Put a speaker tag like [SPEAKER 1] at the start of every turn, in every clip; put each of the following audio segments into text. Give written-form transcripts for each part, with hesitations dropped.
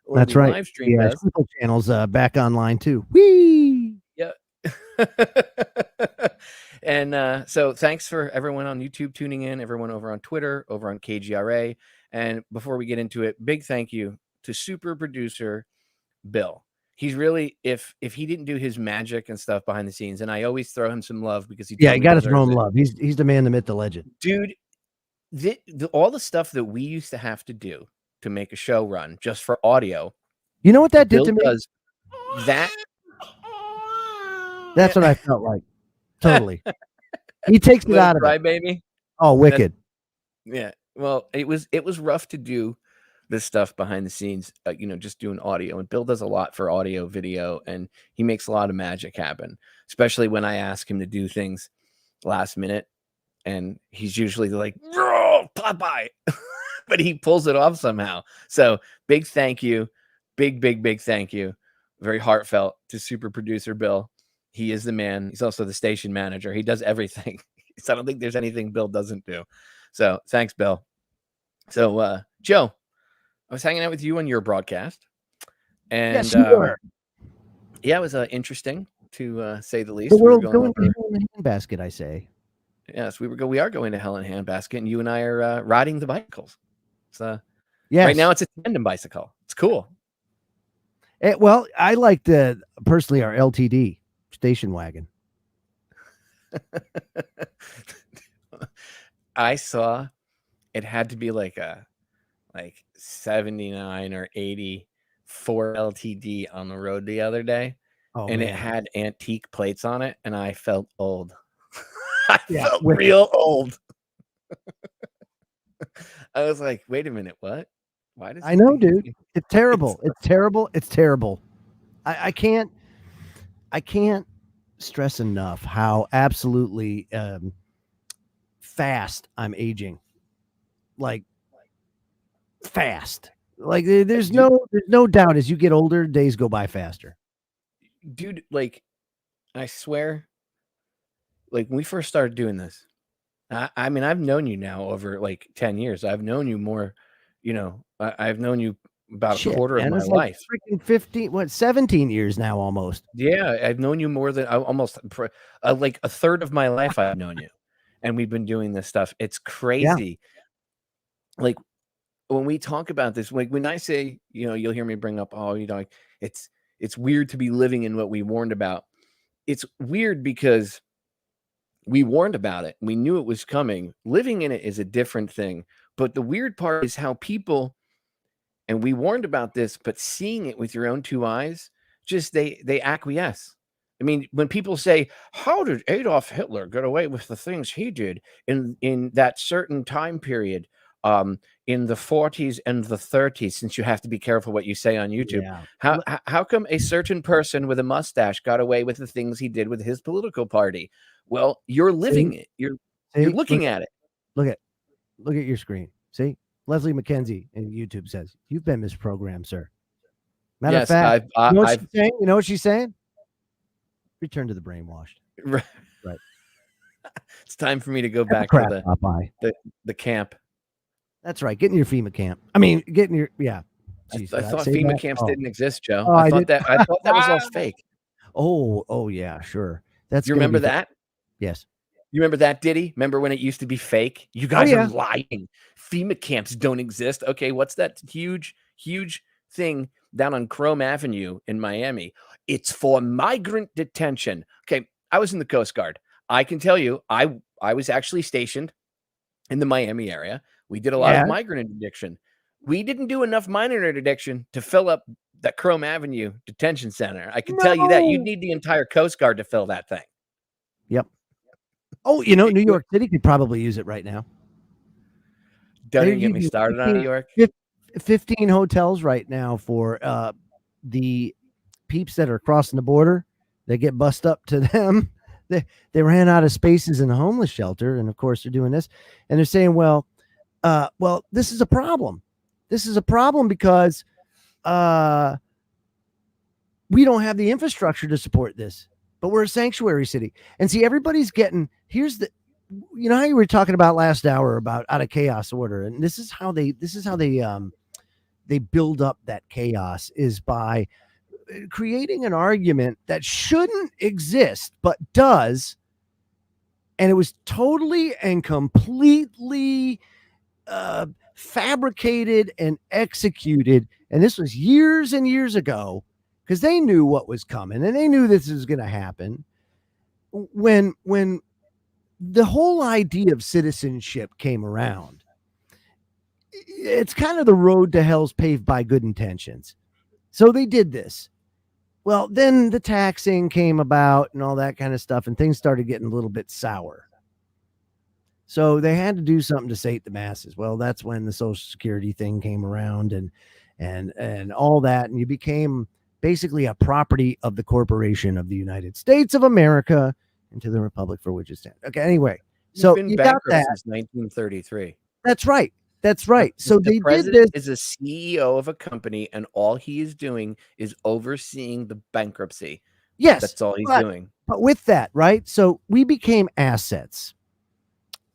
[SPEAKER 1] or
[SPEAKER 2] That's
[SPEAKER 1] the
[SPEAKER 2] right.
[SPEAKER 1] live stream
[SPEAKER 2] Yeah,
[SPEAKER 1] does.
[SPEAKER 2] People channel's back online too. Whee!
[SPEAKER 1] Yeah. And so thanks for everyone on YouTube tuning in, everyone over on Twitter, over on KGRA. And before we get into it, big thank you to super producer Bill. He's really, if he didn't do his magic and stuff behind the scenes, and I always throw him some love because he
[SPEAKER 2] Yeah, you
[SPEAKER 1] totally
[SPEAKER 2] got to throw
[SPEAKER 1] deserves
[SPEAKER 2] him
[SPEAKER 1] it.
[SPEAKER 2] love. He's the man, the myth, the legend.
[SPEAKER 1] Dude, all the stuff that we used to have to do to make a show run just for audio.
[SPEAKER 2] You know what that did
[SPEAKER 1] Bill
[SPEAKER 2] to me?
[SPEAKER 1] does that.
[SPEAKER 2] That's what I felt like. Totally. He takes it out of it.
[SPEAKER 1] Baby.
[SPEAKER 2] Oh, wicked.
[SPEAKER 1] Yeah. Well, it was rough to do this stuff behind the scenes, just doing audio. And Bill does a lot for audio, video, and he makes a lot of magic happen, especially when I ask him to do things last minute. And he's usually like, Popeye, but he pulls it off somehow. So big thank you. Big thank you. Very heartfelt to super producer Bill. He is the man. He's also the station manager. He does everything. So I don't think there's anything Bill doesn't do. So thanks, Bill. So, Joe, I was hanging out with you on your broadcast. And
[SPEAKER 2] yes, you were.
[SPEAKER 1] Yeah, it was interesting to say the least.
[SPEAKER 2] The world's going to hell in a handbasket, I say.
[SPEAKER 1] Yes, we are going to hell in a handbasket, and you and I are riding the bicycles. So
[SPEAKER 2] yes.
[SPEAKER 1] Right now it's a tandem bicycle. It's cool.
[SPEAKER 2] Well, I like personally our LTD station wagon.
[SPEAKER 1] I saw it had to be like 79 or 80 Ford LTD on the road the other day.
[SPEAKER 2] Oh,
[SPEAKER 1] and
[SPEAKER 2] man.
[SPEAKER 1] It had antique plates on it, and I felt old. I felt
[SPEAKER 2] wicked.
[SPEAKER 1] real old. I was like, wait a minute, what? Why does
[SPEAKER 2] I know, dude? It's terrible. It's terrible. It's terrible. I can't stress enough how absolutely fast I'm aging. Like fast. Like there's no doubt as you get older, days go by faster.
[SPEAKER 1] Dude, like I swear, like when we first started doing this, I mean, I've known you now over like 10 years. I've known you more, I've known you about a quarter of my life.
[SPEAKER 2] Freaking 17 years now almost.
[SPEAKER 1] Yeah, I've known you more than almost like a third of my life I've known you. And we've been doing this stuff. It's crazy. Yeah. Like when we talk about this, like when I say, you'll hear me bring up, like it's weird to be living in what we warned about. It's weird because we warned about it. We knew it was coming. Living in it is a different thing. But the weird part is how people, and we warned about this, but seeing it with your own two eyes, just they acquiesce. I mean, when people say, how did Adolf Hitler get away with the things he did in that certain time period, in the 40s and the 30s, since you have to be careful what you say on YouTube, how come a certain person with a mustache got away with the things he did with his political party? Well, you're living it. You're looking at it.
[SPEAKER 2] Look at your screen. See? Leslie McKenzie in YouTube says, you've been misprogrammed, sir. Matter of fact, you know what she's saying? Return to the brainwashed.
[SPEAKER 1] Right. It's time for me to go back
[SPEAKER 2] to
[SPEAKER 1] the camp.
[SPEAKER 2] That's right. Get in your FEMA camp. I mean, get in your
[SPEAKER 1] Jeez, I thought FEMA camps didn't exist, Joe. I thought that was all fake.
[SPEAKER 2] Oh yeah, sure.
[SPEAKER 1] You remember that?
[SPEAKER 2] Yes.
[SPEAKER 1] You remember that, Diddy? Remember when it used to be fake? You guys are lying. FEMA camps don't exist. Okay, what's that huge thing down on Chrome Avenue in Miami? It's for migrant detention. Okay, I was in the Coast Guard. I can tell you, I was actually stationed in the Miami area. We did a lot of migrant interdiction. We didn't do enough migrant interdiction to fill up that Chrome Avenue detention center. I can tell you that. You'd need the entire Coast Guard to fill that thing.
[SPEAKER 2] Yep. Oh, New York City could probably use it right now.
[SPEAKER 1] Don't even get me started on New York.
[SPEAKER 2] 15 hotels right now for the peeps that are crossing the border. They get bussed up to them. They ran out of spaces in the homeless shelter, and of course they're doing this. And they're saying, well, this is a problem. This is a problem because we don't have the infrastructure to support this. But we're a sanctuary city. And see, everybody's getting, how you were talking about last hour about out of chaos order. And this is how they they build up that chaos is by creating an argument that shouldn't exist but does, and it was totally and completely fabricated and executed, and this was years and years ago, because they knew what was coming and they knew this was going to happen. When the whole idea of citizenship came around, it's kind of the road to hell's paved by good intentions. So they did this. Well, then the taxing came about and all that kind of stuff, and things started getting a little bit sour. So they had to do something to sate the masses. Well, that's when the Social Security thing came around and all that, and you became basically a property of the corporation of the United States of America and to the republic for which it stands. Okay, anyway, so
[SPEAKER 1] been
[SPEAKER 2] you got that
[SPEAKER 1] since 1933.
[SPEAKER 2] That's right. That's right. So
[SPEAKER 1] The
[SPEAKER 2] they did
[SPEAKER 1] president
[SPEAKER 2] this.
[SPEAKER 1] is a CEO of a company, and all he is doing is overseeing the bankruptcy.
[SPEAKER 2] Yes,
[SPEAKER 1] That's all he's
[SPEAKER 2] but,
[SPEAKER 1] doing.
[SPEAKER 2] But with that, right? So we became assets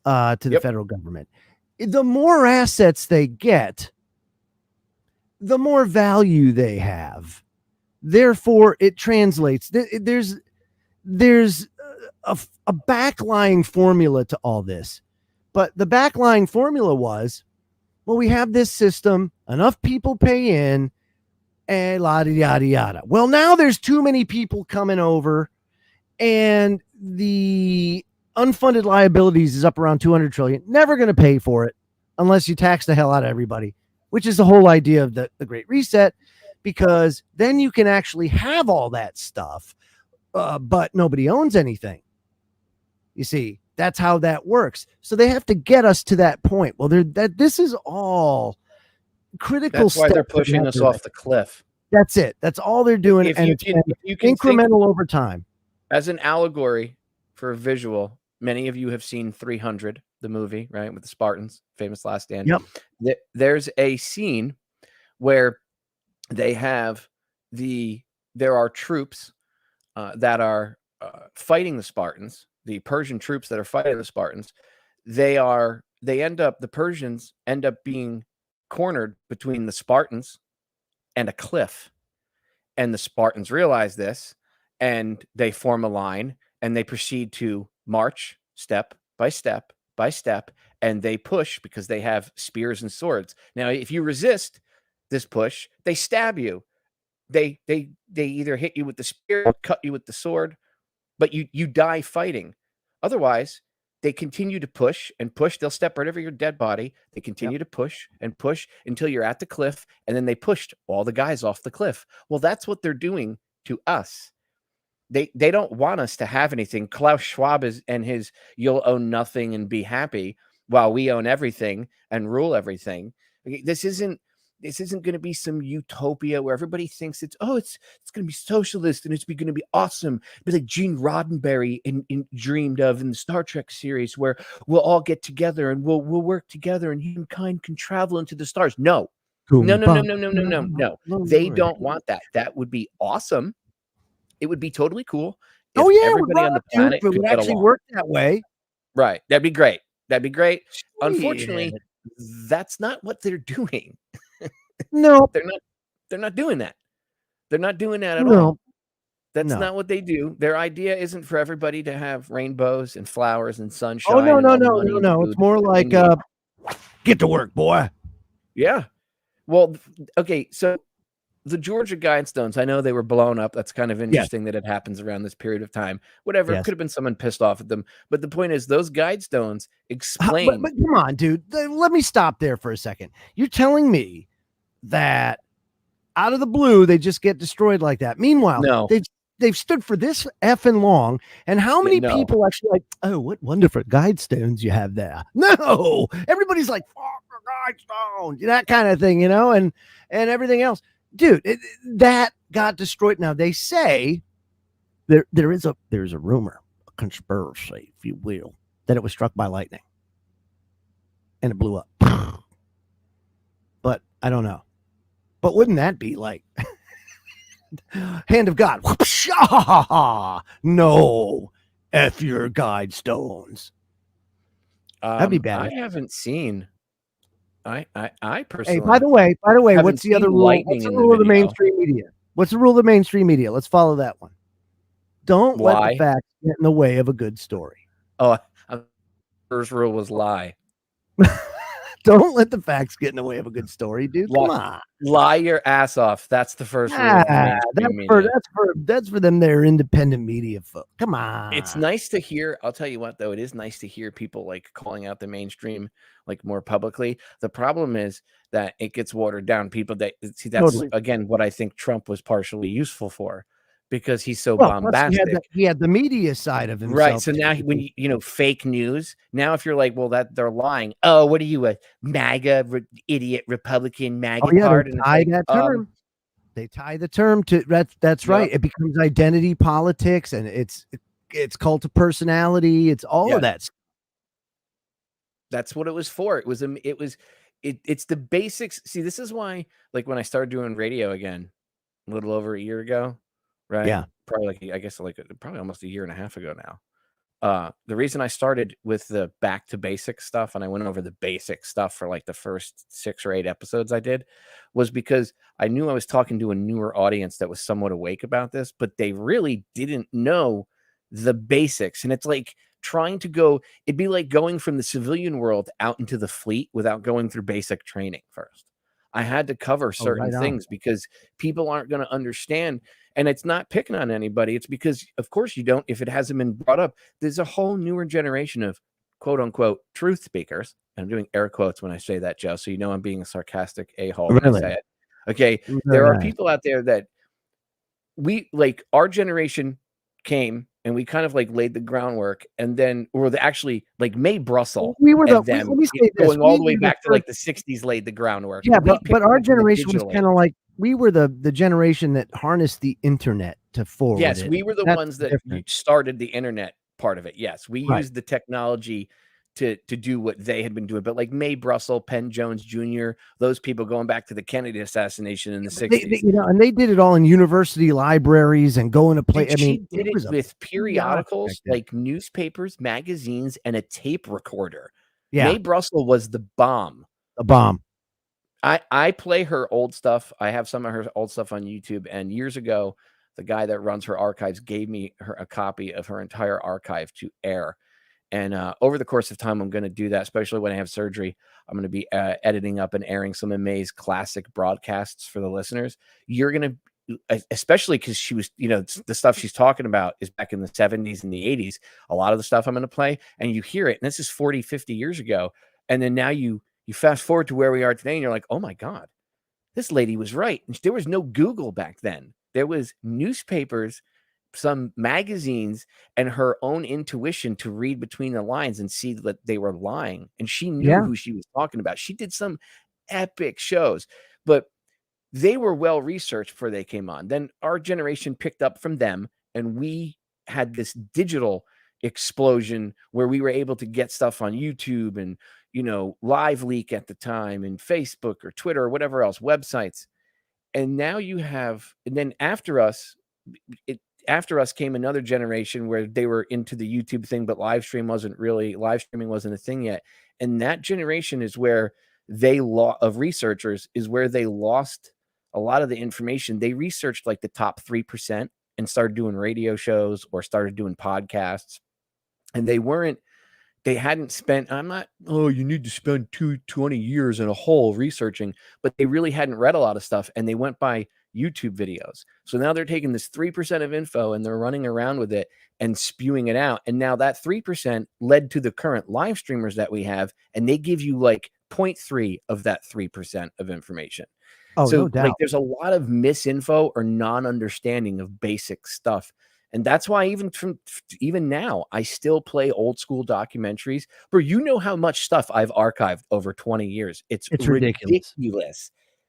[SPEAKER 2] to the
[SPEAKER 1] Yep.
[SPEAKER 2] federal government. The more assets they get, the more value they have. Therefore, it translates. There's a backlying formula to all this, but the backlying formula was, well, we have this system, enough people pay in, and yada yada yada. Well, now there's too many people coming over, and the unfunded liabilities is up around 200 trillion. Never going to pay for it unless you tax the hell out of everybody, which is the whole idea of the Great Reset, because then you can actually have all that stuff, but nobody owns anything. You see, that's how that works. So they have to get us to that point. Well, this is all critical.
[SPEAKER 1] That's why they're pushing us off the cliff.
[SPEAKER 2] That's it. That's all they're doing.
[SPEAKER 1] If
[SPEAKER 2] and
[SPEAKER 1] you can
[SPEAKER 2] incremental over time.
[SPEAKER 1] As an allegory for a visual, many of you have seen 300, the movie, right? With the Spartans, famous Last Stand.
[SPEAKER 2] Yep.
[SPEAKER 1] There's a scene where they have there are troops that are fighting the Spartans, the Persian troops that are fighting the Spartans. The Persians end up being cornered between the Spartans and a cliff. And the Spartans realize this, and they form a line, and they proceed to march step by step by step, and they push because they have spears and swords. Now, if you resist this push, they stab you. They either hit you with the spear or cut you with the sword, but you die fighting. Otherwise, they continue to push and push. They'll step right over your dead body. They continue to push and push until you're at the cliff, and then they pushed all the guys off the cliff. Well, that's what they're doing to us. They don't want us to have anything. Klaus Schwab and his "you'll own nothing and be happy," while we own everything and rule everything. This isn't going to be some utopia where everybody thinks it's going to be socialist and it's going to be awesome. It'd be like Gene Roddenberry dreamed of in the Star Trek series, where we'll all get together and we'll work together and humankind can travel into the stars. No. They don't want that. That would be awesome. It would be totally cool. Everybody on the planet
[SPEAKER 2] would actually work that way.
[SPEAKER 1] Right. That'd be great.
[SPEAKER 2] Shit.
[SPEAKER 1] Unfortunately, that's not what they're doing.
[SPEAKER 2] No,
[SPEAKER 1] they're not doing that. They're not doing that at all. That's not what they do. Their idea isn't for everybody to have rainbows and flowers and sunshine.
[SPEAKER 2] Oh, no. It's more like get to work, boy.
[SPEAKER 1] Yeah. Well, okay. So the Georgia Guidestones, I know they were blown up. That's kind of interesting that it happens around this period of time. Whatever. It could have been someone pissed off at them. But the point is, those Guidestones explain.
[SPEAKER 2] But come on, dude. Let me stop there for a second. You're telling me that out of the blue, they just get destroyed like that. Meanwhile, they've stood for this effing long. And how many people actually like, oh, what wonderful Guidestones you have there? No, everybody's like, fuck the Guidestones, that kind of thing, and everything else. Dude, that got destroyed. Now they say there's a rumor, a conspiracy, if you will, that it was struck by lightning and it blew up. But I don't know. But wouldn't that be like hand of God? No, F your Guidestones.
[SPEAKER 1] That'd be bad. I haven't seen I
[SPEAKER 2] Hey,
[SPEAKER 1] personally
[SPEAKER 2] by the way,
[SPEAKER 1] haven't
[SPEAKER 2] what's the other
[SPEAKER 1] seen
[SPEAKER 2] rule?
[SPEAKER 1] lightning
[SPEAKER 2] What's the
[SPEAKER 1] in the
[SPEAKER 2] rule of the
[SPEAKER 1] video.
[SPEAKER 2] mainstream media? What's the rule of the mainstream media? Let's follow that one. Don't let the
[SPEAKER 1] Why?
[SPEAKER 2] facts get in the way of a good story.
[SPEAKER 1] Oh, first rule was lie.
[SPEAKER 2] Don't let the facts get in the way of a good story, dude. Come on.
[SPEAKER 1] Lie your ass off. That's the first rule of the mainstream media.
[SPEAKER 2] That's for them. They're independent media folk. Come on.
[SPEAKER 1] It's nice to hear. I'll tell you what, though, it is nice to hear people like calling out the mainstream like more publicly. The problem is that it gets watered down. People that see that's
[SPEAKER 2] Totally.
[SPEAKER 1] again what I think Trump was partially useful for, because he's so
[SPEAKER 2] Well, plus
[SPEAKER 1] bombastic.
[SPEAKER 2] he had the media side of himself.
[SPEAKER 1] Right. So now when you fake news, now if you're like, well, that they're lying. Oh, what are you, a MAGA idiot Republican MAGA card?
[SPEAKER 2] They
[SPEAKER 1] And
[SPEAKER 2] tie
[SPEAKER 1] it's like,
[SPEAKER 2] that term. They tie the term to that's right. It becomes identity politics, and it's cult of personality. It's all of that.
[SPEAKER 1] That's what it was for. It's the basics. See, this is why, like, when I started doing radio again a little over a year ago, right?
[SPEAKER 2] Yeah.
[SPEAKER 1] Probably probably almost a year and a half ago now. The reason I started with the back to basic stuff, and I went over the basic stuff for like the first 6 or 8 episodes I did, was because I knew I was talking to a newer audience that was somewhat awake about this, but they really didn't know the basics. And it's like it'd be like going from the civilian world out into the fleet without going through basic training first. I had to cover certain things because people aren't going to understand. And it's not picking on anybody. It's because, of course, you don't, if it hasn't been brought up, there's a whole newer generation of quote unquote truth speakers. And I'm doing air quotes when I say that, Joe. So, I'm being a sarcastic a-hole when I say it. Okay. There are people out there that our generation came and we kind of like laid the groundwork, and then, or actually like Mae Brussell.
[SPEAKER 2] We were
[SPEAKER 1] let me say this, going all the way back to like the 60s, laid the groundwork.
[SPEAKER 2] Yeah, but our generation was kind of like, we were the generation that harnessed the internet to forward.
[SPEAKER 1] Yes, we were the ones that started the internet part of it. Yes, we used the technology to do what they had been doing. But like Mae Brussell, Penn Jones Jr., those people going back to the Kennedy assassination in the 60s.
[SPEAKER 2] And they did it all in university libraries and going to play.
[SPEAKER 1] She did it with periodicals, like newspapers, magazines, and a tape recorder. Yeah. Mae Brussell was the bomb.
[SPEAKER 2] A bomb.
[SPEAKER 1] I play her old stuff. I have some of her old stuff on YouTube. And years ago, the guy that runs her archives gave me a copy of her entire archive to air. And over the course of time, I'm going to do that, especially when I have surgery. I'm going to be editing up and airing some of Mae's classic broadcasts for the listeners. You're going to, especially because she was, the stuff she's talking about is back in the 70s and the 80s. A lot of the stuff I'm going to play, and you hear it, and this is 40, 50 years ago. And then now you fast forward to where we are today, and you're like, oh my God, this lady was right. And there was no Google back then. There was newspapers, some magazines, and her own intuition to read between the lines and see that they were lying. And she knew who she was talking about. She did some epic shows, but they were well researched before they came on. Then our generation picked up from them, and we had this digital explosion where we were able to get stuff on YouTube and, Live Leak at the time, and Facebook or Twitter or whatever else, websites. And now you have, and then after us came another generation where they were into the YouTube thing, but live streaming wasn't a thing yet. And that generation is where of researchers is where they lost a lot of the information. They researched like the top 3% and started doing radio shows or started doing podcasts. And they hadn't spent, you need to spend 20 years in a hole researching, but they really hadn't read a lot of stuff, and they went by YouTube videos. So now they're taking this 3% of info and they're running around with it and spewing it out. And now that 3% led to the current live streamers that we have, and they give you like 0.3 of that 3% of information.
[SPEAKER 2] Oh, so no doubt.
[SPEAKER 1] Like there's a lot of misinfo or non-understanding of basic stuff. And that's why even now, I still play old school documentaries. Bro, you know how much stuff I've archived over 20 years. It's ridiculous.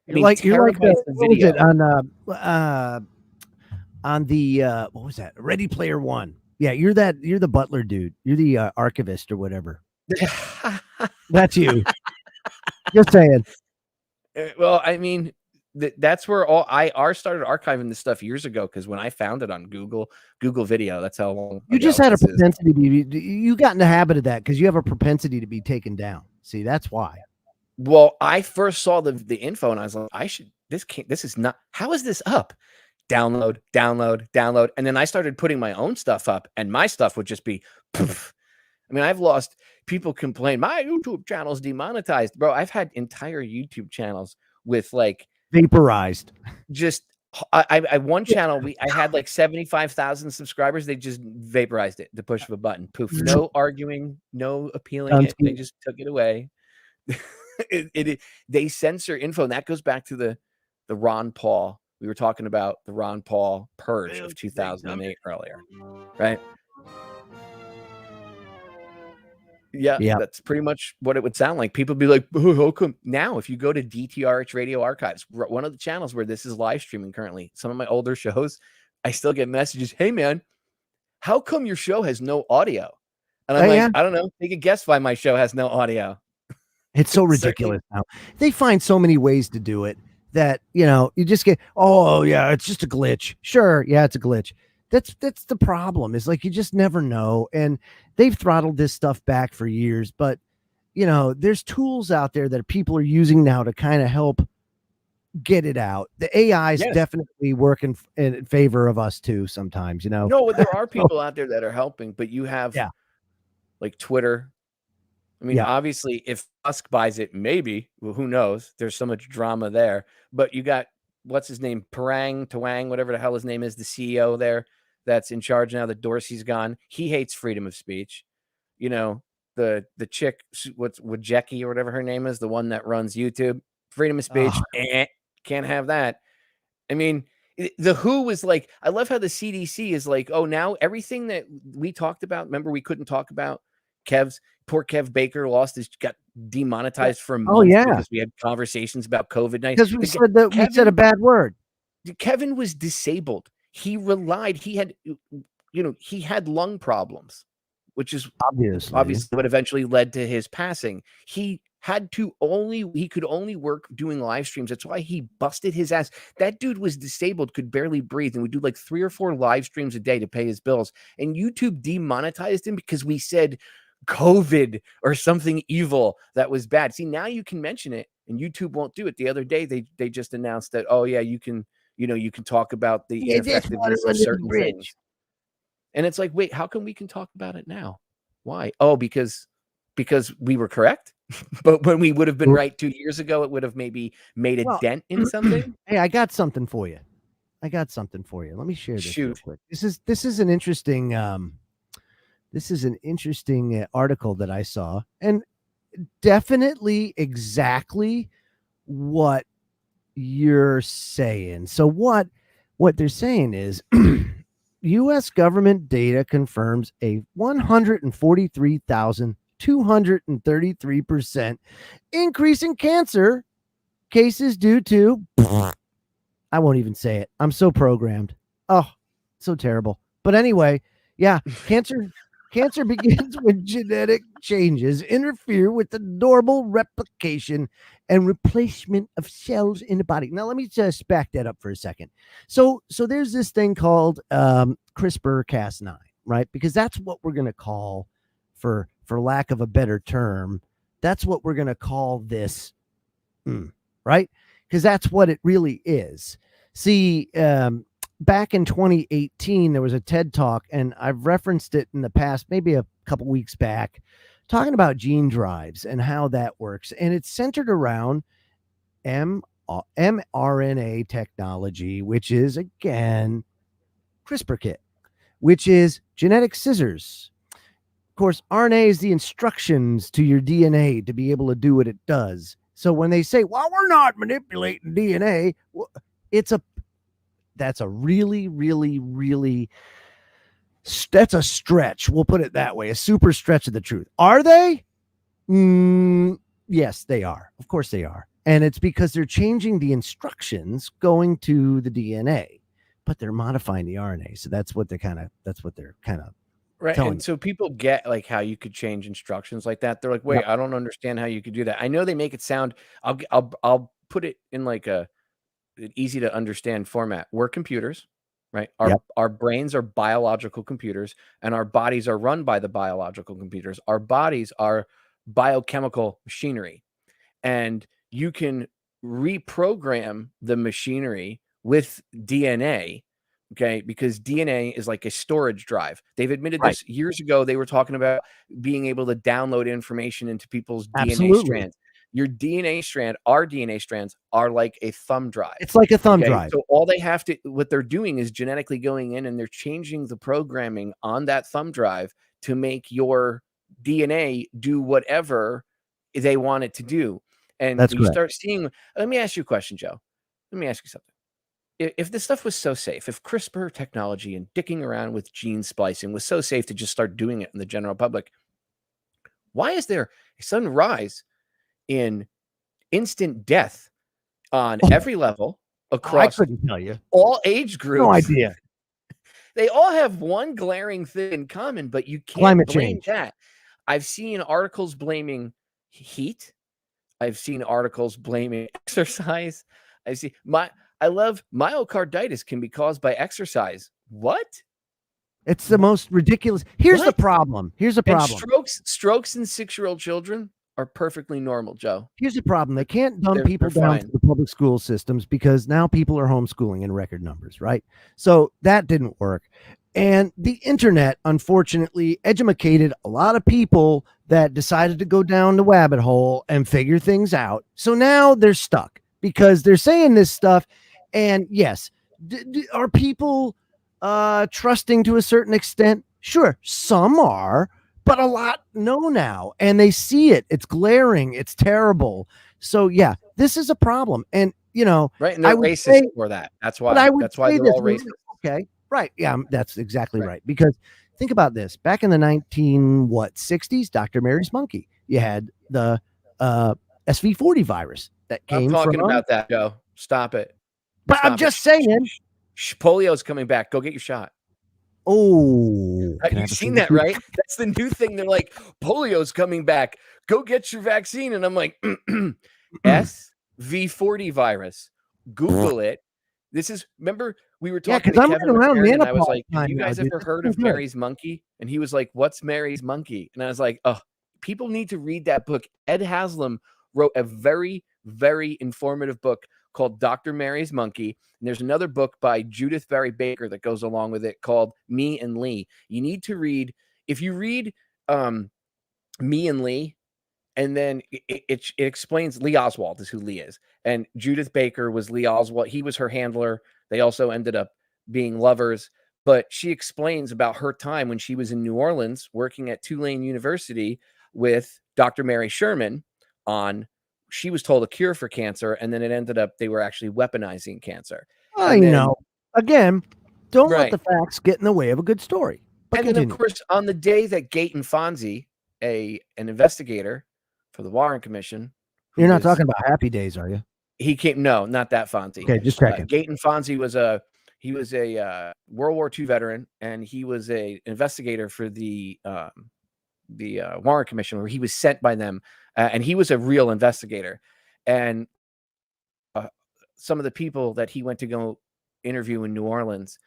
[SPEAKER 1] I mean,
[SPEAKER 2] you're like what was it on the what was that? Ready Player One. Yeah, you're the butler dude. You're the archivist or whatever. That's you. Just saying.
[SPEAKER 1] Well, I mean, that's where I started archiving this stuff years ago, because when I found it on Google Video, that's how long
[SPEAKER 2] you just had a propensity to be. You got in the habit of that because you have a propensity to be taken down. See, that's why.
[SPEAKER 1] Well, I first saw the info and I was like, this is not, how is this up? Download, download, download. And then I started putting my own stuff up and my stuff would just be poof. I mean, I've lost, people complain, my YouTube channel's demonetized. Bro, I've had entire YouTube channels with like
[SPEAKER 2] vaporized.
[SPEAKER 1] Just I one channel, I had like 75,000 subscribers. They just vaporized it, the push of a button. Poof. No arguing, no appealing it. They just took it away. They censor info, and that goes back to the Ron Paul. We were talking about the Ron Paul purge of 2008 earlier, right? Yeah, that's pretty much what it would sound like. People be like, oh, how come? Now, if you go to DTRH Radio Archives, one of the channels where this is live streaming currently, some of my older shows, I still get messages, hey, man, how come your show has no audio? And I'm like, I don't know. Take a guess why my show has no audio.
[SPEAKER 2] It's so ridiculous now. They find so many ways to do it that, you just get, oh, yeah, it's just a glitch. Sure, yeah, it's a glitch. That's the problem, is like you just never know. And they've throttled this stuff back for years, but there's tools out there that people are using now to kind of help get it out. The AI is definitely working in favor of us too sometimes,
[SPEAKER 1] No, there are people out there that are helping, but you have like Twitter. I mean, obviously, if Musk buys it, maybe, well, who knows? There's so much drama there. But you got, what's his name? Parang Tawang, whatever the hell his name is, the CEO there that's in charge now that Dorsey's gone. He hates freedom of speech. The chick, what's Wojcicki or whatever her name is, the one that runs YouTube, freedom of speech, can't have that. I mean, the WHO was like, I love how the CDC is like, oh, now everything that we talked about, remember we couldn't talk about poor Kev Baker got demonetized for months because we had conversations about COVID-19.
[SPEAKER 2] Because we said a bad word.
[SPEAKER 1] Kevin was disabled. He had lung problems, which is obviously what eventually led to his passing. He could only work doing live streams. That's why he busted his ass. That dude was disabled, could barely breathe, and would do like 3 or 4 live streams a day to pay his bills. And YouTube demonetized him because we said COVID or something evil that was bad. See, now you can mention it and YouTube won't do it. The other day, they just announced that, oh yeah, you can talk about the ineffectiveness of certain things. And it's like, wait, how come we can talk about it now? Why? Oh, because we were correct. But when we would have been right 2 years ago, it would have maybe made a dent in something.
[SPEAKER 2] Hey, I got something for you. Let me share this real quick. This is an interesting article that I saw, and definitely exactly what you're saying. So what they're saying is U.S. government data confirms a 143,233% increase in cancer cases due to, I won't even say it. I'm so programmed. Oh, so terrible. But anyway, cancer begins when genetic changes interfere with the normal replication and replacement of cells in the body. Now, let me just back that up for a second. So there's this thing called CRISPR-Cas9, right? Because that's what we're going to call, for lack of a better term, that's what we're going to call this, right? Because that's what it really is. See, back in 2018, there was a TED Talk, and I've referenced it in the past, maybe a couple weeks back, talking about gene drives and how that works. And it's centered around mRNA technology, which is, again, CRISPR-Kit, which is genetic scissors. Of course, RNA is the instructions to your DNA to be able to do what it does. So when they say, well, we're not manipulating DNA, that's a really, really, really, that's a stretch. We'll put it that way. A super stretch of the truth. Are they? Yes, they are. Of course they are. And it's because they're changing the instructions going to the DNA, but they're modifying the RNA. So that's what they're kind of
[SPEAKER 1] right. And so people get like how you could change instructions like that. They're like, wait, I don't understand how you could do that. I know they make it sound, I'll put it in like an easy to understand format. We're computers, right? Our brains are biological computers, and our bodies are run by the biological computers. Our bodies are biochemical machinery. and you can reprogram the machinery with DNA. Okay, because DNA is like a storage drive. They've admitted
[SPEAKER 2] Right.
[SPEAKER 1] this years ago. They were talking about being able to download information into people's DNA
[SPEAKER 2] Absolutely.
[SPEAKER 1] strands. Your DNA strand, our DNA strands are like a thumb drive.
[SPEAKER 2] It's like a thumb
[SPEAKER 1] Okay,
[SPEAKER 2] drive.
[SPEAKER 1] so all they have to, what they're doing is genetically going in and they're changing the programming on that thumb drive to make your DNA do whatever they want it to do. And
[SPEAKER 2] That's
[SPEAKER 1] you
[SPEAKER 2] correct.
[SPEAKER 1] start seeing, let me ask you a question, Joe. Let me ask you something. If this stuff was so safe, if CRISPR technology and dicking around with gene splicing was so safe to just start doing it in the general public, why is there a sudden rise in instant death on
[SPEAKER 2] Oh,
[SPEAKER 1] every level
[SPEAKER 2] I
[SPEAKER 1] across
[SPEAKER 2] couldn't tell you.
[SPEAKER 1] all age
[SPEAKER 2] No
[SPEAKER 1] groups?
[SPEAKER 2] idea.
[SPEAKER 1] They all have one glaring thing in common, but you can't
[SPEAKER 2] Climate
[SPEAKER 1] blame
[SPEAKER 2] change.
[SPEAKER 1] that. I've seen articles blaming heat. I've seen articles blaming exercise. I love myocarditis can be caused by exercise. What?
[SPEAKER 2] It's the most ridiculous. Here's the
[SPEAKER 1] What?
[SPEAKER 2] problem. Here's the
[SPEAKER 1] And
[SPEAKER 2] problem.
[SPEAKER 1] strokes in 6-year-old children are perfectly normal, Joe.
[SPEAKER 2] Here's the problem. They can't dumb people
[SPEAKER 1] They're
[SPEAKER 2] down to
[SPEAKER 1] fine.
[SPEAKER 2] the public school systems because now people are homeschooling in record numbers, right? So that didn't work. And the internet, unfortunately, educated a lot of people that decided to go down the rabbit hole and figure things out. So now they're stuck because they're saying this stuff. And yes, are people trusting to a certain extent? Sure, some are, but a lot know now and they see it. It's glaring, it's terrible. So yeah, this is a problem. And
[SPEAKER 1] Right, and
[SPEAKER 2] I
[SPEAKER 1] they're
[SPEAKER 2] would
[SPEAKER 1] racist
[SPEAKER 2] say,
[SPEAKER 1] for that. That's
[SPEAKER 2] but I
[SPEAKER 1] why.
[SPEAKER 2] would
[SPEAKER 1] That's why
[SPEAKER 2] say
[SPEAKER 1] they're
[SPEAKER 2] this.
[SPEAKER 1] all racist.
[SPEAKER 2] Okay, right. Yeah, that's exactly
[SPEAKER 1] Right.
[SPEAKER 2] right. Because think about this. Back in the 60s, Dr. Mary's monkey. You had the SV40 virus that
[SPEAKER 1] I'm
[SPEAKER 2] came
[SPEAKER 1] talking
[SPEAKER 2] from.
[SPEAKER 1] about that, Joe. Stop it.
[SPEAKER 2] But I'm
[SPEAKER 1] Stop it.
[SPEAKER 2] just saying.
[SPEAKER 1] Polio's coming back. Go get your shot.
[SPEAKER 2] Oh, can I
[SPEAKER 1] You've
[SPEAKER 2] have a
[SPEAKER 1] seen
[SPEAKER 2] single
[SPEAKER 1] that,
[SPEAKER 2] tweet?
[SPEAKER 1] right? That's the new thing. They're like, polio's coming back. Go get your vaccine. And I'm like, SV40 virus. Google it. Remember, we were
[SPEAKER 2] Yeah,
[SPEAKER 1] talking
[SPEAKER 2] because
[SPEAKER 1] to
[SPEAKER 2] I'm
[SPEAKER 1] Kevin
[SPEAKER 2] right around
[SPEAKER 1] McCarran, and I was
[SPEAKER 2] menopause
[SPEAKER 1] like, have
[SPEAKER 2] time
[SPEAKER 1] you
[SPEAKER 2] now,
[SPEAKER 1] guys
[SPEAKER 2] dude.
[SPEAKER 1] ever
[SPEAKER 2] This
[SPEAKER 1] heard
[SPEAKER 2] isn't
[SPEAKER 1] of
[SPEAKER 2] good.
[SPEAKER 1] Mary's Monkey? And he was like, what's Mary's Monkey? And I was like, oh, people need to read that book. Ed Haslam wrote a very, very informative book called Dr. Mary's Monkey. And there's another book by Judith Barry Baker that goes along with it called Me and Lee. You need to read, if you read Me and Lee, and then it explains Lee Oswald is who Lee is. And Judith Baker was Lee Oswald. He was her handler. They also ended up being lovers. But she explains about her time when she was in New Orleans working at Tulane University with Dr. Mary Sherman on, she was told a cure for cancer. And then it ended up, they were actually weaponizing cancer.
[SPEAKER 2] I
[SPEAKER 1] And then,
[SPEAKER 2] know. Again, don't let
[SPEAKER 1] right.
[SPEAKER 2] the facts get in the way of a good story. But
[SPEAKER 1] And then,
[SPEAKER 2] continue.
[SPEAKER 1] of course, on the day that Gaten Fonzie, an investigator for the Warren Commission,
[SPEAKER 2] You're not talking about Happy Days, are you?
[SPEAKER 1] he came, no, not that Fonzie.
[SPEAKER 2] Okay, just checking.
[SPEAKER 1] Gaten Fonzie was a World War II veteran, and he was a investigator for the Warren Commission, where he was sent by them, and he was a real investigator. And some of the people that he went to go interview in New Orleans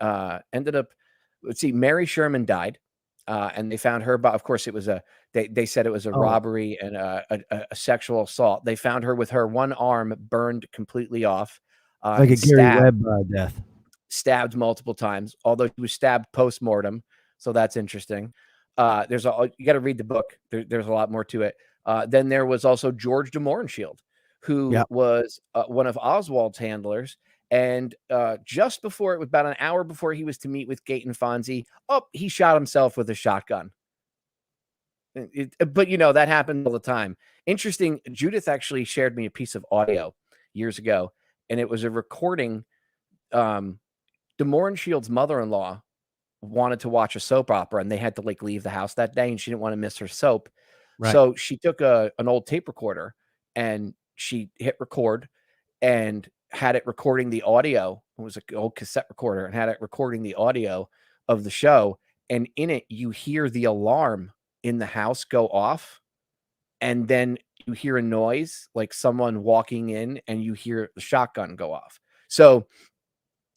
[SPEAKER 1] ended up, let's see, Mary Sherman died, and they found her, but of course it was they said it was a robbery and a sexual assault. They found her with her one arm burned completely off,
[SPEAKER 2] like a Gary Webb death,
[SPEAKER 1] stabbed multiple times, although she was stabbed post-mortem, so that's interesting. You got to read the book. There's a lot more to it. Then there was also George de Mohrenschildt, who was one of Oswald's handlers. And just before, it was about an hour before he was to meet with Gaten Fonzie, he shot himself with a shotgun. But that happened all the time. Interesting. Judith actually shared me a piece of audio years ago, and it was a recording. De Mohrenschildt's mother-in-law wanted to watch a soap opera, and they had to leave the house that day, and she didn't want to miss her soap. Right. So she took an old tape recorder and she hit record and had it recording the audio. It was an old cassette recorder and had it recording the audio of the show. And in it, you hear the alarm in the house go off. And then you hear a noise like someone walking in, and you hear the shotgun go off. So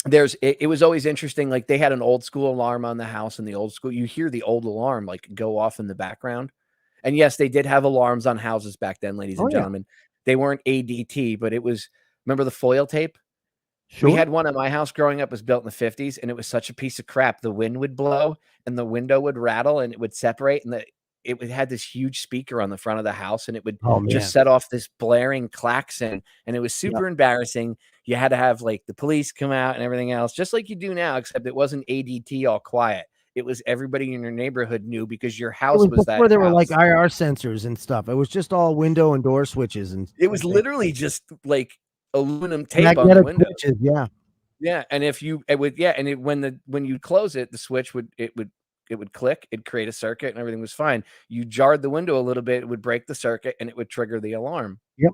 [SPEAKER 1] it was always interesting. Like, they had an old school alarm on the house, and the old school, you hear the old alarm go off in the background. And yes, they did have alarms on houses back then, ladies and
[SPEAKER 2] Oh, yeah.
[SPEAKER 1] gentlemen. They weren't ADT, but it was, remember the foil tape? We
[SPEAKER 2] Sure.
[SPEAKER 1] had one at my house growing up, it was built in the 50s, and it was such a piece of crap. The wind would blow and the window would rattle and it would separate, and it had this huge speaker on the front of the house, and it would
[SPEAKER 2] Oh,
[SPEAKER 1] just
[SPEAKER 2] man.
[SPEAKER 1] set off this blaring klaxon, and it was
[SPEAKER 2] Yep.
[SPEAKER 1] super embarrassing. You had to have, like, the police come out and everything else, just like you do now, except it wasn't ADT all quiet. It was everybody in your neighborhood knew because your
[SPEAKER 2] It
[SPEAKER 1] house
[SPEAKER 2] was
[SPEAKER 1] was that
[SPEAKER 2] before there were, like,
[SPEAKER 1] house.
[SPEAKER 2] IR sensors and stuff. It was just all window and door switches and
[SPEAKER 1] It was literally just, like, aluminum tape on the
[SPEAKER 2] magnetic
[SPEAKER 1] windows.
[SPEAKER 2] switches, yeah.
[SPEAKER 1] Yeah, and if you it would yeah, and it when you close it, the switch would click, it'd create a circuit and everything was fine. You jarred the window a little bit, it would break the circuit and it would trigger the alarm.
[SPEAKER 2] Yep.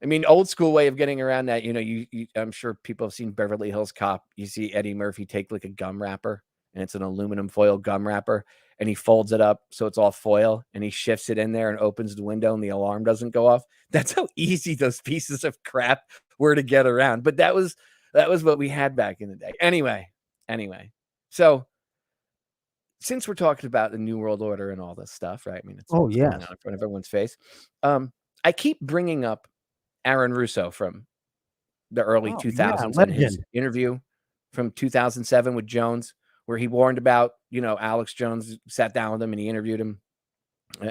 [SPEAKER 1] I mean, old school way of getting around that, you I'm sure people have seen Beverly Hills Cop. You see Eddie Murphy take like a gum wrapper and it's an aluminum foil gum wrapper and he folds it up so it's all foil and he shifts it in there and opens the window and the alarm doesn't go off. That's how easy those pieces of crap were to get around. But that was what we had back in the day. Anyway. So since we're talking about the New World Order and all this stuff, right? I mean, it's
[SPEAKER 2] Oh,
[SPEAKER 1] going on
[SPEAKER 2] yes.
[SPEAKER 1] in front of everyone's face. I keep bringing up Aaron Russo from the early
[SPEAKER 2] Oh, yeah,
[SPEAKER 1] 2000s and his
[SPEAKER 2] legend.
[SPEAKER 1] interview from 2007 with Jones, where he warned about, Alex Jones sat down with him and he interviewed him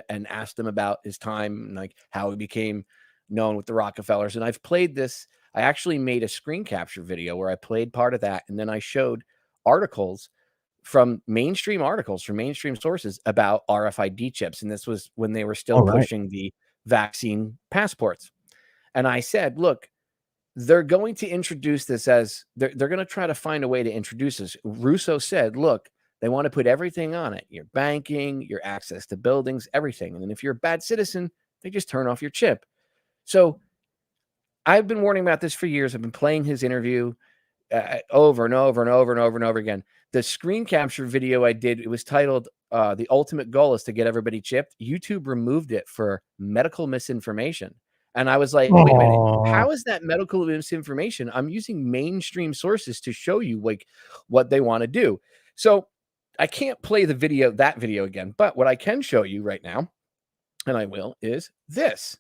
[SPEAKER 1] and asked him about his time and like how he became known with the Rockefellers. And I've played this. I actually made a screen capture video where I played part of that. And then I showed articles from mainstream sources about RFID chips. And this was when they were still
[SPEAKER 2] All right.
[SPEAKER 1] pushing the vaccine passports. And I said, look, they're going to introduce this as they're going to try to find a way to introduce this. Russo said, look, they want to put everything on it, your banking, your access to buildings, everything. And then if you're a bad citizen, they just turn off your chip. So I've been warning about this for years. I've been playing his interview over and over and over and over and over again. The screen capture video I did, it was titled The Ultimate Goal is to Get Everybody Chipped. YouTube removed it for medical misinformation. And I was like, wait a minute, how is that medical misinformation? I'm using mainstream sources to show you like what they want to do. So I can't play that video again, but what I can show you right now, and I will, is this.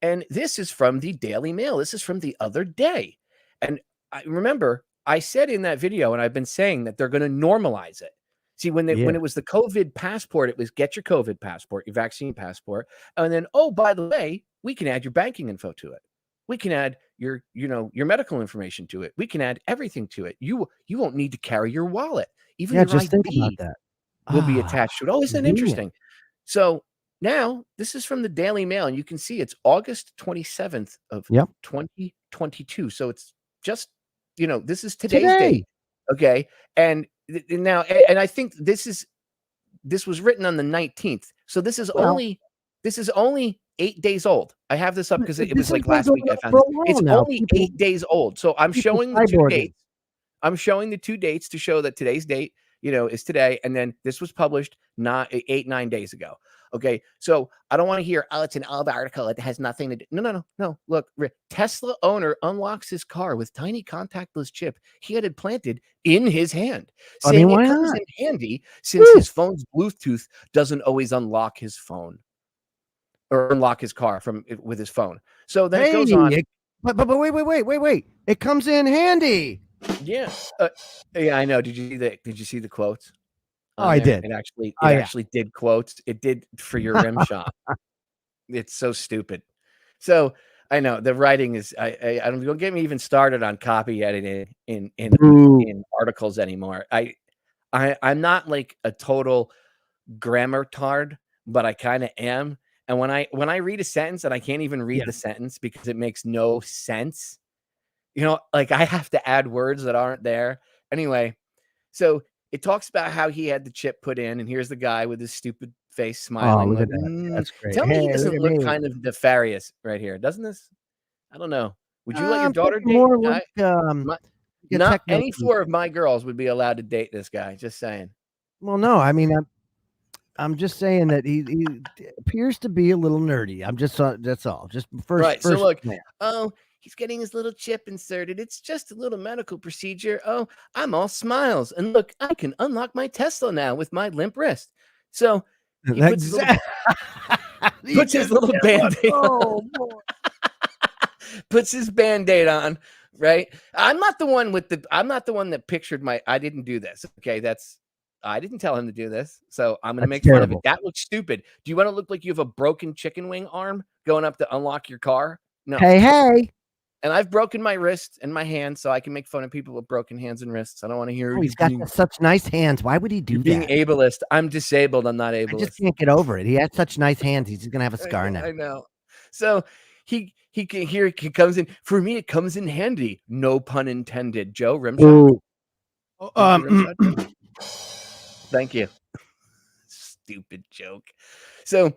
[SPEAKER 1] And this is from the Daily Mail. This is from the other day. And I remember I said in that video, and I've been saying that they're going to normalize it. See, when it was the COVID passport, it was get your COVID passport, your vaccine passport. And then, oh, by the way, we can add your banking info to it. We can add your medical information to it. We can add everything to it. You won't need to carry your wallet. Even your
[SPEAKER 2] just think about
[SPEAKER 1] ID
[SPEAKER 2] that.
[SPEAKER 1] will be attached to it. Oh, isn't that
[SPEAKER 2] convenient.
[SPEAKER 1] interesting? So now this is from the Daily Mail, and you can see it's August 27th of 2022. So it's just, this is today's date. Okay. And now, and I think this was written on the 19th. So this is only 8 days old. I have this up because it was like last week I found this. It's only 8 days old. So I'm showing the 2 dates. I'm showing the 2 dates to show that today's date, is today. And then this was published not 9 days ago. Okay. So I don't want to hear, oh, it's an old article. It has nothing to do. No. Look, Tesla owner unlocks his car with tiny contactless chip he had implanted in his hand. Saying it comes in handy since his phone's Bluetooth doesn't always unlock his phone or unlock his car with his phone. So then it goes on.
[SPEAKER 2] But wait. It comes in handy.
[SPEAKER 1] Yeah. Yeah, I know. Did you see the quotes?
[SPEAKER 2] Oh, I did.
[SPEAKER 1] It actually did quotes. It did for your rim shot. It's so stupid. So I know the writing is. I don't get me even started on copy editing in articles anymore. I'm not like a total grammar tard, but I kind of am. And when I read a sentence and I can't even read the sentence because it makes no sense, like I have to add words that aren't there. Anyway, so it talks about how he had the chip put in, and here's the guy with his stupid face smiling.
[SPEAKER 2] Look at that. That's great.
[SPEAKER 1] Tell me he doesn't look kind of nefarious right here, doesn't this? I don't know. Would you let your daughter date?
[SPEAKER 2] More like,
[SPEAKER 1] not any 4 of my girls would be allowed to date this guy. Just saying.
[SPEAKER 2] Well, no, I mean, I'm just saying that he appears to be a little nerdy. That's all. Just first.
[SPEAKER 1] Right. So look. Oh, he's getting his little chip inserted. It's just a little medical procedure. Oh, I'm all smiles. And look, I can unlock my Tesla now with my limp wrist. So He puts his little, puts his little Band-Aid on. Puts his Band-Aid on, right? I'm not the one that pictured I didn't do this. Okay, I didn't tell him to do this, so I'm gonna make fun of it. That looks stupid. Do you want to look like you have a broken chicken wing arm going up to unlock your car? No.
[SPEAKER 2] Hey.
[SPEAKER 1] And I've broken my wrist and my hand, so I can make fun of people with broken hands and wrists. I don't want to hear.
[SPEAKER 2] Oh, he's got such nice hands. Why would he do that?
[SPEAKER 1] Being ableist. I'm disabled. I'm not ableist.
[SPEAKER 2] I just can't get over it. He had such nice hands. He's gonna have a scar now.
[SPEAKER 1] I know. So he comes in. For me, it comes in handy. No pun intended. Joe Rimshot. Thank you. Stupid joke. So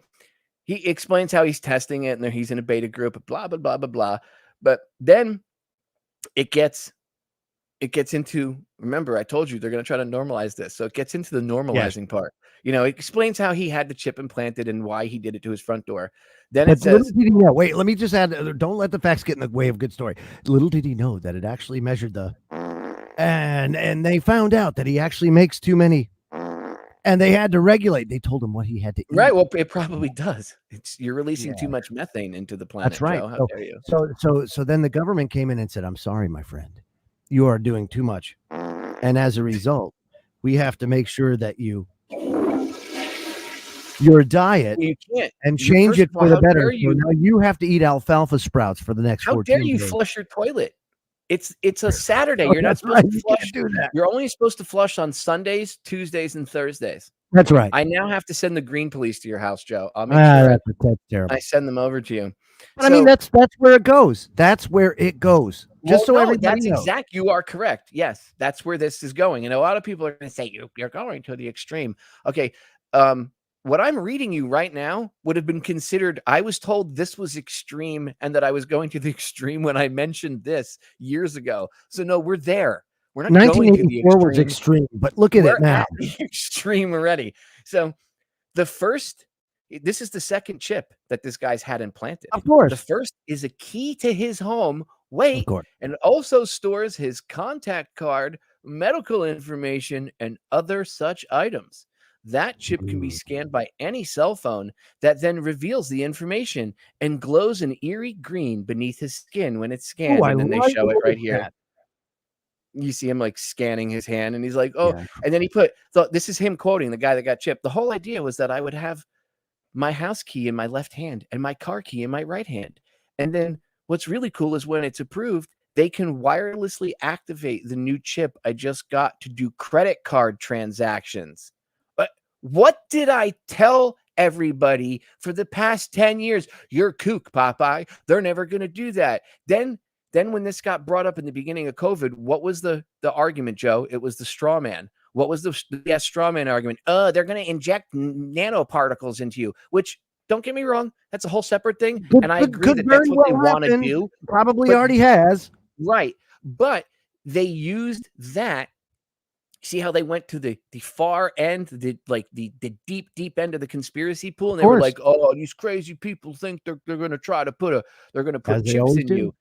[SPEAKER 1] he explains how he's testing it, and he's in a beta group. Blah blah blah blah blah. But then it gets into, remember, I told you they're going to try to normalize this. So it gets into the normalizing part. It explains how he had the chip implanted and why he did it to his front door. Then it says,
[SPEAKER 2] wait, let me just add, don't let the facts get in the way of good story. Little did he know that it actually measured and they found out that he actually makes too many. And they had to regulate. They told him what he had to eat.
[SPEAKER 1] Right. Well, it probably does. You're releasing too much methane into the planet.
[SPEAKER 2] That's right.
[SPEAKER 1] Joe. How dare you?
[SPEAKER 2] So then the government came in and said, "I'm sorry, my friend, you are doing too much, and as a result, we have to make sure that your diet and change it for the better. So now you have to eat alfalfa sprouts for the next 14 days.
[SPEAKER 1] How dare you flush your toilet? It's a Saturday. You're not supposed to flush.
[SPEAKER 2] Do that.
[SPEAKER 1] You're only supposed to flush on Sundays, Tuesdays, and Thursdays.
[SPEAKER 2] That's right.
[SPEAKER 1] I now have to send the green police to your house, Joe. I'll make sure
[SPEAKER 2] that's terrible.
[SPEAKER 1] I send them over to you.
[SPEAKER 2] But I mean, that's where it goes. That's where it goes. Just so everybody knows.
[SPEAKER 1] Exact. You are correct. Yes, that's where this is going. And a lot of people are going to say you're going to the extreme. Okay. What I'm reading you right now would have been considered, I was told this was extreme and that I was going to the extreme when I mentioned this years ago. So no, we're there. We're not 1984 going to the extreme.
[SPEAKER 2] Was extreme, but look at it now.
[SPEAKER 1] The extreme already. So this is the second chip that this guy's had implanted.
[SPEAKER 2] Of course.
[SPEAKER 1] The first is a key to his home. And also stores his contact card, medical information, and other such items. That chip can be scanned by any cell phone that then reveals the information and glows an eerie green beneath his skin when it's scanned. And then they show it right here. You see him like scanning his hand and he's like, oh, yeah. And then this is him quoting the guy that got chipped. The whole idea was that I would have my house key in my left hand and my car key in my right hand. And then what's really cool is when it's approved, they can wirelessly activate the new chip I just got to do credit card transactions. What did I tell everybody for the past 10 years? You're kook, Popeye. They're never going to do that. Then when this got brought up in the beginning of COVID, what was the argument, Joe? It was the straw man. What was the straw man argument? They're going to inject nanoparticles into you, which, don't get me wrong, that's a whole separate thing. And I agree that's what they want to do.
[SPEAKER 2] Probably already has.
[SPEAKER 1] Right. But they used that. See how they went to the far end, the deep end of the conspiracy pool, and they were like, "Oh, these crazy people think they're going to try to put chips in you."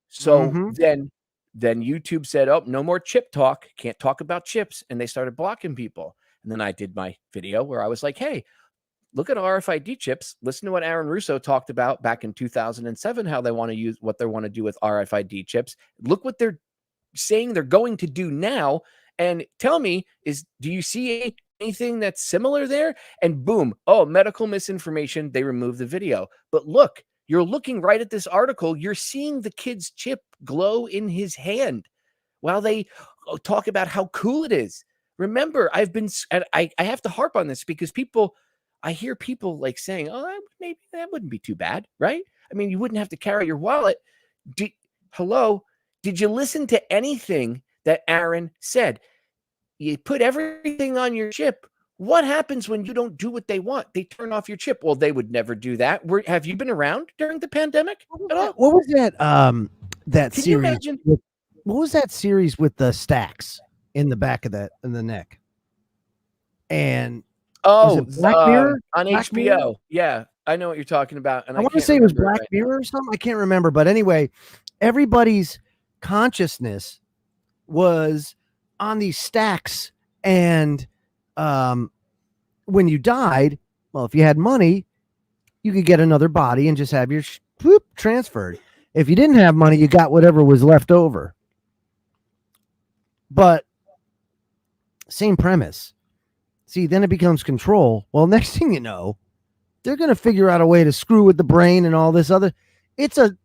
[SPEAKER 1] So then YouTube said, "Oh, no more chip talk. Can't talk about chips," and they started blocking people. And then I did my video where I was like, "Hey, look at RFID chips. Listen to what Aaron Russo talked about back in 2007. How they want to use what they want to do with RFID chips. Look what they're saying they're going to do now." And tell me, do you see anything that's similar there? And boom, medical misinformation. They removed the video. But look, you're looking right at this article. You're seeing the kid's chip glow in his hand while they talk about how cool it is. Remember, I have to harp on this because I hear people like saying, "Oh, maybe that wouldn't be too bad, right? I mean, you wouldn't have to carry your wallet." Hello, did you listen to anything that Aaron said? You put everything on your chip. What happens when you don't do what they want? They turn off your chip. Well, they would never do that. Have you been around during the pandemic at all?
[SPEAKER 2] What was that? That
[SPEAKER 1] Can
[SPEAKER 2] series.
[SPEAKER 1] You imagine?
[SPEAKER 2] What was that series with the stacks in the back of the neck? And
[SPEAKER 1] Black Mirror on Black HBO. Mirror? Yeah, I know what you're talking about. And
[SPEAKER 2] I want to say it was Black Mirror or something. I can't remember, but anyway, everybody's consciousness was on these stacks, and when you died, Well, if you had money, you could get another body and just have your transferred. If you didn't have money, you got whatever was left over. But same premise. See, then it becomes control. Well, next thing you know, they're going to figure out a way to screw with the brain and all this other. It's a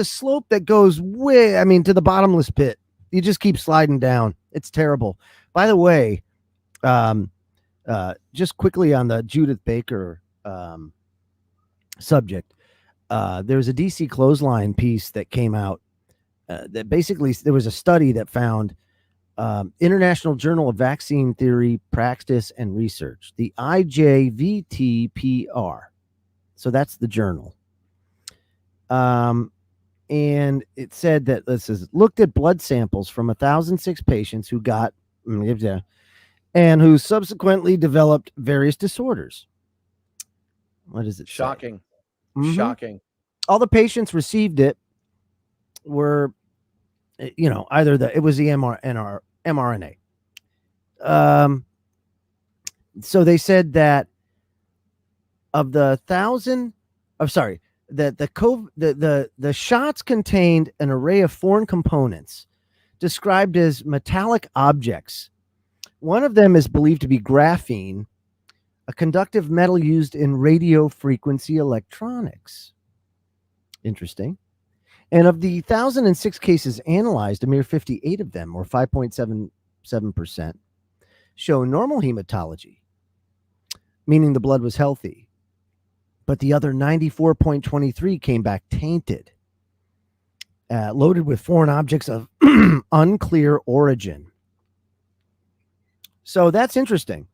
[SPEAKER 2] slope that goes way, to the bottomless pit. You just keep sliding down. It's terrible. By the way, just quickly on the Judith Baker subject, there's a DC Clothesline piece that came out that basically there was a study that found International Journal of Vaccine Theory, Practice, and Research, the IJVTPR. So that's the journal. And it said that this is looked at blood samples from 1,006 patients who got and who subsequently developed various disorders. What is it?
[SPEAKER 1] Shocking.
[SPEAKER 2] Mm-hmm.
[SPEAKER 1] Shocking.
[SPEAKER 2] All the patients received it were, either it was the mRNA. So they said that of the 1,000, that the shots contained an array of foreign components described as metallic objects. One of them is believed to be graphene, a conductive metal used in radio frequency electronics. Interesting. And of the 1,006 cases analyzed, a mere 58 of them, or 5.77%, show normal hematology, meaning the blood was healthy. But the other 94.23 came back tainted, loaded with foreign objects of unclear origin. So that's interesting.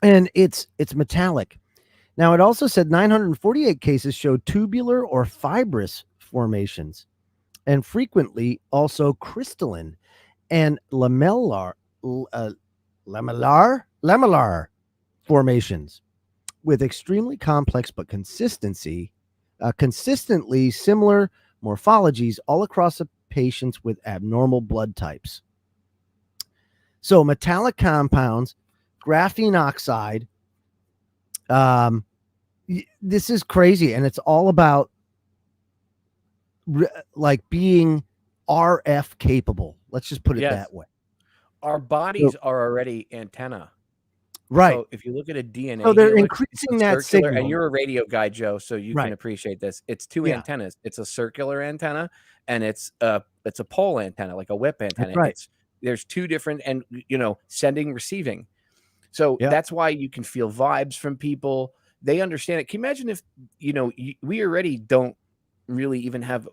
[SPEAKER 2] And it's metallic. Now, it also said 948 cases showed tubular or fibrous formations, and frequently also crystalline and lamellar formations with extremely complex but consistently similar morphologies all across the patients with abnormal blood types. So metallic compounds, graphene oxide, this is crazy, and it's all about being RF capable. Let's just put it that way.
[SPEAKER 1] Our bodies are already antenna.
[SPEAKER 2] Right.
[SPEAKER 1] So if you look at a DNA,
[SPEAKER 2] so they're increasing that signal.
[SPEAKER 1] And you're a radio guy, Joe, so you can appreciate this. It's two antennas. It's a circular antenna, and it's a pole antenna, like a whip antenna.
[SPEAKER 2] That's right.
[SPEAKER 1] There's two different, and sending, receiving. So that's why you can feel vibes from people. They understand it. Can you imagine if we already don't really even have,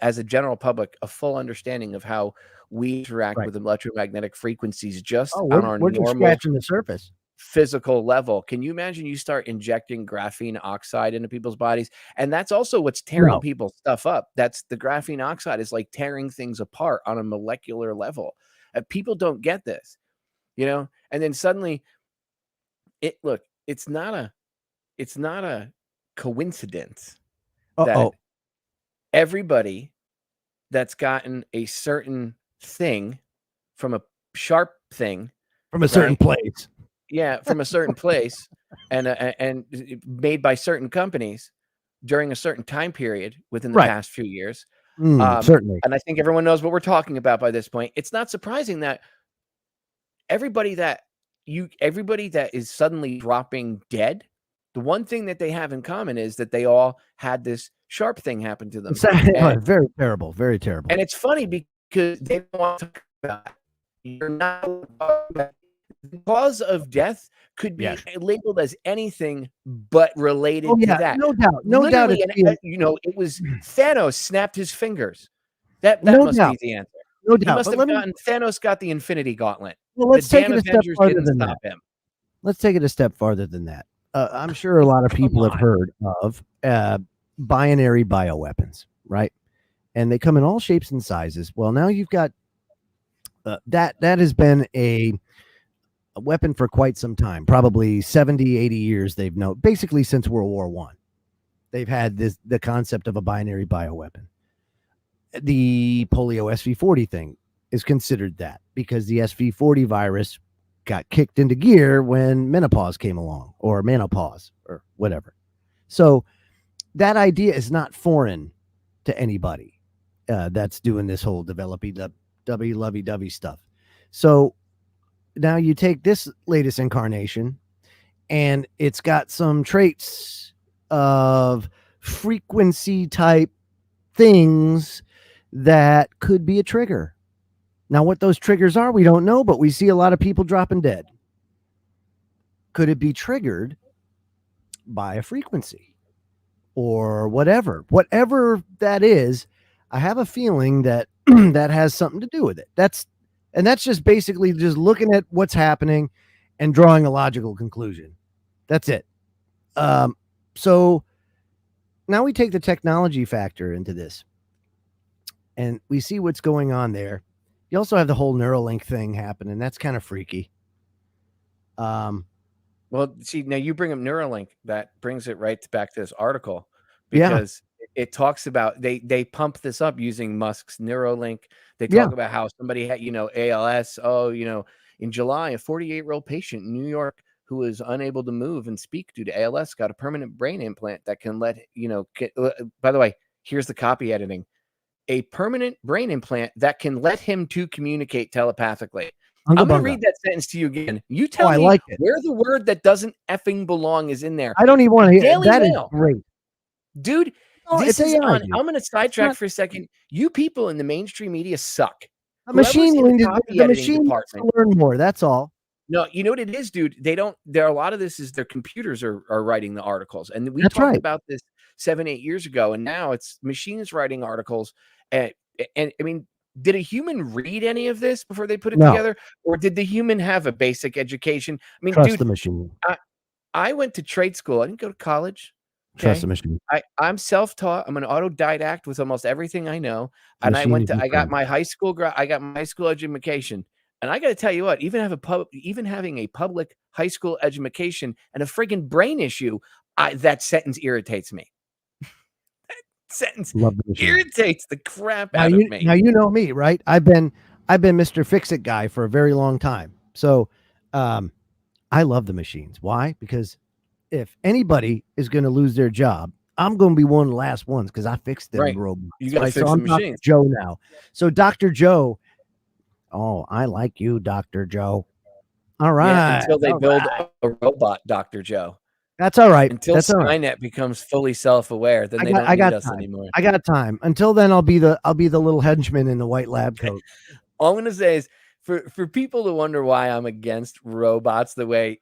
[SPEAKER 1] as a general public, a full understanding of how we interact with electromagnetic frequencies just on our
[SPEAKER 2] we're just
[SPEAKER 1] normal
[SPEAKER 2] scratching the surface
[SPEAKER 1] physical level. Can you imagine you start injecting graphene oxide into people's bodies? And that's also what's tearing people's stuff up. That's the graphene oxide is like tearing things apart on a molecular level. People don't get this, and then suddenly it's not a coincidence that everybody that's gotten a certain thing from a sharp thing
[SPEAKER 2] from a certain place.
[SPEAKER 1] Yeah, from a certain place and made by certain companies during a certain time period within the past few years.
[SPEAKER 2] Certainly.
[SPEAKER 1] And I think everyone knows what we're talking about by this point. It's not surprising that everybody that is suddenly dropping dead, the one thing that they have in common is that they all had this sharp thing happen to them.
[SPEAKER 2] Very terrible, very terrible.
[SPEAKER 1] And it's funny because they don't want to talk about it. You're not the cause of death could be labeled as anything but related to that.
[SPEAKER 2] No doubt. No doubt.
[SPEAKER 1] It was Thanos snapped his fingers. That must be the answer.
[SPEAKER 2] No doubt.
[SPEAKER 1] Thanos got the Infinity Gauntlet.
[SPEAKER 2] Well, let's take it a step farther than that. Let's take it a step farther than that. I'm sure a lot of people have heard of binary bioweapons, right? And they come in all shapes and sizes. Well, now you've got that has been a weapon for quite some time, probably 70, 80 years. They've known basically since World War I. They've had the concept of a binary bioweapon. The polio SV40 thing is considered that because the SV40 virus got kicked into gear when menopause came along, or menopause, or whatever. So that idea is not foreign to anybody that's doing this whole developing the lovey-dovey stuff. So now you take this latest incarnation, and it's got some traits of frequency type things that could be a trigger. Now, what those triggers are, we don't know, but we see a lot of people dropping dead. Could it be triggered by a frequency or whatever that is? I have a feeling that that has something to do with it. That's just basically just looking at what's happening and drawing a logical conclusion. That's it. So now we take the technology factor into this, and we see what's going on there. You also have the whole Neuralink thing happening. That's kind of freaky.
[SPEAKER 1] Well, see, now you bring up Neuralink. That brings it right back to this article, because it talks about they pump this up using Musk's Neuralink. They talk about how somebody had, ALS. Oh, in July, a 48-year-old patient in New York who was unable to move and speak due to ALS got a permanent brain implant that can let, by the way, here's the copy editing. A permanent brain implant that can let him to communicate telepathically. I'm going to read that sentence to you again. You tell me where the word that doesn't effing belong is in there.
[SPEAKER 2] I don't even want to hear it. That is great.
[SPEAKER 1] Dude, this is on. I'm going to sidetrack for a second. You people in the mainstream media suck.
[SPEAKER 2] The machine needs to learn more. That's all.
[SPEAKER 1] No, you know what it is, dude? They don't. There a lot of this is their computers are writing the articles, and we talked about this 7-8 years ago, and now it's machines writing articles. And I mean, did a human read any of this before they put it together, or did the human have a basic education? I mean,
[SPEAKER 2] trust the machine.
[SPEAKER 1] I went to trade school. I didn't go to college.
[SPEAKER 2] Okay? Trust the machine.
[SPEAKER 1] I'm self-taught. I'm an autodidact with almost everything I know, and I got my high school education. And I got to tell you what, even having a public high school education and a friggin' brain issue, that sentence irritates me. That sentence irritates the crap out of me.
[SPEAKER 2] Now you know me, right? I've been Mr. Fix-It guy for a very long time. So I love the machines. Why? Because if anybody is going to lose their job, I'm going to be one of the last ones, because I fixed them robots.
[SPEAKER 1] You got to fix the machines.
[SPEAKER 2] Dr. Joe now. So Dr. Joe. Oh, I like you, Dr. Joe. All right.
[SPEAKER 1] Yeah, until they build a robot, Dr. Joe.
[SPEAKER 2] That's all right.
[SPEAKER 1] Until Skynet becomes fully self-aware, then they don't need us anymore.
[SPEAKER 2] I got time. Until then, I'll be the little henchman in the white lab coat.
[SPEAKER 1] All I'm going to say is, for people to wonder why I'm against robots the way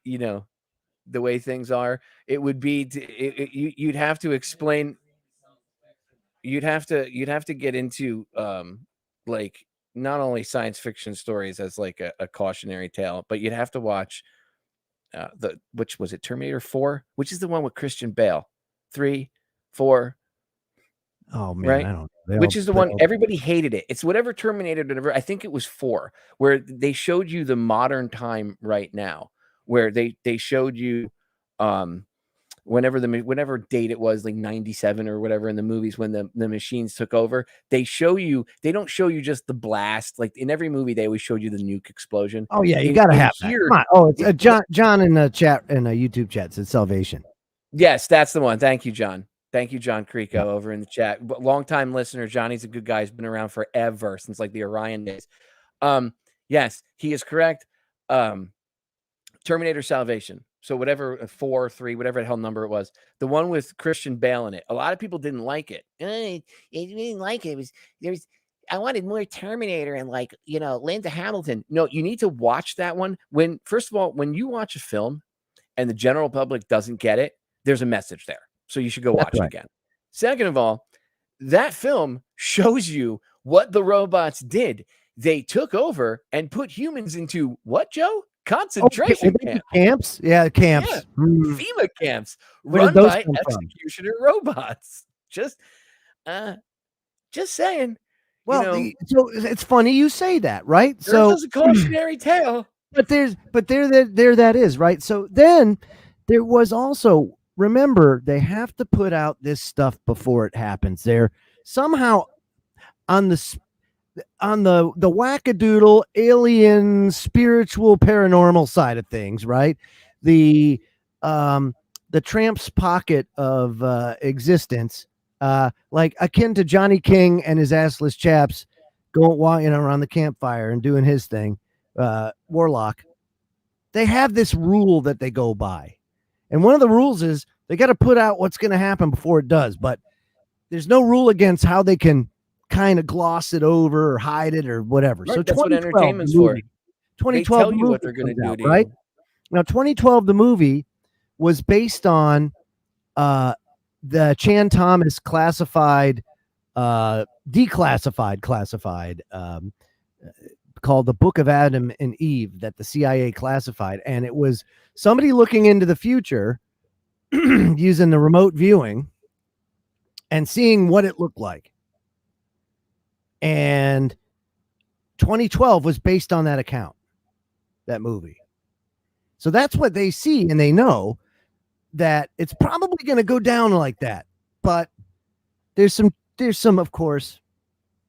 [SPEAKER 1] things are, it would be you'd have to explain. You'd have to get into like, not only science fiction stories as like a cautionary tale, but you'd have to watch which was it, Terminator 4, which is the one with Christian Bale, 3, 4.
[SPEAKER 2] Oh man,
[SPEAKER 1] right?
[SPEAKER 2] I don't know.
[SPEAKER 1] Which is the one everybody hated it. It's whatever Terminator, whatever. I think it was 4, where they showed you the modern time right now, where they showed you whenever date it was, like 97 or whatever in the movies, when the machines took over. They don't show you just the blast. Like in every movie, they always showed you the nuke explosion.
[SPEAKER 2] Oh yeah, you gotta have that. Come on. Oh, it's John in the chat, in a YouTube chat, said Salvation.
[SPEAKER 1] Yes, that's the one. Thank you, John. Thank you, John Creco, over in the chat. Long-time listener. Johnny's a good guy. He's been around forever, since like the Orion days. Yes, he is correct. Terminator Salvation. So whatever, 4, 3, whatever the hell number it was, the one with Christian Bale in it. A lot of people didn't like it. I didn't like it. I wanted more Terminator and Linda Hamilton. No, you need to watch that one. First of all, when you watch a film and the general public doesn't get it, there's a message there. So you should go watch it again. Second of all, that film shows you what the robots did. They took over and put humans into what, Joe? Concentration
[SPEAKER 2] camps. Yeah, camps.
[SPEAKER 1] Yeah. FEMA camps run by executioner robots. Just saying.
[SPEAKER 2] Well, so it's funny you say that, right?
[SPEAKER 1] There's a cautionary tale.
[SPEAKER 2] But there that is, right? So then there was also, remember, they have to put out this stuff before it happens. They're somehow on on the wackadoodle alien spiritual paranormal side of things, right? The tramp's pocket of existence, like akin to Johnny King and his assless chaps going walking around the campfire and doing his thing. Warlock, they have this rule that they go by, and one of the rules is they got to put out what's going to happen before it does, but there's no rule against how they can kind of gloss it over or hide it or whatever.
[SPEAKER 1] Right,
[SPEAKER 2] So
[SPEAKER 1] that's what
[SPEAKER 2] 2012,
[SPEAKER 1] entertainment's
[SPEAKER 2] the
[SPEAKER 1] for.
[SPEAKER 2] movie,
[SPEAKER 1] They
[SPEAKER 2] 2012,
[SPEAKER 1] tell
[SPEAKER 2] the
[SPEAKER 1] you what
[SPEAKER 2] movie
[SPEAKER 1] they're going to
[SPEAKER 2] comes
[SPEAKER 1] do
[SPEAKER 2] out,
[SPEAKER 1] to
[SPEAKER 2] right?
[SPEAKER 1] you.
[SPEAKER 2] Now, 2012, the movie was based on the Chan Thomas classified, declassified, classified, called the Book of Adam and Eve that the CIA classified. And it was somebody looking into the future using the remote viewing and seeing what it looked like. And 2012 was based on that account, that movie. So that's what they see, and they know that it's probably going to go down like that. But there's some, of course,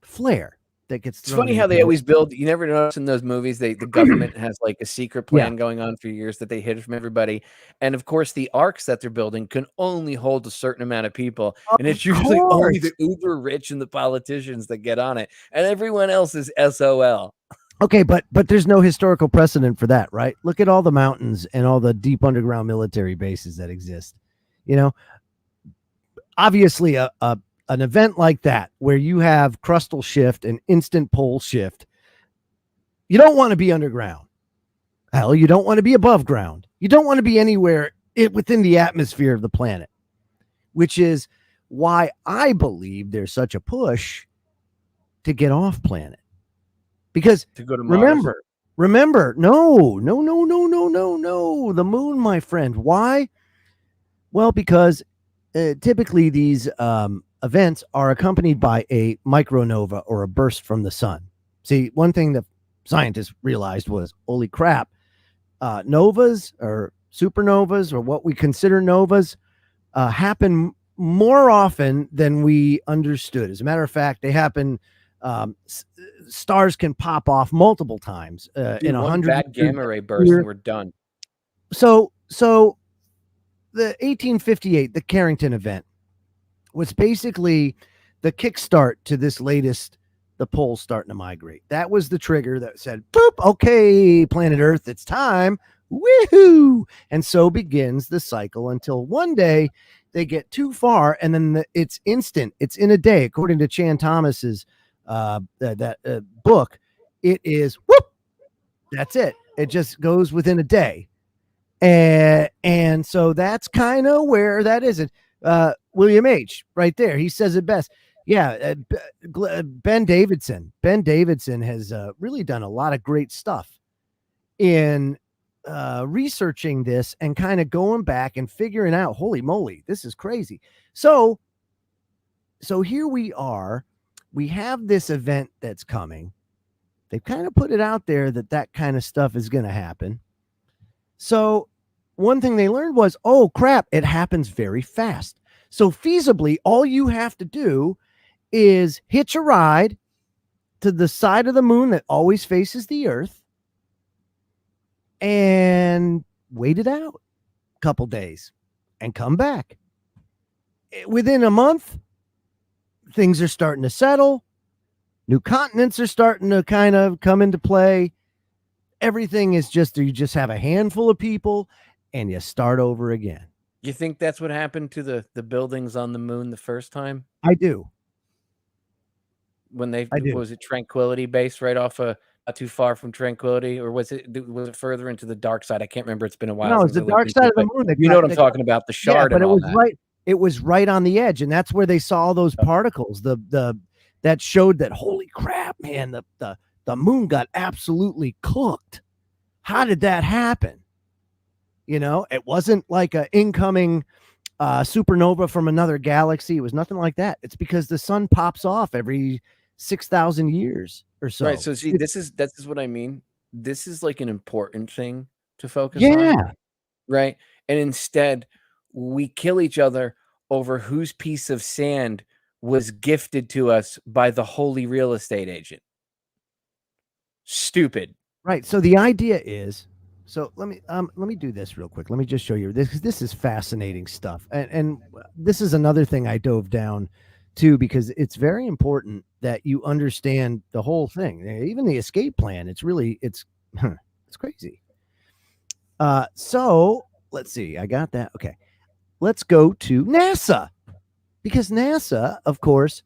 [SPEAKER 2] flair that gets
[SPEAKER 1] It's
[SPEAKER 2] thrown
[SPEAKER 1] funny how
[SPEAKER 2] into
[SPEAKER 1] they
[SPEAKER 2] it.
[SPEAKER 1] always build. You never notice in those movies, the government has like a secret
[SPEAKER 2] Yeah.
[SPEAKER 1] plan going on for years that they hid from everybody. And of course, the arcs that they're building can only hold a certain amount of people. And it's usually only the uber rich and the politicians that get on it. And everyone else is SOL.
[SPEAKER 2] Okay, but there's no historical precedent for that, right? Look at all the mountains and all the deep underground military bases that exist. You know, obviously an event like that where you have crustal shift and instant pole shift, you don't want to be underground. Hell, you don't want to be above ground. You don't want to be anywhere within the atmosphere of the planet, which is why I believe there's such a push to get off planet. Because
[SPEAKER 1] to go to Mars.
[SPEAKER 2] remember, no, the moon, my friend. Why? Well, because typically these events are accompanied by a micronova or a burst from the sun. See, one thing that scientists realized was, holy crap, novas or supernovas or what we consider novas happen more often than we understood. As a matter of fact, they happen. Stars can pop off multiple times in 100
[SPEAKER 1] bad gamma ray burst and we're done.
[SPEAKER 2] So the 1858, the Carrington event, was basically the kickstart to this latest, the poles starting to migrate. That was the trigger that said, boop, okay, planet Earth, it's time. Woohoo! And so begins the cycle until one day they get too far and then it's instant. It's in a day. According to Chan Thomas's book, it is whoop. That's it. It just goes within a day. And so that's kind of where that is. William H. right there. He says it best. Yeah. Ben Davidson. Ben Davidson has really done a lot of great stuff in researching this and kind of going back and figuring out, holy moly, this is crazy. So here we are. We have this event that's coming. They've kind of put it out there that kind of stuff is going to happen. So one thing they learned was, oh crap, it happens very fast. So feasibly, all you have to do is hitch a ride to the side of the moon that always faces the Earth and wait it out a couple days and come back. Within a month, things are starting to settle. New continents are starting to kind of come into play. Everything is just, you just have a handful of people and you start over again.
[SPEAKER 1] You think that's what happened to the buildings on the moon the first time?
[SPEAKER 2] I do.
[SPEAKER 1] When was it Tranquility Base right off not too far from Tranquility, or was it further into the dark side? I can't remember. It's been a while.
[SPEAKER 2] No, it's the dark side of the moon.
[SPEAKER 1] You know what I'm talking about? The shard.
[SPEAKER 2] Yeah, but it was right. It was right on the edge, and that's where they saw all those particles. That showed that, holy crap, man, the moon got absolutely cooked. How did that happen? You know, it wasn't like an incoming supernova from another galaxy. It was nothing like that. It's because the sun pops off every 6,000 years or so.
[SPEAKER 1] Right. So see, this is what I mean. This is like an important thing to focus
[SPEAKER 2] on.
[SPEAKER 1] Yeah. Right. And instead, we kill each other over whose piece of sand was gifted to us by the holy real estate agent. stupid.
[SPEAKER 2] Right. So the idea is, so let me do this real quick. Let me just show you this, because this is fascinating stuff. And this is another thing I dove down to, because it's very important that you understand the whole thing. Even the escape plan. It's it's crazy. So let's see. I got that. Okay. Let's go to NASA, because NASA, of course,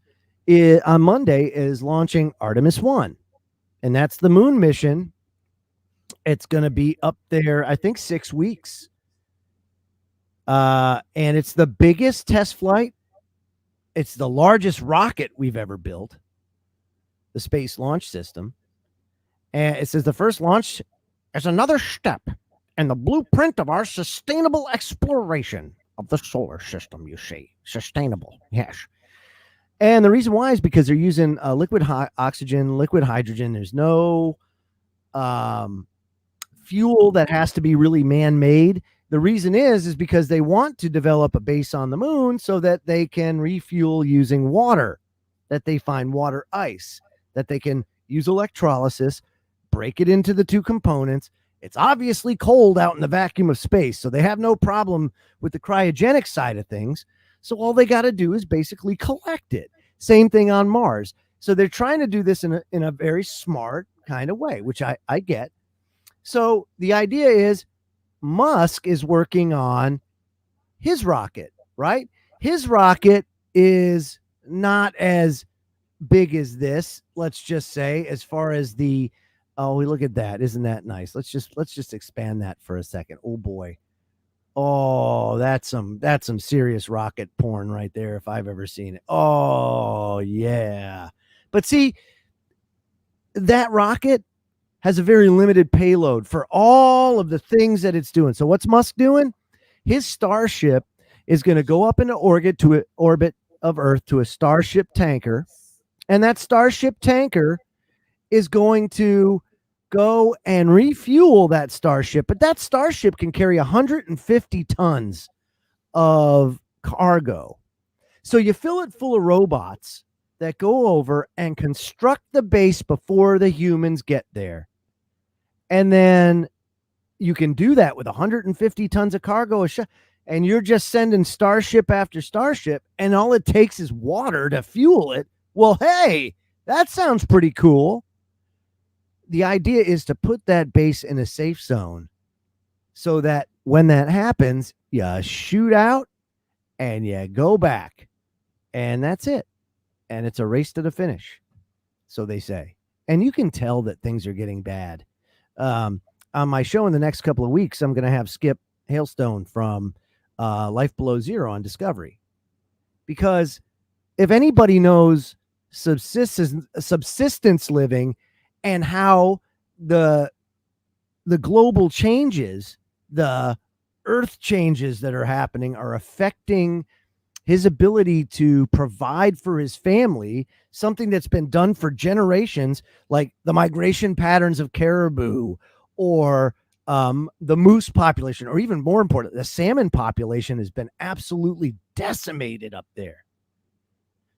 [SPEAKER 2] on Monday is launching Artemis 1, and that's the moon mission. It's going to be up there, I think, 6 weeks. And it's the biggest test flight. It's the largest rocket we've ever built, the Space Launch System. And it says the first launch is another step in the blueprint of our sustainable exploration of the solar system, you see. Sustainable, yes. And the reason why is because they're using liquid oxygen, liquid hydrogen. There's no fuel that has to be really man-made. The reason is because they want to develop a base on the moon so that they can refuel using water, that they find water ice, that they can use electrolysis, break it into the two components. It's obviously cold out in the vacuum of space, so they have no problem with the cryogenic side of things. So all they got to do is basically collect it. Same thing on Mars. So they're trying to do this in a very smart kind of way, which I get. So the idea is Musk is working on his rocket, right? His rocket is not as big as this, let's just say, as far as the, oh, look at that. Isn't that nice? Let's just expand that for a second. Oh boy. Oh, that's some serious rocket porn right there, if I've ever seen it. Oh, yeah. But see, that rocket has a very limited payload for all of the things that it's doing. So what's Musk doing? His Starship is going to go up into orbit of Earth to a Starship tanker. And that Starship tanker is going to go and refuel that Starship. But that Starship can carry 150 tons of cargo. So you fill it full of robots that go over and construct the base before the humans get there. And then you can do that with 150 tons of cargo, and you're just sending Starship after Starship, and all it takes is water to fuel it. Well, hey, that sounds pretty cool. The idea is to put that base in a safe zone so that when that happens, you shoot out and you go back, and that's it. And it's a race to the finish, so they say. And you can tell that things are getting bad. On my show in the next couple of weeks, I'm going to have Skip Hailstone from Life Below Zero on Discovery. Because if anybody knows subsistence living and how the global changes, the earth changes that are happening are affecting his ability to provide for his family, something that's been done for generations, like the migration patterns of caribou or the moose population, or even more important, the salmon population has been absolutely decimated up there.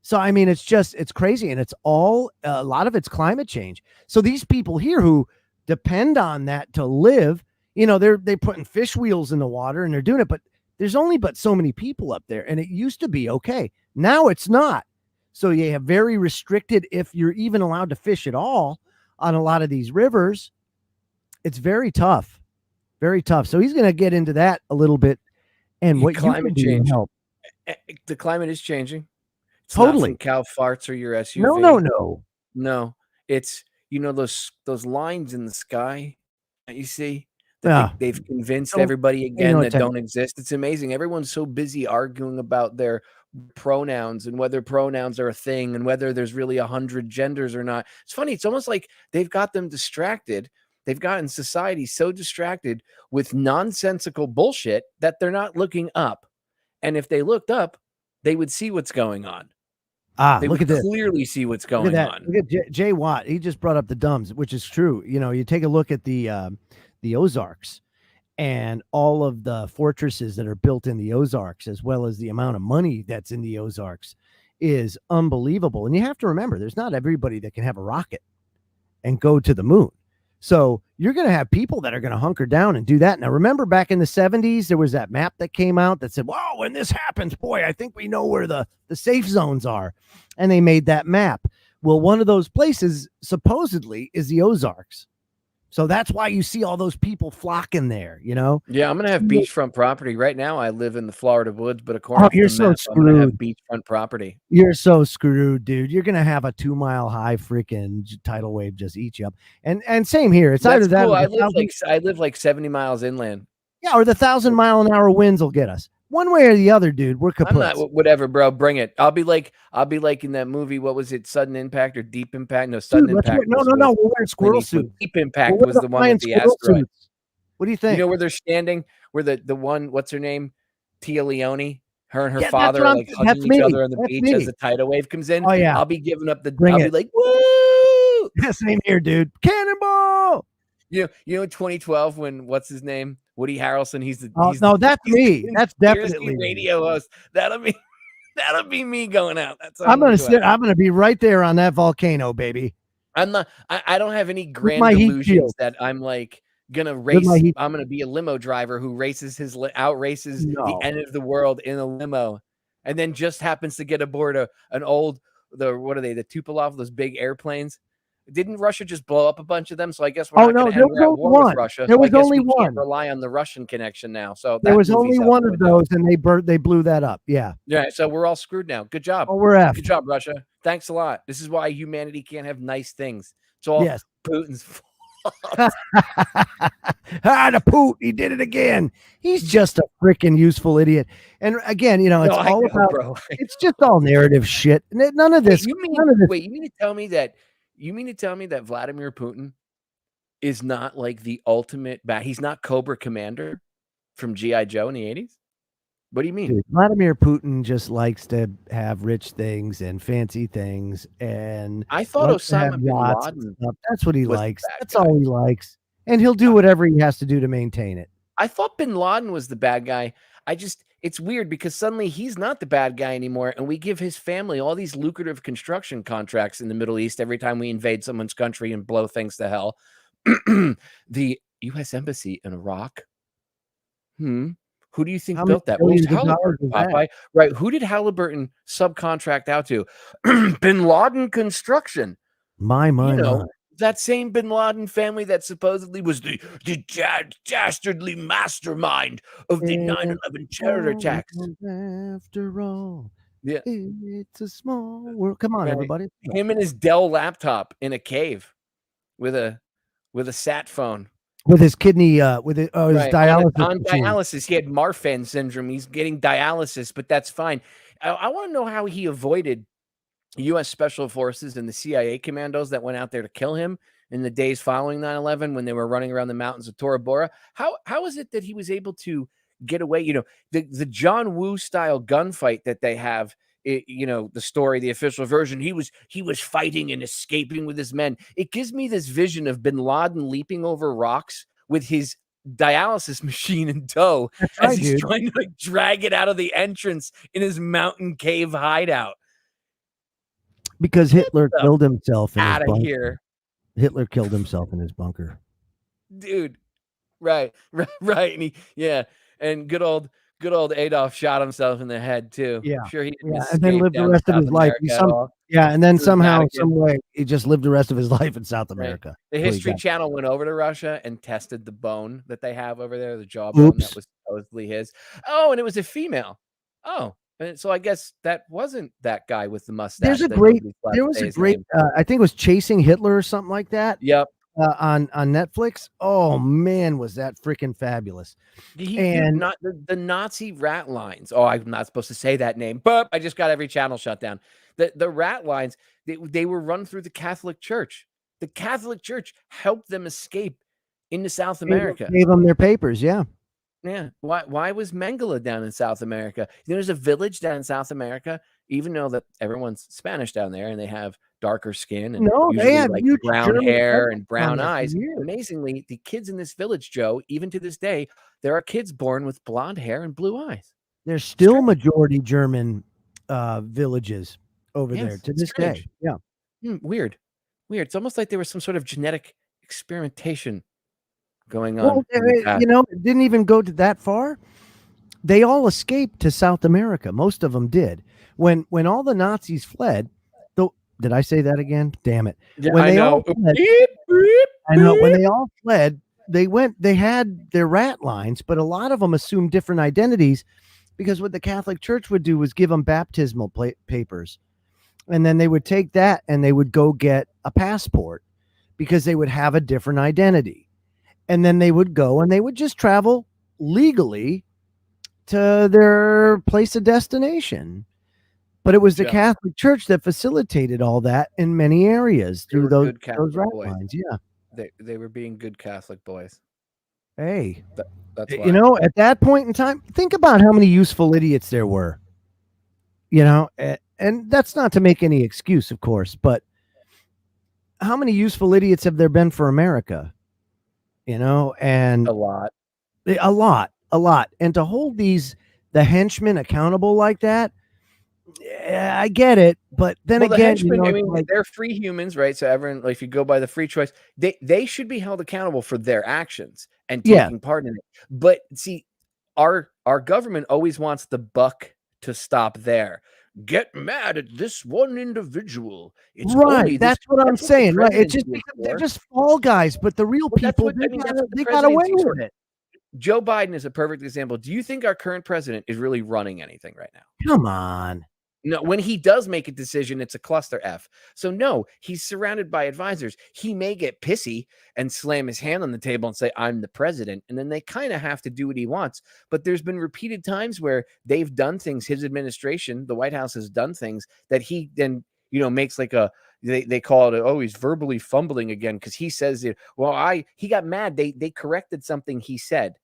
[SPEAKER 2] So, I mean, it's crazy. And it's all, a lot of it's climate change. So these people here who depend on that to live, they're putting fish wheels in the water and they're doing it, but there's only but so many people up there, and it used to be okay. Now it's not. So you have very restricted, if you're even allowed to fish at all on a lot of these rivers. It's very tough, very tough. So he's going to get into that a little bit. And what
[SPEAKER 1] climate change
[SPEAKER 2] help.
[SPEAKER 1] The climate is changing. It's
[SPEAKER 2] totally.
[SPEAKER 1] Not from cow farts or your SUV. No. It's, those lines in the sky that you see. They've convinced everybody again that don't exist. It's amazing. Everyone's so busy arguing about their pronouns and whether pronouns are a thing and whether there's really 100 genders or not. It's funny. It's almost like they've got them distracted. They've gotten society so distracted with nonsensical bullshit that they're not looking up. And if they looked up, they would see what's going on. They
[SPEAKER 2] look
[SPEAKER 1] would
[SPEAKER 2] at this.
[SPEAKER 1] Clearly see what's going on.
[SPEAKER 2] Look at Jay Watt. He just brought up the dumbs, which is true. You take a look at the Ozarks and all of the fortresses that are built in the Ozarks, as well as the amount of money that's in the Ozarks, is unbelievable. And you have to remember, there's not everybody that can have a rocket and go to the moon. So you're going to have people that are going to hunker down and do that. Now, remember back in the 70s, there was that map that came out that said, "Wow, when this happens, boy, I think we know where the safe zones are." And they made that map. Well, one of those places supposedly is the Ozarks. So that's why you see all those people flocking there, you know?
[SPEAKER 1] Yeah, I'm gonna have beachfront property. Right now, I live in the Florida woods, but according to
[SPEAKER 2] you're
[SPEAKER 1] the
[SPEAKER 2] so
[SPEAKER 1] map, I'm gonna have
[SPEAKER 2] screwed.
[SPEAKER 1] beachfront property.
[SPEAKER 2] You're so screwed, dude. You're gonna have a 2 mile high freaking tidal wave just eat you up. And same here. It's either
[SPEAKER 1] That's
[SPEAKER 2] that
[SPEAKER 1] cool.
[SPEAKER 2] or the
[SPEAKER 1] I live like 70 miles inland.
[SPEAKER 2] or the 1,000-mile-an-hour winds will get us. One way or the other, dude. We're
[SPEAKER 1] I'm not
[SPEAKER 2] kaput.
[SPEAKER 1] whatever, bro. Bring it. I'll be like in that movie. What was it? Sudden Impact or Deep Impact? No, Sudden
[SPEAKER 2] Dude, let's
[SPEAKER 1] Impact.
[SPEAKER 2] no,
[SPEAKER 1] was
[SPEAKER 2] no, no.
[SPEAKER 1] with
[SPEAKER 2] We're wearing squirrel
[SPEAKER 1] Clint Eastwood.
[SPEAKER 2] suits.
[SPEAKER 1] Deep Impact
[SPEAKER 2] We're
[SPEAKER 1] was the one
[SPEAKER 2] flying
[SPEAKER 1] with the
[SPEAKER 2] squirrel
[SPEAKER 1] asteroid.
[SPEAKER 2] suits. What do you think?
[SPEAKER 1] You know where they're standing? Where the one, what's her name? Tia Leone. Her and her
[SPEAKER 2] Yeah,
[SPEAKER 1] father are like hugging each other on the
[SPEAKER 2] That's
[SPEAKER 1] beach as
[SPEAKER 2] me.
[SPEAKER 1] the tidal wave comes in.
[SPEAKER 2] Oh yeah,
[SPEAKER 1] I'll be giving up the.
[SPEAKER 2] Bring
[SPEAKER 1] I'll
[SPEAKER 2] it.
[SPEAKER 1] be like, woo!
[SPEAKER 2] Yeah, same here, dude. Cannonball.
[SPEAKER 1] You know, in 2012 when what's his name? Woody Harrelson. He's the.
[SPEAKER 2] Oh
[SPEAKER 1] he's
[SPEAKER 2] no,
[SPEAKER 1] the,
[SPEAKER 2] that's
[SPEAKER 1] he's
[SPEAKER 2] me.
[SPEAKER 1] the
[SPEAKER 2] That's
[SPEAKER 1] conspiracy
[SPEAKER 2] definitely me.
[SPEAKER 1] radio host. That'll be me going out. That's how
[SPEAKER 2] I'm gonna
[SPEAKER 1] do
[SPEAKER 2] sit.
[SPEAKER 1] it.
[SPEAKER 2] I'm gonna be right there on that volcano, baby.
[SPEAKER 1] I'm not. I don't have any grand
[SPEAKER 2] my heat
[SPEAKER 1] delusions
[SPEAKER 2] shield.
[SPEAKER 1] that I'm like gonna
[SPEAKER 2] With
[SPEAKER 1] race.
[SPEAKER 2] my heat-
[SPEAKER 1] I'm gonna be a limo driver who races out races the
[SPEAKER 2] No.
[SPEAKER 1] end of the world in a limo, and then just happens to get aboard an old what are they? The Tupolev, those big airplanes. Didn't Russia just blow up a bunch of them? So I guess we're
[SPEAKER 2] Oh
[SPEAKER 1] not
[SPEAKER 2] no,
[SPEAKER 1] going to
[SPEAKER 2] there
[SPEAKER 1] end
[SPEAKER 2] was
[SPEAKER 1] at
[SPEAKER 2] only
[SPEAKER 1] war
[SPEAKER 2] one.
[SPEAKER 1] with Russia.
[SPEAKER 2] There
[SPEAKER 1] So I
[SPEAKER 2] was
[SPEAKER 1] guess
[SPEAKER 2] only
[SPEAKER 1] we can't
[SPEAKER 2] one.
[SPEAKER 1] rely on the Russian connection now. So
[SPEAKER 2] There
[SPEAKER 1] that
[SPEAKER 2] was
[SPEAKER 1] movie's
[SPEAKER 2] only
[SPEAKER 1] out
[SPEAKER 2] one
[SPEAKER 1] the
[SPEAKER 2] of
[SPEAKER 1] window.
[SPEAKER 2] those, and they blew that up. Yeah.
[SPEAKER 1] Yeah. So we're all screwed now. Good job.
[SPEAKER 2] Oh, we're effed.
[SPEAKER 1] Good job, Russia. Thanks a lot. This is why humanity can't have nice things. It's all
[SPEAKER 2] Yes.
[SPEAKER 1] Putin's fault.
[SPEAKER 2] The Poot, he did it again. He's just a freaking useful idiot. And again, you know, it's all about.
[SPEAKER 1] bro.
[SPEAKER 2] It's just all narrative shit. None of this. None of this.
[SPEAKER 1] Wait, you mean to tell me that Vladimir Putin is not like the ultimate he's not Cobra Commander from G.I. Joe in the 80s? What do you mean?
[SPEAKER 2] Dude, Vladimir Putin just likes to have rich things and fancy things, and
[SPEAKER 1] I thought
[SPEAKER 2] likes to have
[SPEAKER 1] Osama bin
[SPEAKER 2] yachts
[SPEAKER 1] Laden
[SPEAKER 2] and stuff. That's what he
[SPEAKER 1] was the
[SPEAKER 2] likes.
[SPEAKER 1] bad
[SPEAKER 2] That's
[SPEAKER 1] guy.
[SPEAKER 2] all he likes, and he'll do whatever he has to do to maintain it.
[SPEAKER 1] I thought bin Laden was the bad guy. It's weird because suddenly he's not the bad guy anymore, and we give his family all these lucrative construction contracts in the Middle East every time we invade someone's country and blow things to hell. The U.S. Embassy in Iraq. Who do you think built that? Well, it was Halliburton, Popeye. Right. Who did Halliburton subcontract out to? Bin Laden Construction.
[SPEAKER 2] My.
[SPEAKER 1] That same bin Laden family that supposedly was the dastardly mastermind of the 9/11 terror attacks.
[SPEAKER 2] After all,
[SPEAKER 1] yeah,
[SPEAKER 2] it's a small world. Come on, everybody.
[SPEAKER 1] Him and his Dell laptop in a cave with a sat phone.
[SPEAKER 2] With his kidney, with his dialysis.
[SPEAKER 1] On dialysis. He had Marfan syndrome. He's getting dialysis, but that's fine. I want to know how he avoided U.S. Special Forces and the CIA commandos that went out there to kill him in the days following 9/11 when they were running around the mountains of Tora Bora. How is it that he was able to get away? You know, the John Woo style gunfight that they have. The story, the official version, he was fighting and escaping with his men. It gives me this vision of bin Laden leaping over rocks with his dialysis machine in tow as he's trying to drag it out of the entrance in his mountain cave hideout.
[SPEAKER 2] Because Hitler killed himself in his bunker.
[SPEAKER 1] Here.
[SPEAKER 2] Hitler killed himself in his bunker.
[SPEAKER 1] Dude. Right. And and good old Adolf shot himself in the head too.
[SPEAKER 2] Yeah.
[SPEAKER 1] Sure he
[SPEAKER 2] and then lived the rest of his life. And then somehow, some way, he just lived the rest of his life in South America.
[SPEAKER 1] Right. The History Channel went over to Russia and tested the bone that they have over there, the jawbone that was supposedly his. Oh, and it was a female. Oh. And so I guess that wasn't that guy with the mustache.
[SPEAKER 2] There was a great I think it was Chasing Hitler or something like that.
[SPEAKER 1] Yep.
[SPEAKER 2] On Netflix. Oh man, was that freaking fabulous.
[SPEAKER 1] Not the Nazi rat lines. Oh, I'm not supposed to say that name, but I just got every channel shut down. The rat lines, they were run through the Catholic Church. The Catholic Church helped them escape into South America.
[SPEAKER 2] Gave them their papers, yeah.
[SPEAKER 1] Yeah. Why was Mengele down in South America? There's a village down in South America, even though that everyone's Spanish down there and they have darker skin and
[SPEAKER 2] they have
[SPEAKER 1] like brown hair and brown eyes. Amazingly, the kids in this village, Joe, even to this day, there are kids born with blonde hair and blue eyes.
[SPEAKER 2] There's still majority German villages over there to this day. Yeah.
[SPEAKER 1] Weird. It's almost like there was some sort of genetic experimentation going on.
[SPEAKER 2] Well, it didn't even go to that far. They all escaped to South America. Most of them did. When all the Nazis fled, though, did I say that again? Damn it!
[SPEAKER 1] Yeah,
[SPEAKER 2] when
[SPEAKER 1] I
[SPEAKER 2] they
[SPEAKER 1] know.
[SPEAKER 2] all fled, I know. When they all fled, they had their rat lines, but a lot of them assumed different identities because what the Catholic Church would do was give them baptismal papers. And then they would take that and they would go get a passport because they would have a different identity. And then they would go and they would just travel legally to their place of destination. But it was the Catholic Church that facilitated all that in many areas through those rat lines. Yeah.
[SPEAKER 1] They were being good Catholic boys.
[SPEAKER 2] Hey,
[SPEAKER 1] that's why.
[SPEAKER 2] At that point in time, think about how many useful idiots there were. And that's not to make any excuse, of course, but how many useful idiots have there been for America? And
[SPEAKER 1] a lot.
[SPEAKER 2] And to hold the henchmen accountable like that, I get it, but then
[SPEAKER 1] again,
[SPEAKER 2] the
[SPEAKER 1] henchmen, they're free humans, right? So everyone, if you go by the free choice, they should be held accountable for their actions and taking part in it. But see, our government always wants the buck to stop there. Get mad at this one individual. It's
[SPEAKER 2] right. That's what I'm saying. Right. It's just because they're just fall guys, but the real people, they got away with it.
[SPEAKER 1] Joe Biden is a perfect example. Do you think our current president is really running anything right now?
[SPEAKER 2] Come on.
[SPEAKER 1] No, when he does make a decision, it's a cluster F. So no, he's surrounded by advisors. He may get pissy and slam his hand on the table and say, I'm the president. And then they kind of have to do what he wants. But there's been repeated times where they've done things, his administration, the White House has done things that he then, makes like they call it, he's verbally fumbling again. Cause he says, he got mad. They corrected something he said.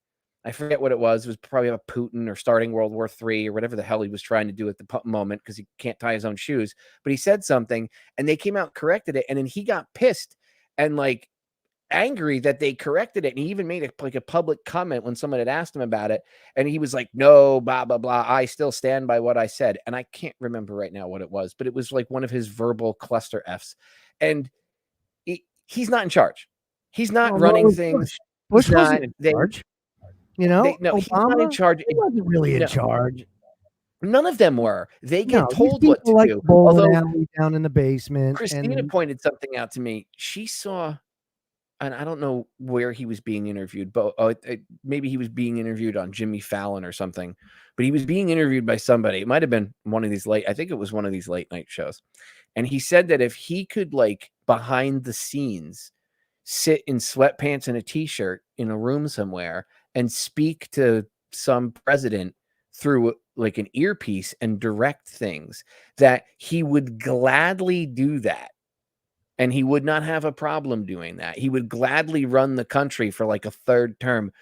[SPEAKER 1] I forget what it was. It was probably about Putin or starting World War III or whatever the hell he was trying to do at the moment because he can't tie his own shoes. But he said something and they came out and corrected it. And then he got pissed and angry that they corrected it. And he even made a public comment when someone had asked him about it. And he was like, no, blah, blah, blah. I still stand by what I said. And I can't remember right now what it was, but it was like one of his verbal cluster Fs. And he's not in charge. He's not running things.
[SPEAKER 2] Bush wasn't in charge.
[SPEAKER 1] Obama, he's not in charge.
[SPEAKER 2] He wasn't really in charge.
[SPEAKER 1] None of them were. They get told what to do.
[SPEAKER 2] Although down in the basement.
[SPEAKER 1] Christina pointed something out to me. She saw, and I don't know where he was being interviewed, but maybe he was being interviewed on Jimmy Fallon or something. But he was being interviewed by somebody. It might have been one of these I think it was one of these late night shows. And he said that if he could, behind the scenes, sit in sweatpants and a t-shirt in a room somewhere and speak to some president through an earpiece and direct things, that he would gladly do that. And he would not have a problem doing that. He would gladly run the country for a third term.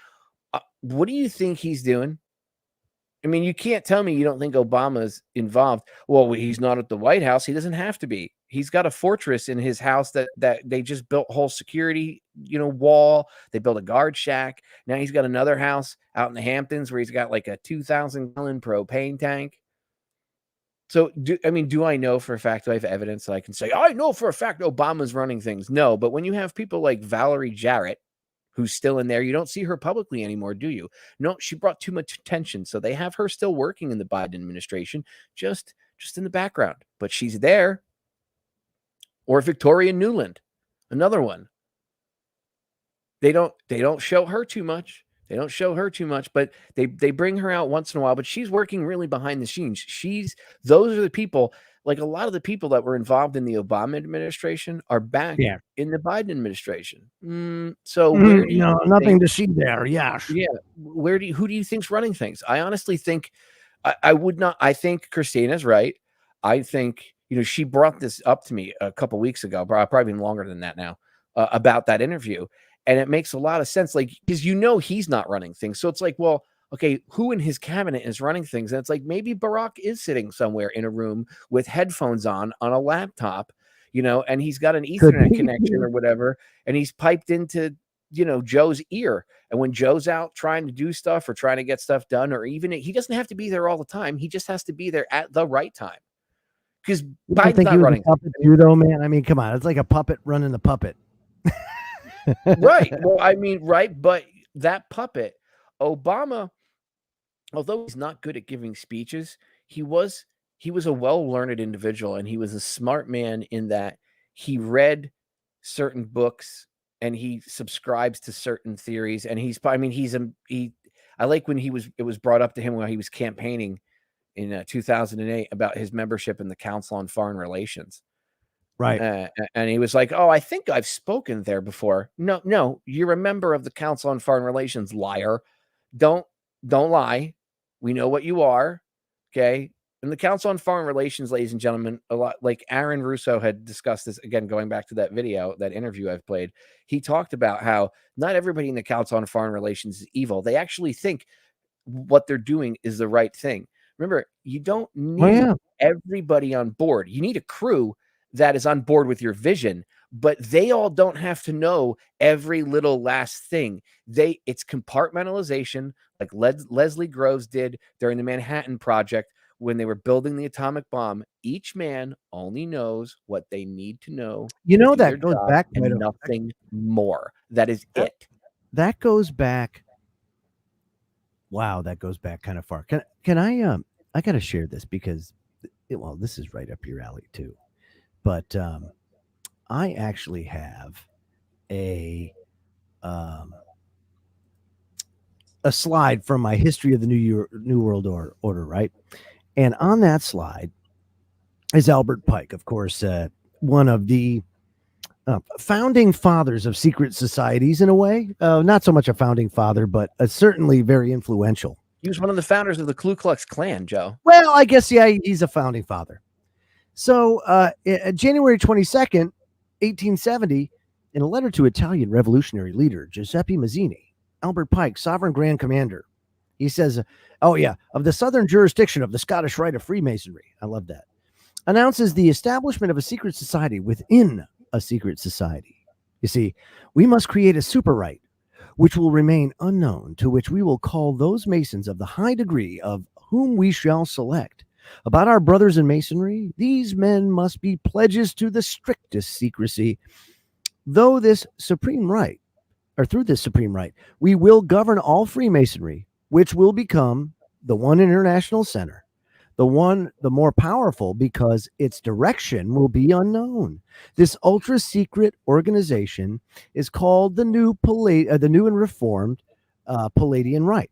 [SPEAKER 1] What do you think he's doing? I mean, you can't tell me you don't think Obama's involved. Well, he's not at the White House. He doesn't have to be. He's got a fortress in his house that they just built a whole security, wall. They built a guard shack. Now he's got another house out in the Hamptons where he's got a 2,000-gallon propane tank. So, do I know for a fact, do I have evidence that I can say, I know for a fact Obama's running things? No, but when you have people like Valerie Jarrett, who's still in there, you don't see her publicly anymore, do you? No, she brought too much attention. So they have her still working in the Biden administration, just in the background, but she's there. Or Victoria Nuland, another one. They don't show her too much. But they bring her out once in a while, but she's working really behind the scenes. Those are the people, a lot of the people that were involved in the Obama administration are back in the Biden administration. So where do you
[SPEAKER 2] nothing to see there. Yeah.
[SPEAKER 1] Yeah. Who do you think's running things? I honestly think I think Christina's right. I think, she brought this up to me a couple weeks ago, probably even longer than that now, about that interview. And it makes a lot of sense, because he's not running things. So it's well, okay, who in his cabinet is running things? And it's maybe Barack is sitting somewhere in a room with headphones on a laptop, and he's got an Ethernet connection or whatever, and he's piped into, Joe's ear. And when Joe's out trying to do stuff or trying to get stuff done, or even he doesn't have to be there all the time. He just has to be there at the right time. Because Biden's not running.
[SPEAKER 2] Puppet too, though, man. I mean, come on, it's like a puppet running the puppet.
[SPEAKER 1] Right. Well, I mean, right, but that puppet, Obama, although he's not good at giving speeches, he was he was a well-learned individual, and he was a smart man in that he read certain books and he subscribes to certain theories, and I mean, he I like when it was brought up to him while he was campaigning in 2008 about his membership in the Council on Foreign Relations.
[SPEAKER 2] Right.
[SPEAKER 1] And he was like, "Oh, I think I've spoken there before." No, no, you're a member of the Council on Foreign Relations, liar. Don't don't lie. We know what you are. Okay. And the Council on Foreign Relations, ladies and gentlemen, a lot like Aaron Russo had discussed this again, going back to that video, that interview I've played. He talked about how not everybody in the Council on Foreign Relations is evil. They actually think what they're doing is the right thing. Remember, you don't
[SPEAKER 2] Oh
[SPEAKER 1] need
[SPEAKER 2] yeah.
[SPEAKER 1] everybody on board. You need a crew that is on board with your vision, but they all don't have to know every little last thing. It's compartmentalization, like Leslie Groves did during the Manhattan Project when they were building the atomic bomb. Each man only knows what they need to know
[SPEAKER 2] You
[SPEAKER 1] to
[SPEAKER 2] know,
[SPEAKER 1] do their
[SPEAKER 2] that goes
[SPEAKER 1] job
[SPEAKER 2] back
[SPEAKER 1] and nothing more. That is
[SPEAKER 2] that,
[SPEAKER 1] it.
[SPEAKER 2] that goes back. Wow, that goes back kind of far. Can I got to share this because well, this is right up your alley too. But I actually have a um a slide from my history of the New World Order, right? And on that slide is Albert Pike, of course, one of the founding fathers of secret societies in a way. Not so much a founding father, but certainly very influential.
[SPEAKER 1] He was one of the founders of the Ku Klux Klan, Joe.
[SPEAKER 2] Well, I guess, yeah, he's a founding father. So, January 22nd, 1870, in a letter to Italian revolutionary leader Giuseppe Mazzini, Albert Pike, sovereign grand commander, he says, oh, yeah, of the southern jurisdiction of the Scottish Rite of Freemasonry. I love that. Announces the establishment of a secret society within a secret society. You see, we must create a super rite, which will remain unknown, to which we will call those Masons of the high degree of whom we shall select. About our brothers in Masonry, these men must be pledges to the strictest secrecy. Though this supreme right, or through this supreme right, we will govern all Freemasonry, which will become the one international center, the more powerful because its direction will be unknown. This ultra secret organization is called the new and reformed Palladian Rite.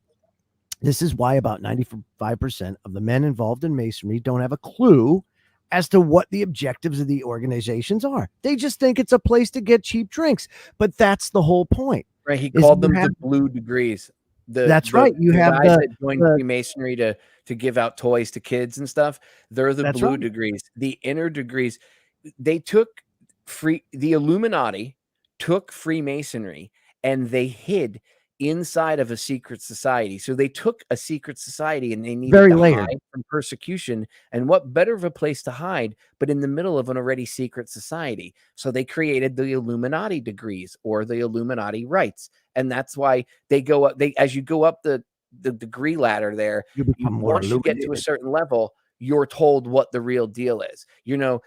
[SPEAKER 2] This is why about 95% of the men involved in Masonry don't have a clue as to what the objectives of the organizations are. They just think it's a place to get cheap drinks, but that's the whole point.
[SPEAKER 1] Right, he called them the blue degrees.
[SPEAKER 2] That's right. You
[SPEAKER 1] the
[SPEAKER 2] have
[SPEAKER 1] guys that joined Freemasonry to give out toys to kids and stuff. They're the blue degrees. The inner degrees, they took the Illuminati took Freemasonry and they hid inside of a secret society. So they took a secret society and they needed to hide from persecution. And what better of a place to hide but in the middle of an already secret society? So they created the Illuminati degrees or the Illuminati rights. And that's why they go up, as you go up the degree ladder there, once you get to a certain level, you're told what the real deal is. You're not,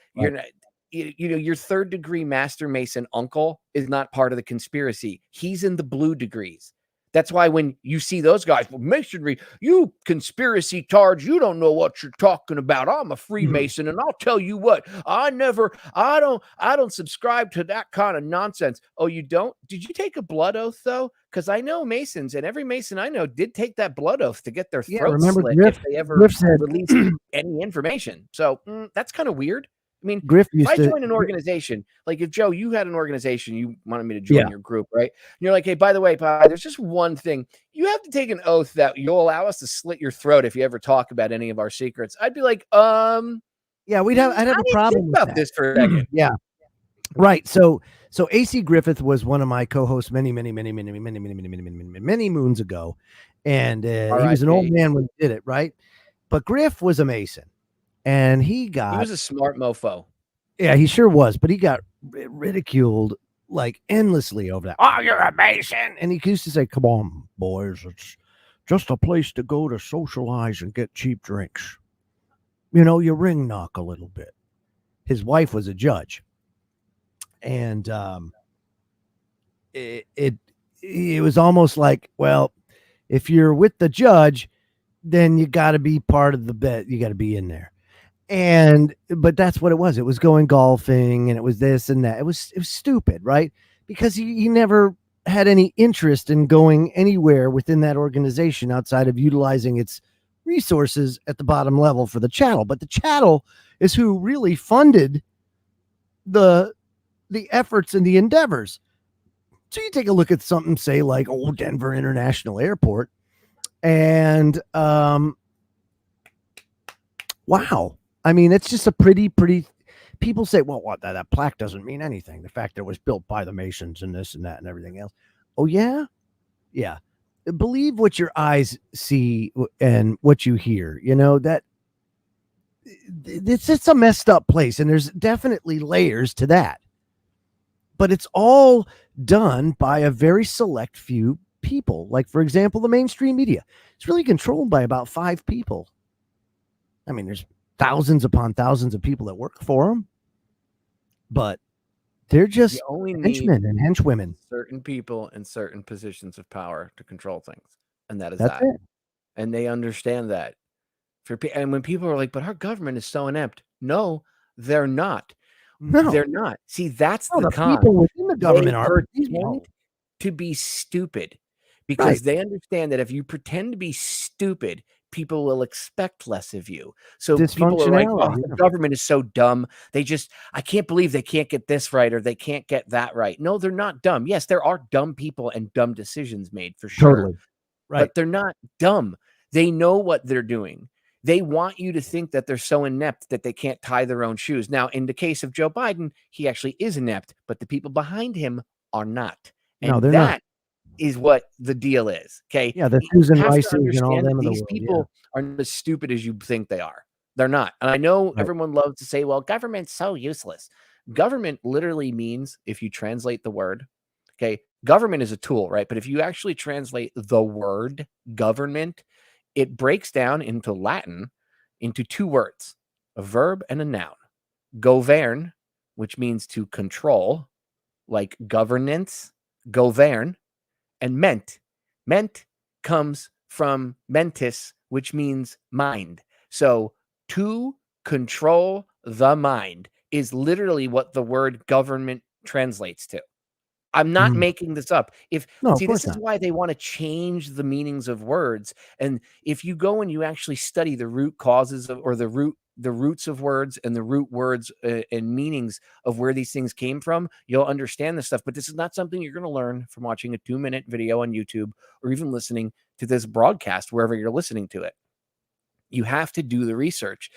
[SPEAKER 1] your third degree Master Mason uncle is not part of the conspiracy. He's in the blue degrees. That's why when you see those guys, well, Masonry, you conspiracy tards, you don't know what you're talking about. I'm a Freemason, and I'll tell you what, I don't subscribe to that kind of nonsense. Oh, you don't? Did you take a blood oath though? Because I know Masons, and every Mason I know did take that blood oath to get their throats slit if they ever released any information. So that's kind of weird. I mean, if I join an organization, like if Joe, you had an organization, you wanted me to join your group, right? And you're like, hey, by the way, there's just one thing. You have to take an oath that you'll allow us to slit your throat if you ever talk about any of our secrets. I'd be like, yeah,
[SPEAKER 2] I'd have a problem with that.
[SPEAKER 1] This for a second.
[SPEAKER 2] Yeah. Right. So AC Griffith was one of my co-hosts many moons ago. And he was an old man when he did it, right? But Griff was a Mason. And he
[SPEAKER 1] was a smart mofo.
[SPEAKER 2] Yeah, he sure was, but he got ridiculed like endlessly over that. Oh, you're a Mason. And he used to say, come on, boys, it's just a place to go to socialize and get cheap drinks. You ring knock a little bit. His wife was a judge. And it was almost like, well, if you're with the judge, then you got to be part of the bet. You got to be in there. But that's what it was. It was going golfing and it was this and that. It was stupid, right? Because he never had any interest in going anywhere within that organization outside of utilizing its resources at the bottom level for the chattel. But the chattel is who really funded the efforts and the endeavors. So you take a look at something, say like Denver International Airport, and wow. I mean, it's just a pretty. People say, well, what that plaque doesn't mean anything. The fact that it was built by the Masons and this and that and everything else. Oh yeah, yeah. Believe what your eyes see and what you hear. You know that it's a messed up place, and there's definitely layers to that. But it's all done by a very select few people. Like, for example, the mainstream media. It's really controlled by about 5 people. I mean, there's thousands upon thousands of people that work for them, but they're just
[SPEAKER 1] only
[SPEAKER 2] henchmen and henchwomen.
[SPEAKER 1] Certain people in certain positions of power to control things, and that's
[SPEAKER 2] it.
[SPEAKER 1] And they understand that. And when people are like, "But our government is so inept," no, they're not.
[SPEAKER 2] No,
[SPEAKER 1] they're not. See, that's
[SPEAKER 2] the
[SPEAKER 1] con.
[SPEAKER 2] people within the government are
[SPEAKER 1] pretend to be stupid because they understand that if you pretend to be stupid, people will expect less of you. So people are like, oh, the government is so dumb. I can't believe they can't get this right or they can't get that right. No, they're not dumb. Yes, there are dumb people and dumb decisions made for sure.
[SPEAKER 2] Totally. Right.
[SPEAKER 1] But they're not dumb. They know what they're doing. They want you to think that they're so inept that they can't tie their own shoes. Now, in the case of Joe Biden, he actually is inept, but the people behind him are not. And
[SPEAKER 2] no, they're not.
[SPEAKER 1] Is what the deal is. Okay.
[SPEAKER 2] Yeah, the Susan Rices and all them.
[SPEAKER 1] These people are not as stupid as you think they are. They're not. And I know everyone loves to say, well, government's so useless. Government literally means, if you translate the word, okay, government is a tool, right? But if you actually translate the word government, it breaks down into Latin into 2 words, a verb and a noun. Govern, which means to control, like governance, govern, and ment. Ment comes from mentis, which means mind. So to control the mind is literally what the word government translates to. I'm not making this up. This is why they want to change the meanings of words. And if you go and you actually study the root causes or the roots of words and the root words and meanings of where these things came from, you'll understand this stuff. But this is not something you're going to learn from watching a 2-minute video on YouTube or even listening to this broadcast wherever you're listening to it. You have to do the research.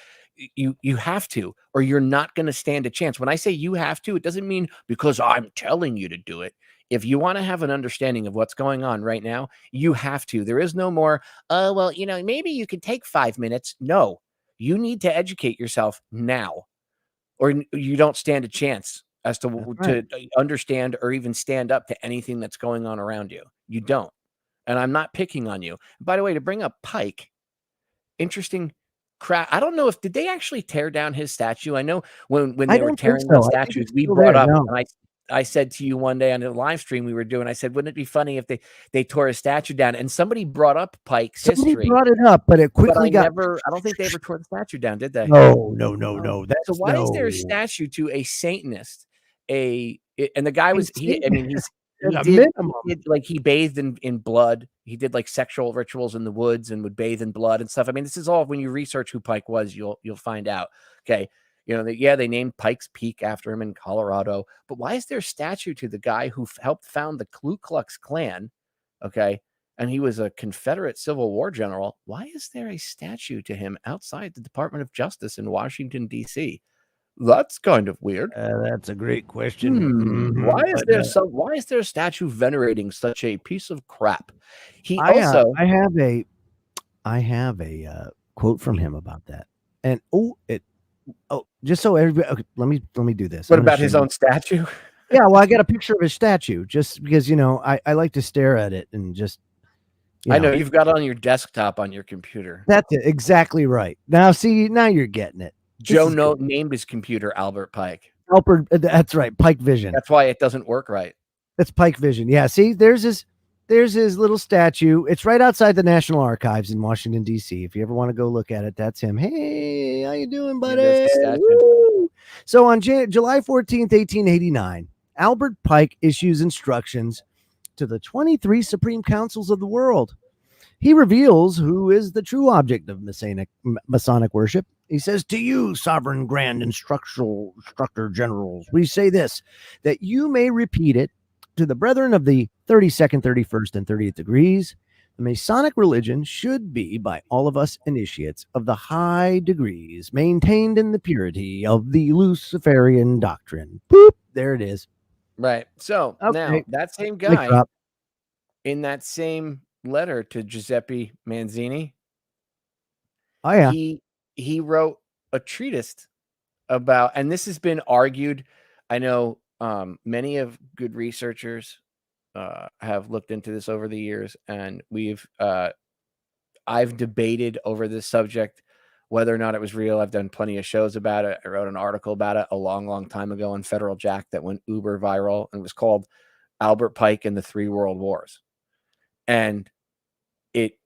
[SPEAKER 1] You have to, or you're not going to stand a chance. When I say you have to, it doesn't mean because I'm telling you to do it. If you want to have an understanding of what's going on right now, you have to. There is no more, well, maybe you could take 5 minutes. No, you need to educate yourself now, or you don't stand a chance as to understand or even stand up to anything that's going on around you. You don't. And I'm not picking on you. By the way, to bring up Pike, interesting crap. I don't know did they actually tear down his statue? I know when they were tearing down statues, we brought up, and I said to you one day on a live stream we were doing, I said, wouldn't it be funny if they tore a statue down? And somebody brought up Pike's history.
[SPEAKER 2] Somebody brought it up, but it quickly
[SPEAKER 1] I don't think they ever tore the statue down, did they?
[SPEAKER 2] No.
[SPEAKER 1] So why is there a statue to a Satanist? And the guy was he bathed in blood. He did like sexual rituals in the woods and would bathe in blood and stuff. I mean, this is all, when you research who Pike was, you'll find out. Okay. They named Pike's Peak after him in Colorado, but why is there a statue to the guy who helped found the Ku Klux Klan? Okay. And he was a Confederate Civil War general. Why is there a statue to him outside the Department of Justice in Washington, D.C.? That's kind of weird.
[SPEAKER 2] That's a great question.
[SPEAKER 1] Why is there a statue venerating such a piece of crap?
[SPEAKER 2] I have a quote from him about that. And just so everybody, okay, let me do this.
[SPEAKER 1] What about his own statue?
[SPEAKER 2] Yeah, well, I got a picture of his statue just because I like to stare at it and just.
[SPEAKER 1] I know you've got it on your desktop on your computer.
[SPEAKER 2] That's it, exactly right. Now you're getting it.
[SPEAKER 1] Joe named his computer Albert Pike.
[SPEAKER 2] That's right, Pike Vision.
[SPEAKER 1] That's why it doesn't work right.
[SPEAKER 2] That's Pike Vision. Yeah, see, there's his little statue. It's right outside the National Archives in Washington D.C. If you ever want to go look at it, that's him. Hey, how you doing,
[SPEAKER 1] Yeah, that's
[SPEAKER 2] buddy?
[SPEAKER 1] the statue.
[SPEAKER 2] Woo! So on July 14th, 1889, Albert Pike issues instructions to the 23 Supreme Councils of the world. He reveals who is the true object of Masonic worship. He says, "To you, sovereign grand instructor generals, we say this, that you may repeat it to the brethren of the 32nd, 31st, and 30th degrees. The Masonic religion should be by all of us initiates of the high degrees, maintained in the purity of the Luciferian doctrine." Boop, there it is.
[SPEAKER 1] Right. So now
[SPEAKER 2] Okay.
[SPEAKER 1] that same
[SPEAKER 2] Mic
[SPEAKER 1] guy
[SPEAKER 2] drop.
[SPEAKER 1] in that same letter to Giuseppe Manzini,
[SPEAKER 2] Oh, yeah.
[SPEAKER 1] he wrote a treatise about, and this has been argued. I know many of good researchers have looked into this over the years, and I've debated over this subject whether or not it was real. I've done plenty of shows about it. I wrote an article about it a long, long time ago on Federal Jack that went uber viral, and it was called Albert Pike and the Three World Wars. And it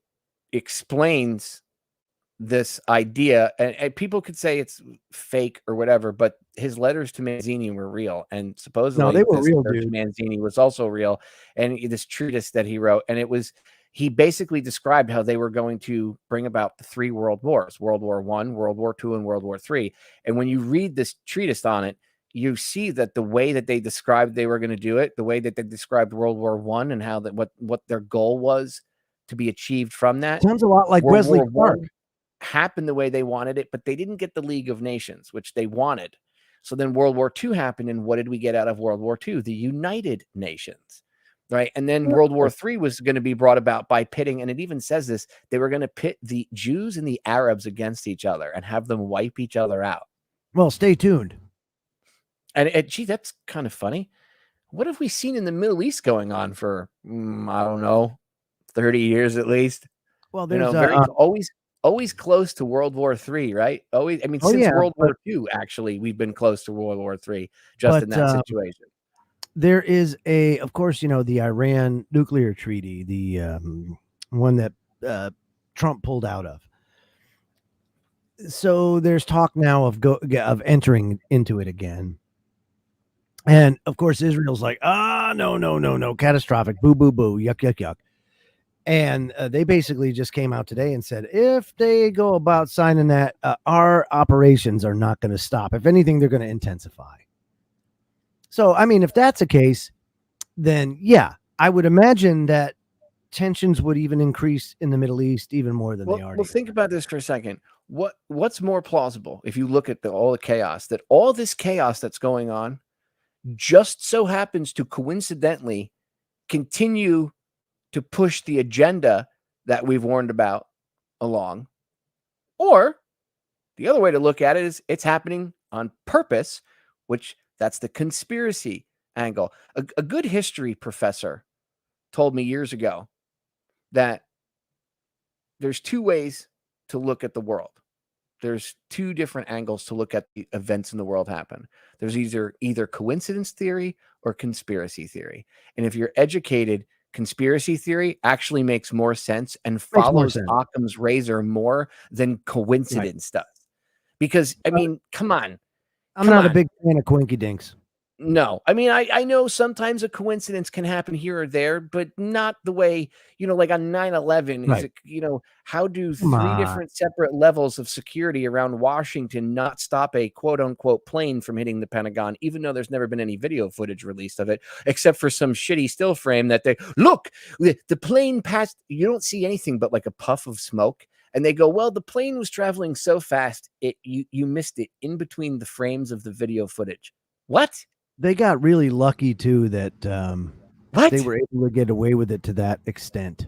[SPEAKER 1] explains this idea, and people could say it's fake or whatever, but his letters to Manzini were real, and
[SPEAKER 2] No,
[SPEAKER 1] supposedly
[SPEAKER 2] they were
[SPEAKER 1] this
[SPEAKER 2] real,
[SPEAKER 1] letter to
[SPEAKER 2] dude.
[SPEAKER 1] Manzini was also real, and this treatise that he wrote, and he basically described how they were going to bring about the three world wars: World War I, World War II, and World War III. And when you read this treatise on it, you see that the way that they described they were going to do it, the way that they described World War I, and how that what their goal was to be achieved from that.
[SPEAKER 2] Sounds a lot like
[SPEAKER 1] World
[SPEAKER 2] Wesley
[SPEAKER 1] War
[SPEAKER 2] Clark.
[SPEAKER 1] I happened the way they wanted it, but they didn't get the League of Nations, which they wanted. So then World War II happened, and what did we get out of World War II? The United Nations, right? And then World War III was going to be brought about by pitting, and it even says this, they were going to pit the Jews and the Arabs against each other and have them wipe each other out.
[SPEAKER 2] Well, stay tuned.
[SPEAKER 1] And gee, that's kind of funny. What have we seen in the Middle East going on for, I don't know, 30 years at least?
[SPEAKER 2] Well,
[SPEAKER 1] You know,
[SPEAKER 2] there's
[SPEAKER 1] always close to World War III, right? Always, I mean,
[SPEAKER 2] oh
[SPEAKER 1] since
[SPEAKER 2] yeah,
[SPEAKER 1] World
[SPEAKER 2] but
[SPEAKER 1] War II, actually, we've been close to World War III just in that situation.
[SPEAKER 2] there is of course, the Iran nuclear treaty, the one that Trump pulled out of. So there's talk now of entering into it again. And of course, Israel's like, no, catastrophic, boo, boo, boo, yuck, yuck, yuck. And they basically just came out today and said, if they go about signing that, our operations are not going to stop. If anything, they're going to intensify. So, I mean, if that's the case, then yeah, I would imagine that tensions would even increase in the Middle East even more than they are.
[SPEAKER 1] Well, think about this for a second. What's more plausible if you look at all the chaos, that all this chaos that's going on just so happens to coincidentally continue to push the agenda that we've warned about along? Or the other way to look at it is it's happening on purpose, which that's the conspiracy angle. A good history professor told me years ago that there's two ways to look at the world. There's two different angles to look at the events in the world happen. There's either coincidence theory or conspiracy theory. And if you're educated, conspiracy theory actually makes more sense and follows Occam's razor more than coincidence does. Because, I mean, come on.
[SPEAKER 2] I'm not a big fan of Quinky Dinks.
[SPEAKER 1] No, I mean, I know sometimes a coincidence can happen here or there, but not the way, like on 9/11, is it, how do three different separate levels of security around Washington not stop a quote unquote plane from hitting the Pentagon, even though there's never been any video footage released of it, except for some shitty still frame that look, the plane passed, you don't see anything but like a puff of smoke. And they go, well, the plane was traveling so fast, you missed it in between the frames of the video footage. What?
[SPEAKER 2] They got really lucky too that they were able to get away with it to that extent.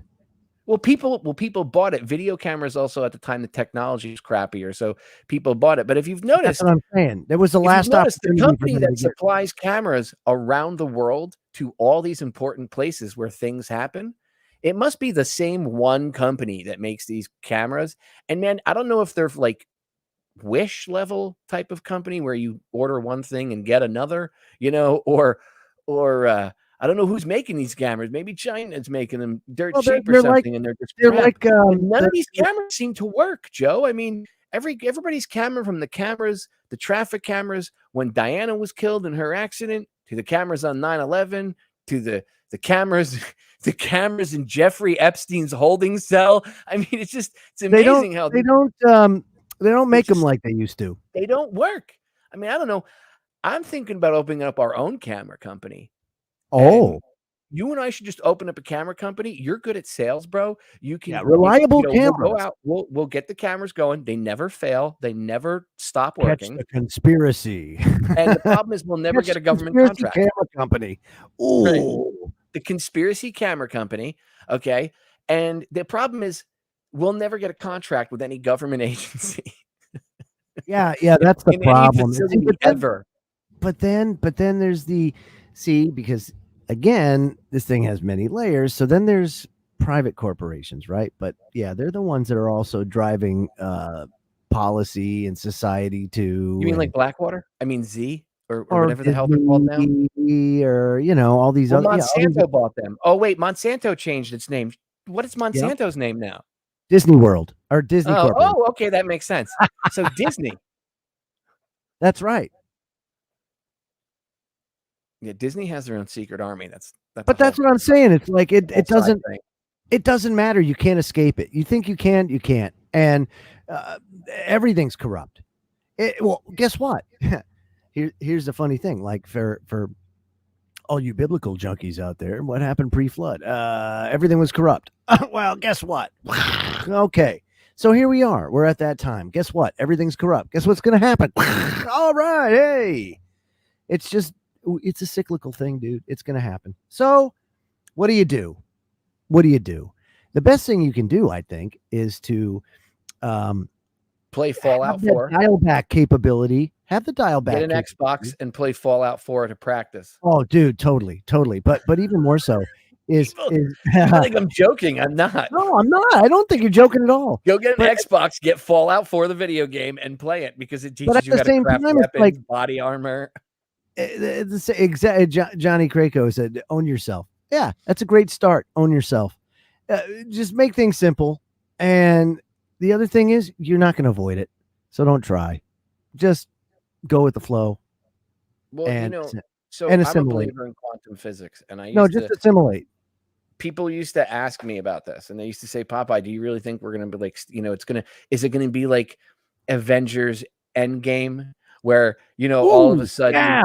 [SPEAKER 1] Well, people bought it. Video cameras also at the time, the technology was crappier, so people bought it. But if you've noticed,
[SPEAKER 2] that's what I'm saying. There was the last
[SPEAKER 1] opportunity. The company that supplies cameras around the world to all these important places where things happen, it must be the same one company that makes these cameras. And man, I don't know if they're like Wish level type of company where you order one thing and get another, or I don't know who's making these cameras. Maybe China's making them dirt
[SPEAKER 2] Well,
[SPEAKER 1] cheap or
[SPEAKER 2] they're like
[SPEAKER 1] something, and they're just
[SPEAKER 2] they're
[SPEAKER 1] crap.
[SPEAKER 2] like
[SPEAKER 1] And none of these cameras seem to work, Joe. I mean, everybody's camera, from the cameras, the traffic cameras when Diana was killed in her accident, to the cameras on 9/11, to the cameras, the cameras in Jeffrey Epstein's holding cell. I mean, it's amazing how
[SPEAKER 2] they don't make them like they used to.
[SPEAKER 1] They don't work. I mean, I don't know. I'm thinking about opening up our own camera company.
[SPEAKER 2] Oh,
[SPEAKER 1] And you and I should just open up a camera company. You're good at sales, bro. You can
[SPEAKER 2] reliable
[SPEAKER 1] We'll
[SPEAKER 2] cameras.
[SPEAKER 1] go out. We'll get the cameras going. They never fail. They never stop
[SPEAKER 2] Catch
[SPEAKER 1] working.
[SPEAKER 2] the conspiracy.
[SPEAKER 1] And the problem is, we'll never get a government contract.
[SPEAKER 2] Camera company. Ooh,
[SPEAKER 1] right? The conspiracy camera company. Okay, and the problem is, we'll never get a contract with any government agency.
[SPEAKER 2] Yeah, that's the problem.
[SPEAKER 1] Ever.
[SPEAKER 2] But then there's because again, this thing has many layers. So then there's private corporations, right? But yeah, they're the ones that are also driving policy and society to.
[SPEAKER 1] You mean like Blackwater? I mean Z or whatever the hell they're called now,
[SPEAKER 2] or all these other.
[SPEAKER 1] Monsanto bought them. Oh wait, Monsanto changed its name. What is Monsanto's name now?
[SPEAKER 2] Disney World or Disney Corporation.
[SPEAKER 1] Oh, okay, that makes sense. So Disney.
[SPEAKER 2] That's right.
[SPEAKER 1] Yeah, Disney has their own secret army. That's
[SPEAKER 2] what I'm saying. It's like it doesn't matter. You can't escape it. You think you can, you can't. And everything's corrupt. Well, guess what? Here's the funny thing. Like for all you biblical junkies out there, what happened pre-flood? Everything was corrupt. Well, guess what? Okay. So here we are. We're at that time. Guess what? Everything's corrupt. Guess what's going to happen? All right. Hey, it's a cyclical thing, dude. It's going to happen. So what do you do? The best thing you can do, I think, is to
[SPEAKER 1] play Fallout 4.
[SPEAKER 2] Dial back capability. Have the dial back.
[SPEAKER 1] Get an Xbox and play Fallout 4 to practice.
[SPEAKER 2] Oh, dude, totally. But even more so is
[SPEAKER 1] I think I'm joking. I'm not.
[SPEAKER 2] No, I'm not. I don't think you're joking at all.
[SPEAKER 1] Go get an Xbox, get Fallout 4, the video game, and play it, because it teaches you how to craft weapons, body armor.
[SPEAKER 2] Exactly. Johnny Krakow said, "Own yourself." Yeah, that's a great start. Own yourself. Just make things simple. And the other thing is, you're not going to avoid it, so don't try. Just go with the flow.
[SPEAKER 1] Well,
[SPEAKER 2] and,
[SPEAKER 1] so I'm a believer in quantum physics, and
[SPEAKER 2] just assimilate.
[SPEAKER 1] People used to ask me about this, and they used to say, "Popeye, do you really think we're going to be like, is it going to be like Avengers Endgame?" Where, all of a sudden,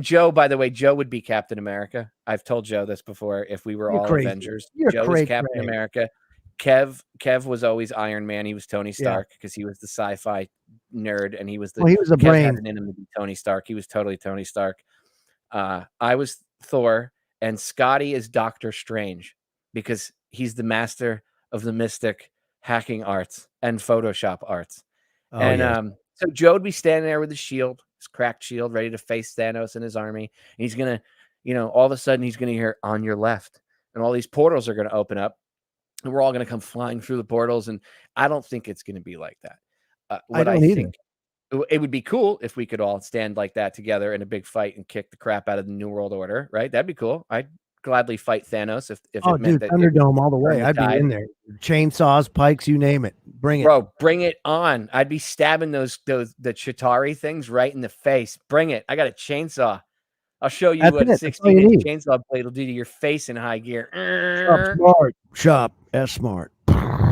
[SPEAKER 1] Joe, by the way, Joe would be Captain America. I've told Joe this before. If we were all Avengers, Joe was Captain America. Kev was always Iron Man. He was Tony Stark because he was the sci-fi nerd, and he was the.
[SPEAKER 2] Well, he was a brain
[SPEAKER 1] in him to be Tony Stark. He was totally Tony Stark. I was Thor, and Scotty is Doctor Strange, because he's the master of the mystic hacking arts and Photoshop arts. So Joe would be standing there with his shield, his cracked shield, ready to face Thanos and his army. And he's going to, all of a sudden he's going to hear, "On your left." And all these portals are going to open up, and we're all going to come flying through the portals. And I don't think it's going to be like that. I think it would be cool if we could all stand like that together in a big fight and kick the crap out of the New World Order, right? That'd be cool. I'd gladly fight Thanos if it meant that.
[SPEAKER 2] Thunderdome all the way. I'd be in there. Chainsaws, pikes, you name it. Bring it.
[SPEAKER 1] Bro, bring it on. I'd be stabbing the Chitauri things right in the face. Bring it. I got a chainsaw. I'll show you what a 16-inch chainsaw blade will do to your face in high gear.
[SPEAKER 2] Shop smart. Shop S smart.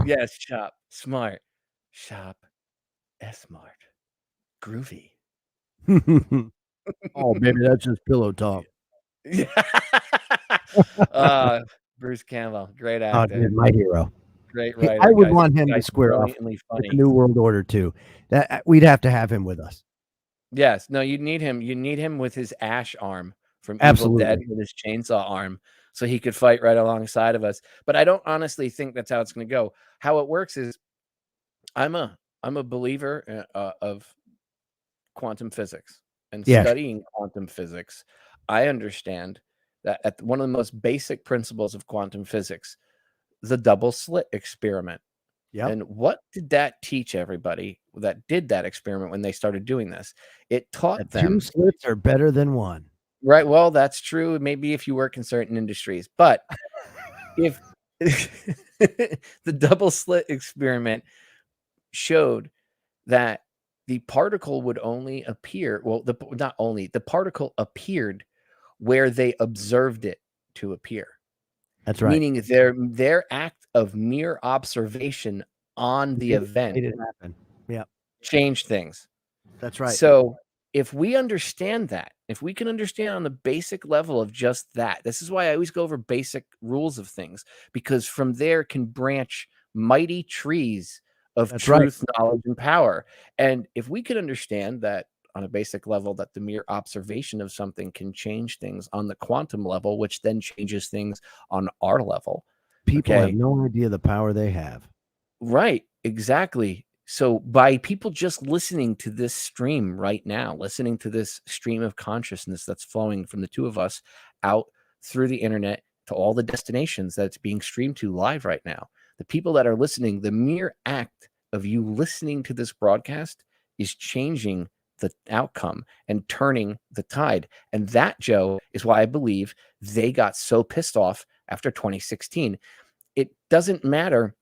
[SPEAKER 1] Yes, shop smart. Shop S smart. Groovy.
[SPEAKER 2] Oh, baby, that's just pillow talk.
[SPEAKER 1] Bruce Campbell, great actor.
[SPEAKER 2] Oh, dude, my hero.
[SPEAKER 1] Great writer.
[SPEAKER 2] I would want him to square off with the New World Order too. That we'd have to have him with us.
[SPEAKER 1] Yes. No, you need him. You need him with his Ash arm from Evil Dead, with his chainsaw arm, so he could fight right alongside of us. But I don't honestly think that's how it's going to go. How it works is, I'm a believer of quantum physics and studying quantum physics. I understand that at one of the most basic principles of quantum physics, the double slit experiment. Yeah. And what did that teach everybody that did that experiment when they started doing this? It taught them
[SPEAKER 2] 2 slits are better than 1.
[SPEAKER 1] Right. Well, that's true. Maybe if you work in certain industries, but if the double slit experiment showed that the particle would only appear, well, not only, the particle appeared where they observed it to appear.
[SPEAKER 2] That's right.
[SPEAKER 1] Meaning their act of mere observation on the event
[SPEAKER 2] Made it happen. Yeah,
[SPEAKER 1] changed things.
[SPEAKER 2] that's right.
[SPEAKER 1] So if we understand that, if we can understand on the basic level of just that, this is why I always go over basic rules of things, because from there can branch mighty trees of
[SPEAKER 2] That's right.
[SPEAKER 1] truth, knowledge, and power. And if we can understand that on a basic level, that the mere observation of something can change things on the quantum level, which then changes things on our level.
[SPEAKER 2] People have
[SPEAKER 1] Okay.
[SPEAKER 2] no idea the power they have.
[SPEAKER 1] Right, exactly. So by people just listening to this stream right now, listening to this stream of consciousness that's flowing from the two of us out through the internet to all the destinations that it's being streamed to live right now, the people that are listening, the mere act of you listening to this broadcast is changing the outcome and turning the tide. And that, Joe, is why I believe they got so pissed off after 2016. It doesn't matter.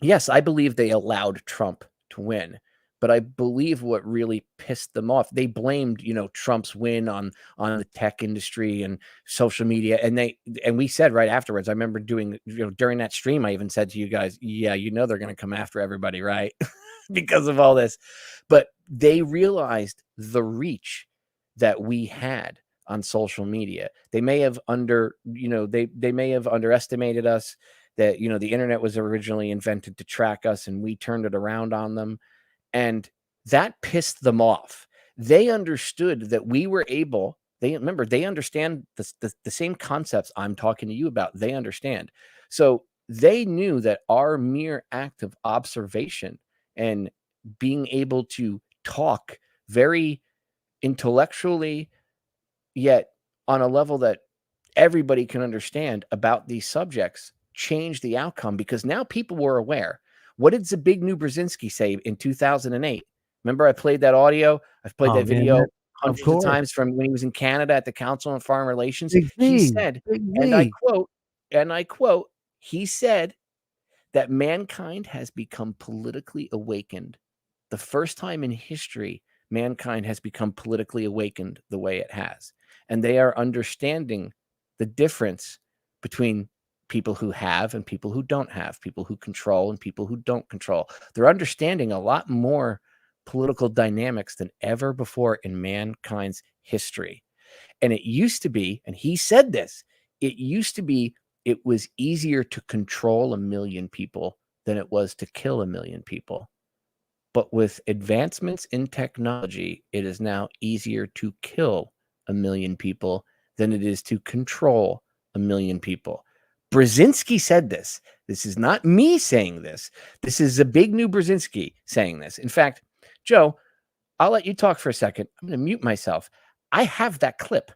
[SPEAKER 1] Yes, I believe they allowed Trump to win, but I believe what really pissed them off, they blamed, Trump's win on the tech industry and social media, and we said right afterwards, I remember doing, during that stream, I even said to you guys, yeah, they're going to come after everybody, right? Because of all this. But they realized the reach that we had on social media. They may have they may have underestimated us, that the internet was originally invented to track us and we turned it around on them, and that pissed them off. They understood that we were able, they understand the same concepts I'm talking to you about. They understand. So they knew that our mere act of observation and being able to talk very intellectually, yet on a level that everybody can understand about these subjects, changed the outcome, because now people were aware. What did Zbigniew Brzezinski say in 2008? Remember, I played that audio. I've played that video hundreds of times from when he was in Canada at the Council on Foreign Relations. He said, and I quote, he said that mankind has become politically awakened. The first time in history, mankind has become politically awakened the way it has. And they are understanding the difference between people who have and people who don't have, people who control and people who don't control. They're understanding a lot more political dynamics than ever before in mankind's history. And it used to be, and he said this, it was easier to control 1 million people than it was to kill 1 million people. But with advancements in technology, it is now easier to kill 1 million people than it is to control 1 million people. Brzezinski said this. This is not me saying this. This is Zbigniew Brzezinski saying this. In fact, Joe, I'll let you talk for a second. I'm going to mute myself. I have that clip.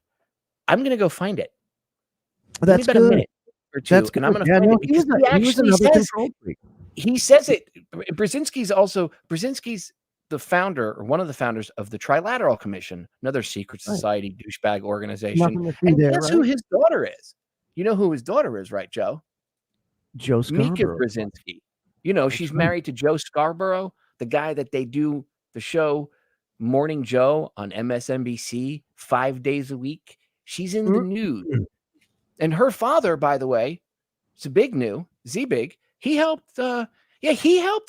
[SPEAKER 1] I'm going to go find it.
[SPEAKER 2] That's
[SPEAKER 1] about
[SPEAKER 2] good.
[SPEAKER 1] a minute or two,
[SPEAKER 2] That's
[SPEAKER 1] and I'm going to find it, because he actually says, he says it. Brzezinski's the founder, or one of the founders of the Trilateral Commission, another secret society douchebag organization. And guess who his daughter is? You know who his daughter is, right, Joe?
[SPEAKER 2] Joe
[SPEAKER 1] Mika
[SPEAKER 2] Scarborough.
[SPEAKER 1] Brzezinski. She's married to Joe Scarborough, the guy that they do the show Morning Joe on MSNBC 5 days a week. She's in the news. And her father, by the way, Zbig, he helped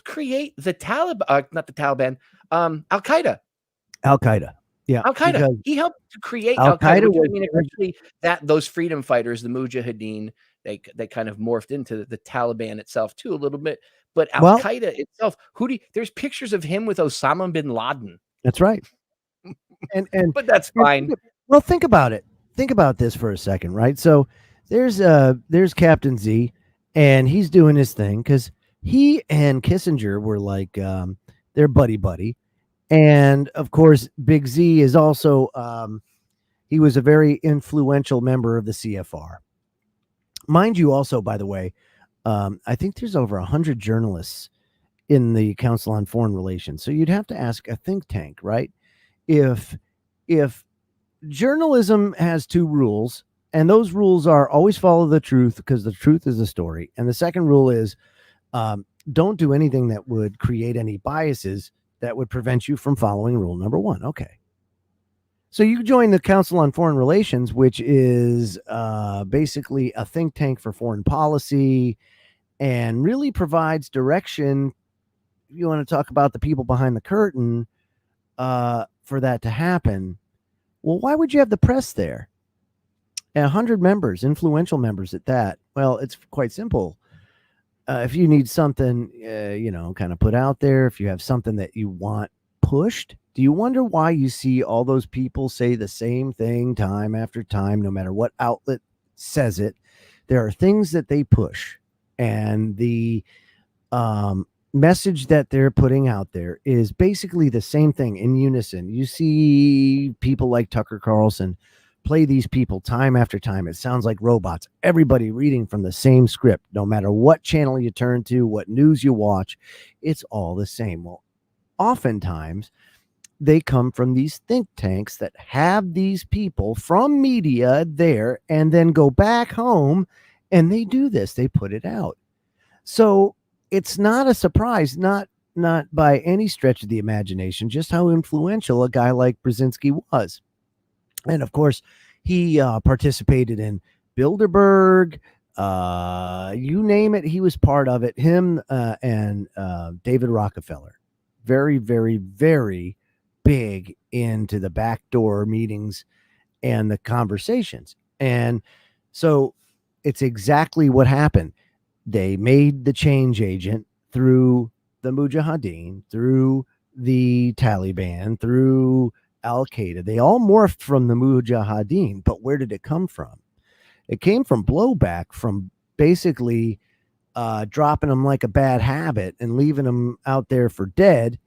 [SPEAKER 1] create the Taliban, not the Taliban, Al-Qaeda.
[SPEAKER 2] Yeah.
[SPEAKER 1] Al-Qaeda. He helped to create Al-Qaeda. Actually, those freedom fighters, the Mujahideen, they kind of morphed into the Taliban itself too a little bit. But Al-Qaeda itself, there's pictures of him with Osama bin Laden.
[SPEAKER 2] That's right. And
[SPEAKER 1] but that's fine.
[SPEAKER 2] Well, think about it. Think about this for a second, right? So there's Captain Z, and he's doing his thing because he and Kissinger were like they're buddy. And of course, Big Z is also he was a very influential member of the CFR. Mind you, also, by the way, I think there's over 100 journalists in the Council on Foreign Relations. So you'd have to ask a think tank, right? If journalism has two rules, and those rules are always follow the truth because the truth is the story. And the second rule is don't do anything that would create any biases that would prevent you from following rule number one. Okay. So you join the Council on Foreign Relations, which is basically a think tank for foreign policy and really provides direction. If you want to talk about the people behind the curtain for that to happen, well, why would you have the press there? 100 members, influential members at that. Well, it's quite simple. If you need something, kind of put out there, if you have something that you want pushed, do you wonder why you see all those people say the same thing time after time, no matter what outlet says it? There are things that they push, and the message that they're putting out there is basically the same thing in unison. You see people like Tucker Carlson play these people time after time. It sounds like robots. Everybody reading from the same script, no matter what channel you turn to, what news you watch, it's all the same. Well, oftentimes they come from these think tanks that have these people from media there and then go back home and they do this. They put it out. So it's not a surprise, not by any stretch of the imagination, just how influential a guy like Brzezinski was. And of course, he participated in Bilderberg, you name it, he was part of it. Him and David Rockefeller, very, very, very big into the backdoor meetings and the conversations. And so it's exactly what happened. They made the change agent through the Mujahideen, through the Taliban, through Al-Qaeda. They all morphed from the Mujahideen, but where did it come from? It came from blowback, from basically dropping them like a bad habit and leaving them out there for dead.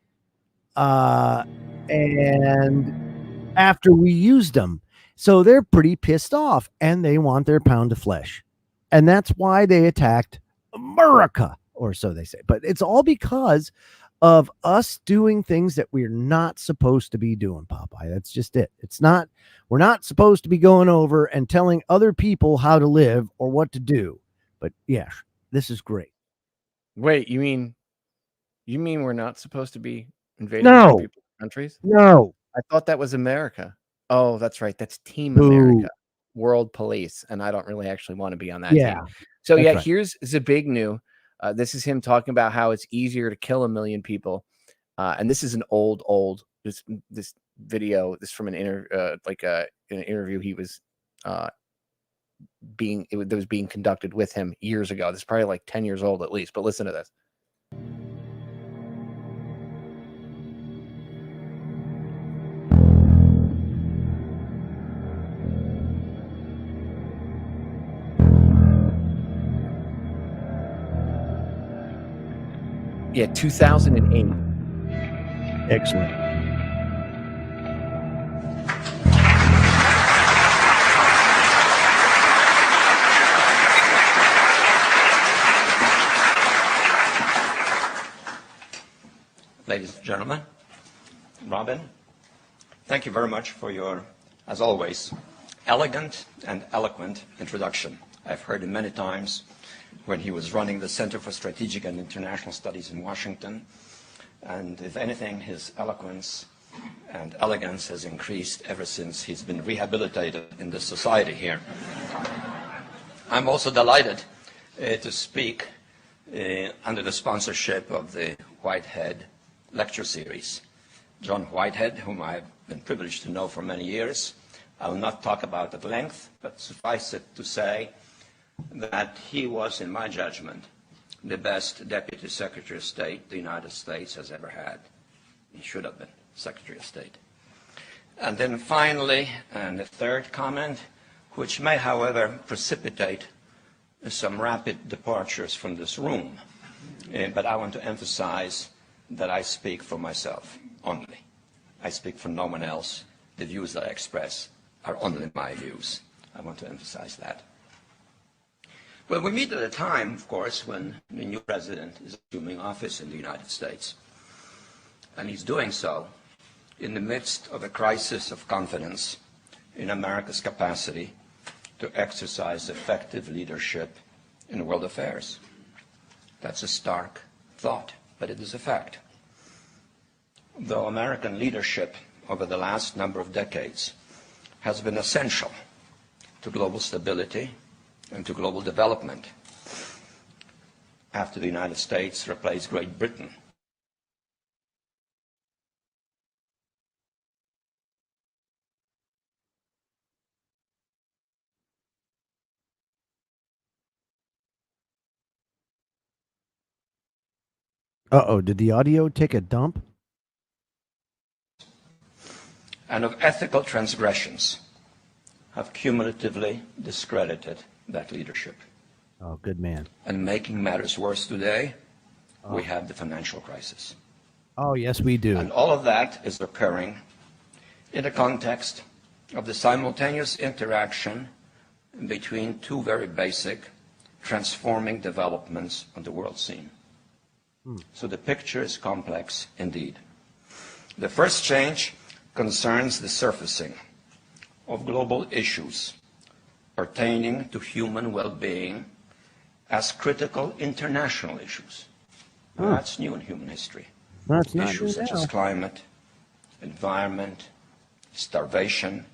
[SPEAKER 2] And after we used them, so they're pretty pissed off and they want their pound of flesh. And that's why they attacked America, or so they say. But it's all because of us doing things that we're not supposed to be doing, Popeye. That's just it. We're not supposed to be going over and telling other people how to live or what to do. But yeah, this is great.
[SPEAKER 1] Wait, you mean we're not supposed to be invading
[SPEAKER 2] No.
[SPEAKER 1] other people's countries?
[SPEAKER 2] No.
[SPEAKER 1] I thought that was America. Oh, that's right. That's Team America, World Police, and I don't really actually want to be on that team. So yeah, right. Here's Zbigniew. This is him talking about how it's easier to kill 1 million people, and this is an old this video. This from an interview he was that was being conducted with him years ago. This is probably like 10 years old at least. But listen to this. Yeah, 2008.
[SPEAKER 2] Excellent.
[SPEAKER 3] Ladies and gentlemen, Robin, thank you very much for your, as always, elegant and eloquent introduction. I've heard it many times when he was running the Center for Strategic and International Studies in Washington. And if anything, his eloquence and elegance has increased ever since he's been rehabilitated in this society here. I'm also delighted to speak under the sponsorship of the Whitehead Lecture Series. John Whitehead, whom I've been privileged to know for many years, I will not talk about at length, but suffice it to say that he was, in my judgment, the best Deputy Secretary of State the United States has ever had. He should have been Secretary of State. And then finally, and the third comment, which may, however, precipitate some rapid departures from this room, but I want to emphasize that I speak for myself only. I speak for no one else. The views that I express are only my views. I want to emphasize that. Well, we meet at a time, of course, when the new president is assuming office in the United States. And he's doing so in the midst of a crisis of confidence in America's capacity to exercise effective leadership in world affairs. That's a stark thought, but it is a fact. Though American leadership over the last number of decades has been essential to global stability and to global development, after the United States replaced Great Britain
[SPEAKER 2] Uh-oh, did the audio take a dump?
[SPEAKER 3] and of ethical transgressions have cumulatively discredited that leadership.
[SPEAKER 2] Oh, good man.
[SPEAKER 3] And making matters worse today, we have the financial crisis.
[SPEAKER 2] Oh, yes, we do.
[SPEAKER 3] And all of that is occurring in the context of the simultaneous interaction between two very basic transforming developments on the world scene. So the picture is complex indeed. The first change concerns the surfacing of global issues pertaining to human well-being as critical international issues. Now, that's new in human history.
[SPEAKER 2] That's not
[SPEAKER 3] Issues
[SPEAKER 2] new
[SPEAKER 3] such
[SPEAKER 2] now.
[SPEAKER 3] as climate, environment, starvation,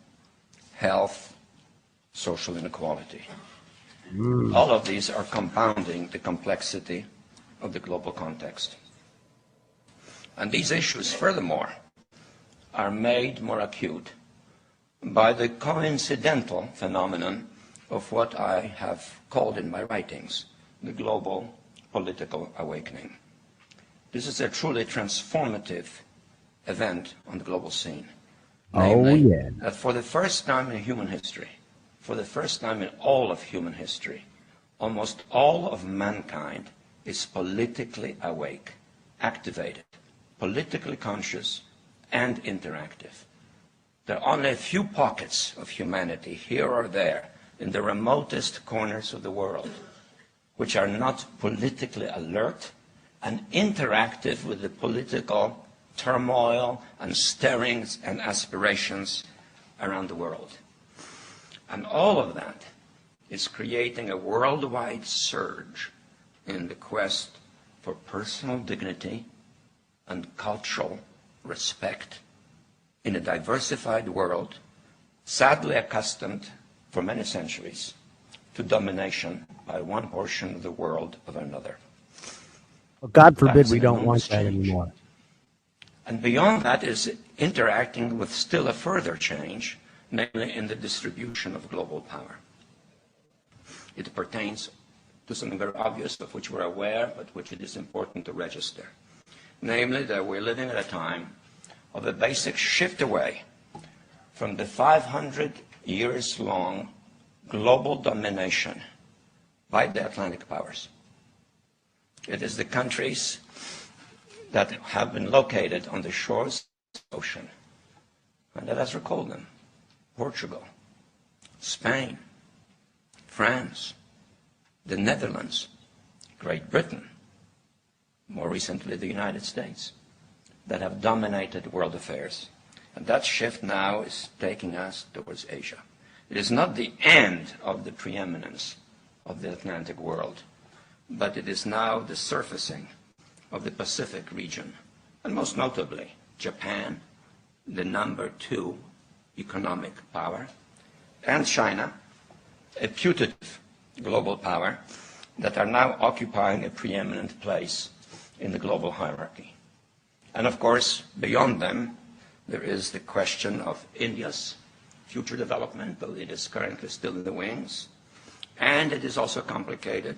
[SPEAKER 3] health, social inequality. All of these are compounding the complexity of the global context. And these issues, furthermore, are made more acute by the coincidental phenomenon of what I have called in my writings the global political awakening. This is a truly transformative event on the global scene. Namely, that for the first time in human history, for the first time in all of human history, almost all of mankind is politically awake, activated, politically conscious, and interactive. There are only a few pockets of humanity here or there in the remotest corners of the world which are not politically alert and interactive with the political turmoil and stirrings and aspirations around the world. And all of that is creating a worldwide surge in the quest for personal dignity and cultural respect in a diversified world, sadly accustomed for many centuries to domination by one portion of the world of another.
[SPEAKER 2] Well, God forbid
[SPEAKER 3] That's
[SPEAKER 2] we
[SPEAKER 3] an
[SPEAKER 2] don't want
[SPEAKER 3] enormous
[SPEAKER 2] that
[SPEAKER 3] change.
[SPEAKER 2] anymore.
[SPEAKER 3] And beyond that is interacting with still a further change, namely in the distribution of global power. It pertains to something very obvious of which we're aware, but which it is important to register. Namely, that we're living at a time of a basic shift away from the 500 years long global domination by the Atlantic powers. It is the countries that have been located on the shores of the ocean, and let us recall them: Portugal, Spain, France, the Netherlands, Great Britain, more recently the United States, that have dominated world affairs. And that shift now is taking us towards Asia. It is not the end of the preeminence of the Atlantic world, but it is now the surfacing of the Pacific region, and most notably Japan, the number 2 economic power, and China, a putative global power, that are now occupying a preeminent place in the global hierarchy. And of course, beyond them, there is the question of India's future development, though it is currently still in the wings. And it is also complicated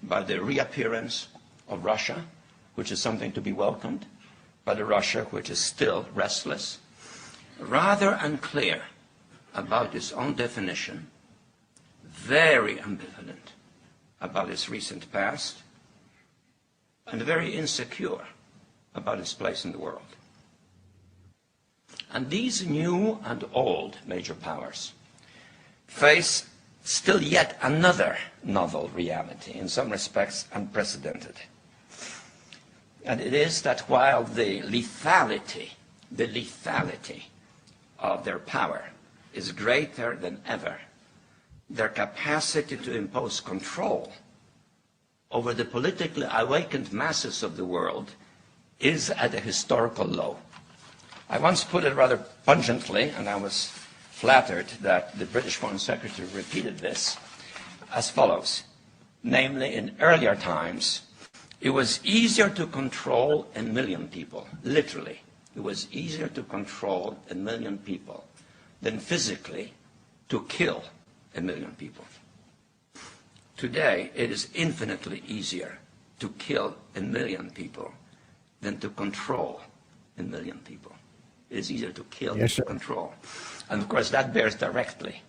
[SPEAKER 3] by the reappearance of Russia, which is something to be welcomed, by the Russia which is still restless, rather unclear about its own definition, very ambivalent about its recent past, and very insecure about its place in the world. And these new and old major powers face still yet another novel reality, in some respects unprecedented. And it is that while the lethality of their power is greater than ever. Their capacity to impose control over the politically awakened masses of the world is at a historical low. I once put it rather pungently, and I was flattered that the British Foreign Secretary repeated this, as follows. Namely, in earlier times, it was easier to control 1 million people, literally. It was easier to control 1 million people than physically to kill 1 million people. Today, it is infinitely easier to kill 1 million people than to control 1 million people. It is easier to kill than to control. And of course, that bears directly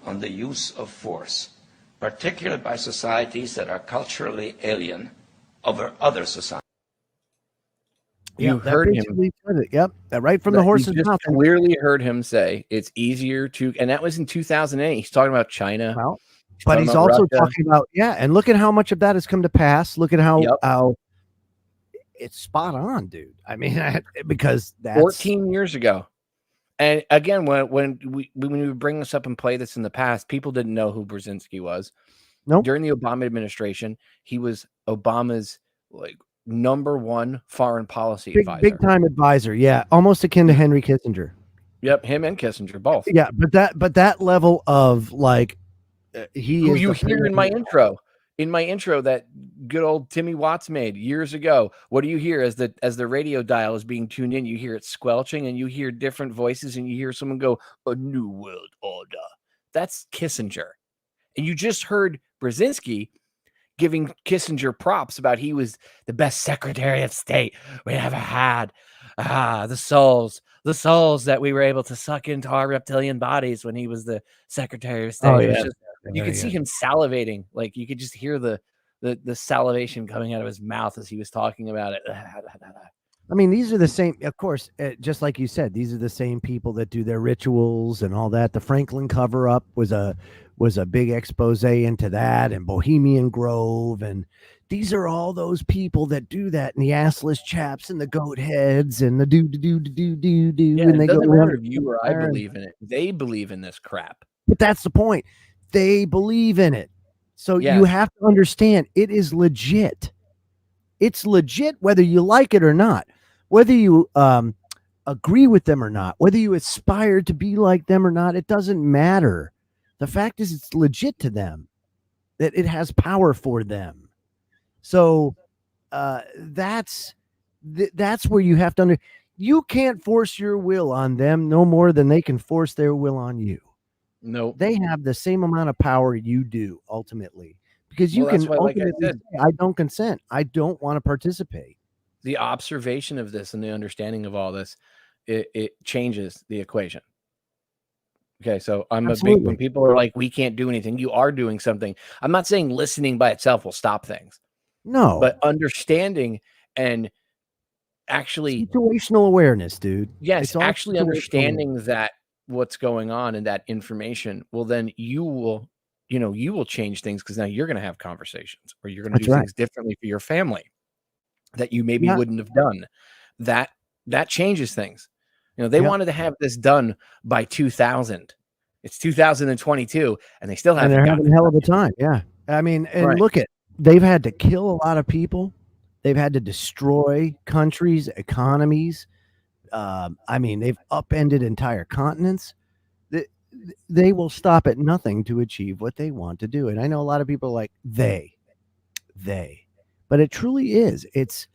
[SPEAKER 3] on the use of force, particularly by societies that are culturally alien over other societies.
[SPEAKER 1] You heard him.
[SPEAKER 2] Yep, right from the horse's mouth.
[SPEAKER 1] Clearly heard him say it's easier to, and that was in 2008. He's talking about China.
[SPEAKER 2] Well, but he's also talking about, and look at how much of that has come to pass. Look at how it's spot on, dude. I mean, because that's
[SPEAKER 1] 14 years ago. And again, when we bring this up and play this in the past, people didn't know who Brzezinski was.
[SPEAKER 2] Nope.
[SPEAKER 1] During the Obama administration, he was Obama's #1 foreign policy advisor.
[SPEAKER 2] Big time advisor. Yeah. Almost akin to Henry Kissinger.
[SPEAKER 1] Yep. Him and Kissinger, both.
[SPEAKER 2] Yeah. But that level of who
[SPEAKER 1] you hear in my intro, that good old Timmy Watts made years ago. What do you hear as the radio dial is being tuned in? You hear it squelching and you hear different voices and you hear someone go, "A new world order." That's Kissinger. And you just heard Brzezinski giving Kissinger props about he was the best Secretary of State we ever had. The souls that we were able to suck into our reptilian bodies when he was the Secretary of State.
[SPEAKER 2] Oh,
[SPEAKER 1] It was
[SPEAKER 2] yeah.
[SPEAKER 1] just, you could see him salivating. Like you could just hear the salivation coming out of his mouth as he was talking about it.
[SPEAKER 2] I mean, these are the same, of course, just like you said, these are the same people that do their rituals and all that. The Franklin cover-up was a big expose into that, and Bohemian Grove, and these are all those people that do that, and the assless chaps and the goat heads and the do.
[SPEAKER 1] Yeah,
[SPEAKER 2] and
[SPEAKER 1] it
[SPEAKER 2] they
[SPEAKER 1] doesn't
[SPEAKER 2] go
[SPEAKER 1] matter if you or I believe in it. They believe in this crap.
[SPEAKER 2] But that's the point. They believe in it. So
[SPEAKER 1] Yes.
[SPEAKER 2] you have to understand it is legit. It's legit whether you like it or not, whether you agree with them or not, whether you aspire to be like them or not. It doesn't matter. The fact is it's legit to them, that it has power for them. So that's where you have to you can't force your will on them no more than they can force their will on you.
[SPEAKER 1] No,
[SPEAKER 2] They have the same amount of power you do ultimately, because you
[SPEAKER 1] Well, that's
[SPEAKER 2] can
[SPEAKER 1] why, like I
[SPEAKER 2] ultimately
[SPEAKER 1] said,
[SPEAKER 2] say, I don't consent. I don't want to participate.
[SPEAKER 1] the observation of this and the understanding of all this, it changes the equation. Okay, so I'm a big, when
[SPEAKER 2] Absolutely.
[SPEAKER 1] people are like, we can't do anything, you are doing something. I'm not saying listening by itself will stop things,
[SPEAKER 2] No,
[SPEAKER 1] but understanding and actually,
[SPEAKER 2] situational awareness, dude.
[SPEAKER 1] yes,
[SPEAKER 2] It's all
[SPEAKER 1] actually
[SPEAKER 2] situational
[SPEAKER 1] understanding that what's going on and that information, well, then you will change things, because now you're going to have conversations, or you're going to
[SPEAKER 2] That's
[SPEAKER 1] do
[SPEAKER 2] right.
[SPEAKER 1] things differently for your family that you maybe
[SPEAKER 2] Yeah.
[SPEAKER 1] wouldn't have done. That changes things. They
[SPEAKER 2] Yeah.
[SPEAKER 1] wanted to have this done by 2000. It's 2022, and they still
[SPEAKER 2] And
[SPEAKER 1] haven't
[SPEAKER 2] they're
[SPEAKER 1] gotten
[SPEAKER 2] having a hell of a
[SPEAKER 1] it done
[SPEAKER 2] time. Yeah. I mean, and
[SPEAKER 1] Right.
[SPEAKER 2] look they've had to kill a lot of people. They've had to destroy countries, economies. I mean, they've upended entire continents. They will stop at nothing to achieve what they want to do. And I know a lot of people are like, they, but it truly is. It's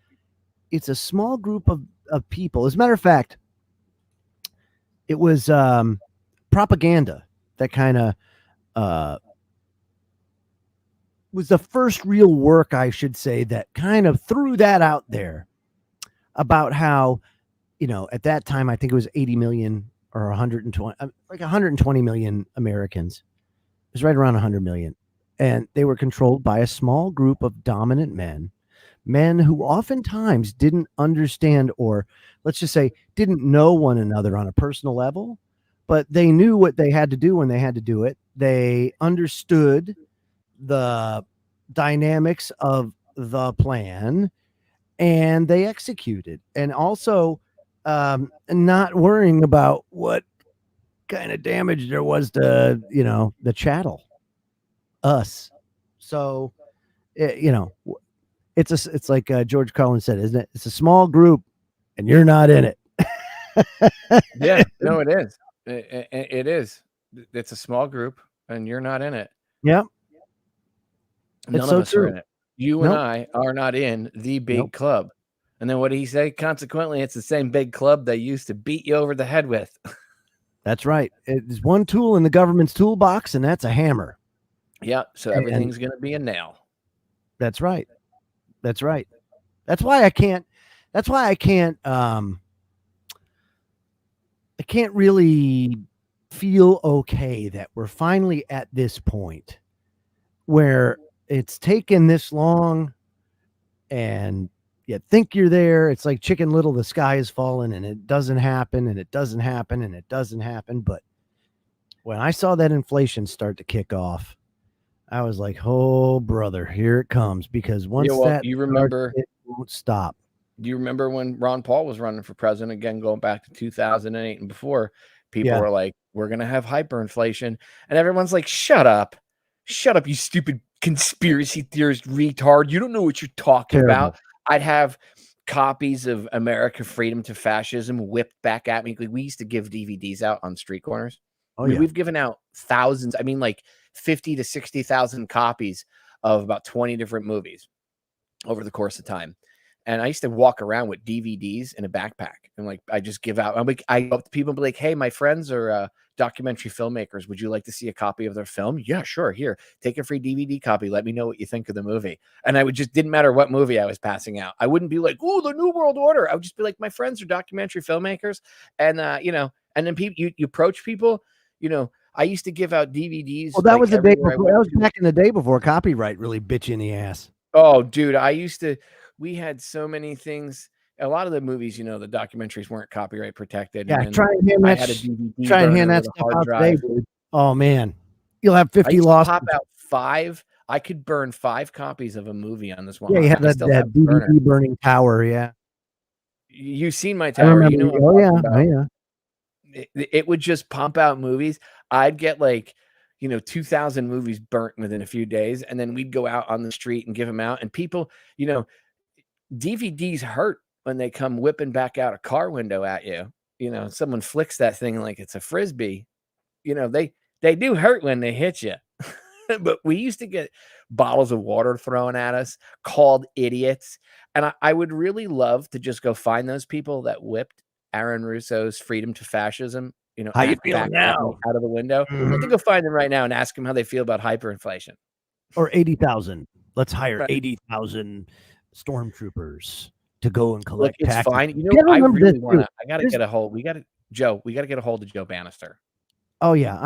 [SPEAKER 2] a small group of people. As a matter of fact, it was propaganda that kind of was the first real work, I should say, that kind of threw that out there about how, at that time, I think it was 80 million or 120, like 120 million Americans. It was right around 100 million. And they were controlled by a small group of dominant men who oftentimes didn't understand, or let's just say didn't know one another on a personal level, but they knew what they had to do when they had to do it. They understood the dynamics of the plan, and they executed. And also not worrying about what kind of damage there was to, the chattel, us. So, it's like George Carlin said, isn't it? It's a small group and you're not in it.
[SPEAKER 1] Yeah, no, it is. It is. It's a small group and you're not in it.
[SPEAKER 2] Yep.
[SPEAKER 1] None
[SPEAKER 2] It's
[SPEAKER 1] of
[SPEAKER 2] so
[SPEAKER 1] us are
[SPEAKER 2] true.
[SPEAKER 1] in it. You and
[SPEAKER 2] Nope.
[SPEAKER 1] I are not in the big
[SPEAKER 2] Nope.
[SPEAKER 1] club. And then what did he say? Consequently, it's the same big club they used to beat you over the head with.
[SPEAKER 2] That's right. It's one tool in the government's toolbox, and that's a hammer.
[SPEAKER 1] Yeah, so
[SPEAKER 2] And
[SPEAKER 1] everything's going to be a nail.
[SPEAKER 2] that's right. That's right. That's why I can't. I can't really feel okay that we're finally at this point where it's taken this long, and you think you're there. It's like Chicken Little, the sky is falling, and it doesn't happen, and it doesn't happen, and it doesn't happen. But when I saw that inflation start to kick off, I was like, "Oh, brother, here it comes!" Because once that
[SPEAKER 1] you
[SPEAKER 2] starts,
[SPEAKER 1] remember,
[SPEAKER 2] it won't stop.
[SPEAKER 1] do you remember when Ron Paul was running for president again, going back to 2008 and before? People
[SPEAKER 2] Yeah.
[SPEAKER 1] were like, "We're going to have hyperinflation," and everyone's like, "Shut up, you stupid conspiracy theorist retard! You don't know what you're talking
[SPEAKER 2] Terrible.
[SPEAKER 1] about." I'd have copies of America Freedom to Fascism whipped back at me. We used to give DVDs out on street corners.
[SPEAKER 2] Oh, yeah.
[SPEAKER 1] We've given out thousands. I mean, like 50 to 60,000 copies of about 20 different movies over the course of time. And I used to walk around with DVDs in a backpack, and like I just give out. I go up to people and be like, "Hey, my friends are documentary filmmakers. Would you like to see a copy of their film?" "Yeah, sure. Here, take a free DVD copy. Let me know what you think of the movie." And I would just didn't matter what movie I was passing out. I wouldn't be like, "Oh, the New World Order." I would just be like, "My friends are documentary filmmakers," and and then people you approach people. I used to give out DVDs.
[SPEAKER 2] Well, that
[SPEAKER 1] like,
[SPEAKER 2] was the day
[SPEAKER 1] everywhere I
[SPEAKER 2] before.
[SPEAKER 1] went
[SPEAKER 2] That was
[SPEAKER 1] to.
[SPEAKER 2] back in the day before copyright really bit you in the ass.
[SPEAKER 1] Oh, dude, we had so many things. A lot of the movies, the documentaries weren't copyright protected.
[SPEAKER 2] Yeah,
[SPEAKER 1] And
[SPEAKER 2] try and hand
[SPEAKER 1] I
[SPEAKER 2] that.
[SPEAKER 1] had a DVD
[SPEAKER 2] Try and
[SPEAKER 1] burner
[SPEAKER 2] hand that
[SPEAKER 1] with a
[SPEAKER 2] stuff
[SPEAKER 1] hard
[SPEAKER 2] out today,
[SPEAKER 1] drive.
[SPEAKER 2] dude. Oh man, you'll have
[SPEAKER 1] I
[SPEAKER 2] 50
[SPEAKER 1] used to
[SPEAKER 2] lost.
[SPEAKER 1] pop out 5. I could burn 5 copies of a movie on this one.
[SPEAKER 2] Yeah, you had
[SPEAKER 1] I
[SPEAKER 2] that,
[SPEAKER 1] still have the burner.
[SPEAKER 2] DVD burning tower. Yeah,
[SPEAKER 1] You've seen my
[SPEAKER 2] I
[SPEAKER 1] tower.
[SPEAKER 2] remember.
[SPEAKER 1] What I'm
[SPEAKER 2] Oh yeah,
[SPEAKER 1] talking
[SPEAKER 2] oh
[SPEAKER 1] about.
[SPEAKER 2] yeah.
[SPEAKER 1] It would just pump out movies. I'd get like 2,000 movies burnt within a few days, and then we'd go out on the street and give them out. And people, DVDs hurt when they come whipping back out a car window at you. Someone flicks that thing like it's a frisbee. They do hurt when they hit you. But we used to get bottles of water thrown at us, called idiots. And I would really love to just go find those people that whipped Aaron Russo's Freedom to Fascism,
[SPEAKER 2] How you
[SPEAKER 1] back
[SPEAKER 2] feeling
[SPEAKER 1] at me
[SPEAKER 2] now?
[SPEAKER 1] out of the window. I'd like to
[SPEAKER 2] Mhm.
[SPEAKER 1] go find them right now and ask them how they feel about hyperinflation.
[SPEAKER 2] Or 80,000. Let's hire
[SPEAKER 1] Right.
[SPEAKER 2] 80,000 stormtroopers to go and
[SPEAKER 1] Look,
[SPEAKER 2] collect
[SPEAKER 1] it's
[SPEAKER 2] taxes.
[SPEAKER 1] fine.
[SPEAKER 2] You gotta
[SPEAKER 1] I
[SPEAKER 2] remember
[SPEAKER 1] really
[SPEAKER 2] this,
[SPEAKER 1] wanna
[SPEAKER 2] too.
[SPEAKER 1] I gotta
[SPEAKER 2] This-
[SPEAKER 1] get a hold. We gotta get a hold of Joe Bannister.
[SPEAKER 2] Oh yeah,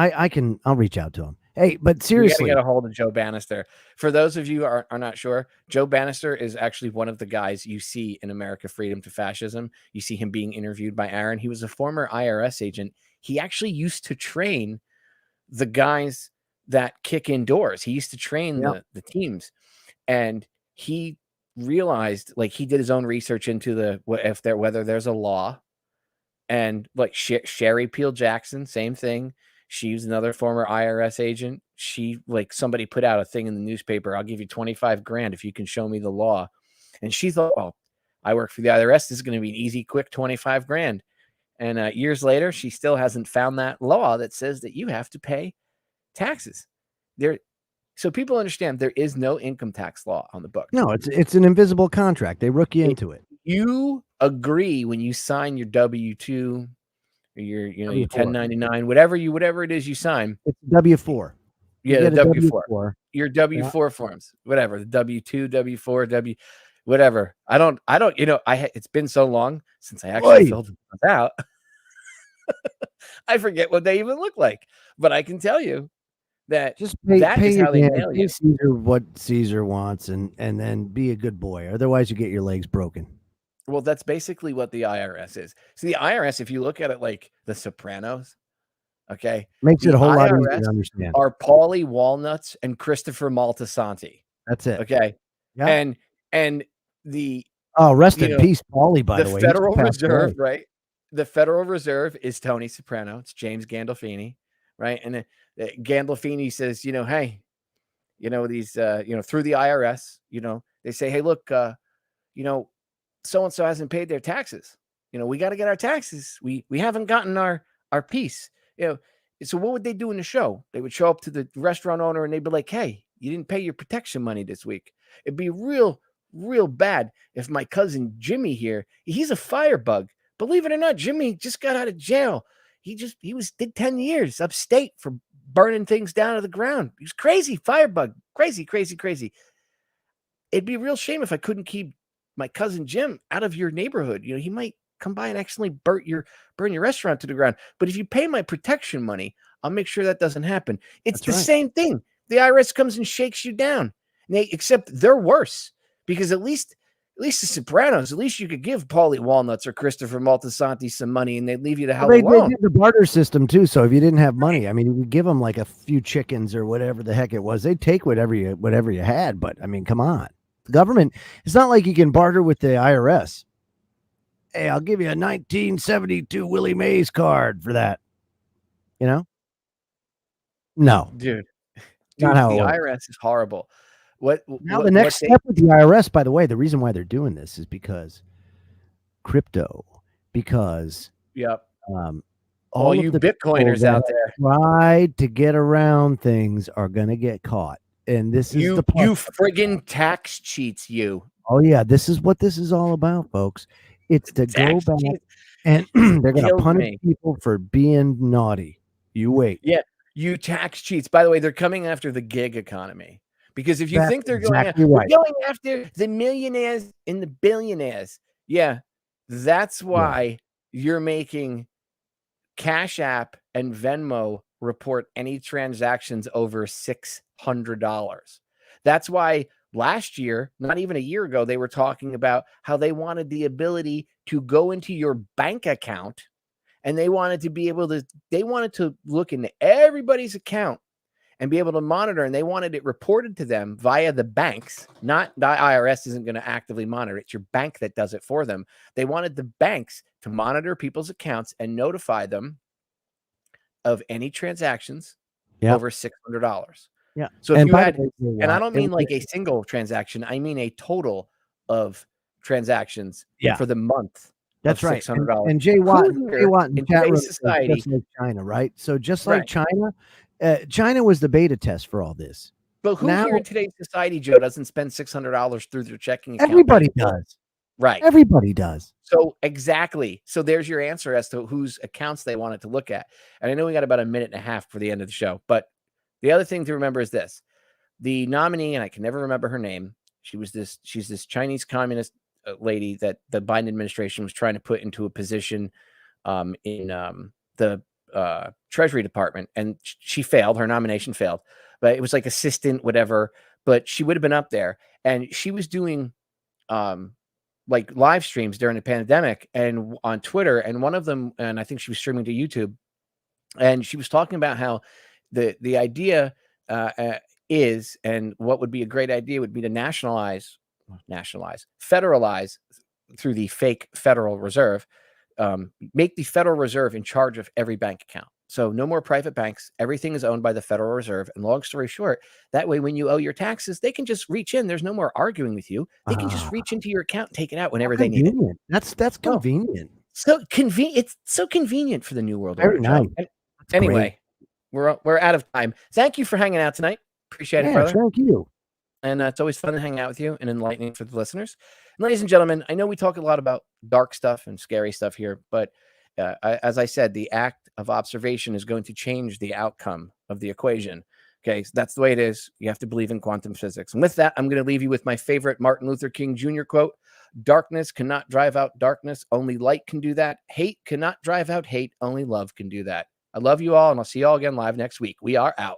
[SPEAKER 2] I'll reach out to him. Hey, but
[SPEAKER 1] We gotta
[SPEAKER 2] seriously,
[SPEAKER 1] get a hold of Joe Bannister. For those of you who are not sure, Joe Bannister is actually one of the guys you see in America Freedom to Fascism. You see him being interviewed by Aaron. He was a former IRS agent. He actually used to train the guys that kick in doors. He used to train
[SPEAKER 2] Yep.
[SPEAKER 1] the teams, and he realized, like, he did his own research into whether there's a law. And like Sherry Peel Jackson, same thing. She was another former IRS agent. She, like, somebody put out a thing in the newspaper, "I'll give you 25 grand if you can show me the law." And she thought, "Oh, I work for the IRS. This is going to be an easy, quick 25 grand." And years later, she still hasn't found that law that says that you have to pay taxes. So people understand there is no income tax law on the books.
[SPEAKER 2] No, it's an invisible contract. They rook you into it.
[SPEAKER 1] You agree when you sign your W-2 or your your
[SPEAKER 2] W-4.
[SPEAKER 1] 1099, whatever it is you sign.
[SPEAKER 2] It's W-4. You
[SPEAKER 1] Yeah, the
[SPEAKER 2] get a
[SPEAKER 1] W-4. Your W-4 forms, whatever, the W-2, W-4, whatever. I don't, it's been so long since I actually
[SPEAKER 2] Oi.
[SPEAKER 1] filled them out. I forget what they even look like, but I can tell you that
[SPEAKER 2] Just
[SPEAKER 1] that
[SPEAKER 2] pay
[SPEAKER 1] is
[SPEAKER 2] your
[SPEAKER 1] how they
[SPEAKER 2] man,
[SPEAKER 1] nail
[SPEAKER 2] pay
[SPEAKER 1] you.
[SPEAKER 2] Caesar what Caesar wants, and then be a good boy. Otherwise, you get your legs broken.
[SPEAKER 1] Well, that's basically what the IRS is. So the IRS, if you look at it like The Sopranos, okay,
[SPEAKER 2] Makes it
[SPEAKER 1] the
[SPEAKER 2] a whole lot easier
[SPEAKER 1] IRS
[SPEAKER 2] to understand.
[SPEAKER 1] are Paulie Walnuts and Christopher Maltasanti.
[SPEAKER 2] That's it.
[SPEAKER 1] Okay,
[SPEAKER 2] Yeah.
[SPEAKER 1] and the
[SPEAKER 2] Oh, rest in
[SPEAKER 1] you know,
[SPEAKER 2] peace, Paulie. By
[SPEAKER 1] the
[SPEAKER 2] the way, He just
[SPEAKER 1] Federal
[SPEAKER 2] passed
[SPEAKER 1] Reserve,
[SPEAKER 2] away.
[SPEAKER 1] right? the Federal Reserve is Tony Soprano. It's James Gandolfini, right? And Gandolfini says, hey, these, through the IRS, they say, hey, look, so-and-so hasn't paid their taxes. We got to get our taxes. We haven't gotten our piece. So what would they do in the show? They would show up to the restaurant owner and they'd be like, hey, you didn't pay your protection money this week. It'd be real bad if my cousin Jimmy here, he's a firebug. Believe it or not, Jimmy just got out of jail. He did 10 years upstate for burning things down to the ground. He was crazy, firebug, crazy. It'd be a real shame if I couldn't keep my cousin Jim out of your neighborhood. He might come by and accidentally burn your restaurant to the ground. But if you pay my protection money, I'll make sure that doesn't happen. It's
[SPEAKER 2] That's
[SPEAKER 1] the
[SPEAKER 2] right.
[SPEAKER 1] same thing. The IRS comes and shakes you down. Except they're worse, because at least the Sopranos, at least you could give Paulie Walnuts or Christopher Moltisanti some money and they'd leave you the hell
[SPEAKER 2] They
[SPEAKER 1] alone.
[SPEAKER 2] did the barter system too. So if you didn't have money, I mean, you would give them like a few chickens or whatever the heck it was. They'd take whatever you had. But I mean, come on, the government. It's not like you can barter with the IRS. Hey, I'll give you a 1972 Willie Mays card for that. No,
[SPEAKER 1] Dude,
[SPEAKER 2] not how it
[SPEAKER 1] the
[SPEAKER 2] works.
[SPEAKER 1] IRS is horrible.
[SPEAKER 2] Now the next step with the IRS, by the way, the reason why they're doing this is because crypto, because
[SPEAKER 1] yep,
[SPEAKER 2] all
[SPEAKER 1] you
[SPEAKER 2] of the
[SPEAKER 1] Bitcoiners
[SPEAKER 2] people
[SPEAKER 1] out
[SPEAKER 2] that
[SPEAKER 1] there,
[SPEAKER 2] tried to get around things are gonna get caught. And this is the part.
[SPEAKER 1] you friggin' tax cheats, you.
[SPEAKER 2] Oh yeah, this is what this is all about, folks. It's to go
[SPEAKER 1] Tax
[SPEAKER 2] back
[SPEAKER 1] cheats.
[SPEAKER 2] and they're gonna
[SPEAKER 1] Killed
[SPEAKER 2] punish
[SPEAKER 1] me.
[SPEAKER 2] people for being naughty. You wait.
[SPEAKER 1] Yeah, you tax cheats. By the way, they're coming after the gig economy. Because if you
[SPEAKER 2] That's
[SPEAKER 1] think they're
[SPEAKER 2] exactly
[SPEAKER 1] going,
[SPEAKER 2] right.
[SPEAKER 1] we're going after the millionaires and the billionaires. Yeah, that's why you're making Cash App and Venmo report any transactions over $600. That's why last year, not even a year ago, they were talking about how they wanted the ability to go into your bank account and they wanted to look into everybody's account and be able to monitor, and they wanted it reported to them via the banks. Not the IRS isn't going to actively monitor. It's your bank that does it for them. They wanted the banks to monitor people's accounts and notify them of any transactions over $600.
[SPEAKER 2] Yeah.
[SPEAKER 1] So if you had,
[SPEAKER 2] and
[SPEAKER 1] and I don't mean like a single transaction, I mean a total of transactions for the month.
[SPEAKER 2] That's right.
[SPEAKER 1] $600.
[SPEAKER 2] And Jay Watt in
[SPEAKER 1] in
[SPEAKER 2] chat room
[SPEAKER 1] today's society,
[SPEAKER 2] just like China, right? So just like China, China was the beta test for all this.
[SPEAKER 1] But who here in today's society, Joe, doesn't spend $600 through their checking account?
[SPEAKER 2] Everybody does.
[SPEAKER 1] Right.
[SPEAKER 2] Everybody does.
[SPEAKER 1] So exactly. So there's your answer as to whose accounts they wanted to look at. And I know we got about a minute and a half for the end of the show, but the other thing to remember is this: the nominee, and I can never remember her name. She's this Chinese communist lady that the Biden administration was trying to put into a position in the Treasury Department, and she failed. Her nomination failed, but it was like assistant, whatever. But she would have been up there, and she was doing like live streams during the pandemic and on Twitter, and one of them, and I think she was streaming to YouTube, and she was talking about how the idea is, and what would be a great idea would be to federalize through the fake Federal Reserve, make the Federal Reserve in charge of every bank account. So no more private banks. Everything is owned by the Federal Reserve. And long story short, that way, when you owe your taxes, they can just reach in. There's no more arguing with you. They can just reach into your account and take it out whenever they need it.
[SPEAKER 2] That's convenient.
[SPEAKER 1] So convenient. It's so convenient for the new world
[SPEAKER 2] Very
[SPEAKER 1] order.
[SPEAKER 2] nice.
[SPEAKER 1] Anyway, we're out of time. Thank you for hanging out tonight. Appreciate it, brother.
[SPEAKER 2] Thank you.
[SPEAKER 1] And it's always fun to hang out with you and enlightening for the listeners. And ladies and gentlemen, I know we talk a lot about dark stuff and scary stuff here, but as I said, the act of observation is going to change the outcome of the equation. Okay, so that's the way it is. You have to believe in quantum physics. And with that, I'm going to leave you with my favorite Martin Luther King Jr. quote: "Darkness cannot drive out darkness. Only light can do that. Hate cannot drive out hate. Only love can do that." I love you all, and I'll see you all again live next week. We are out.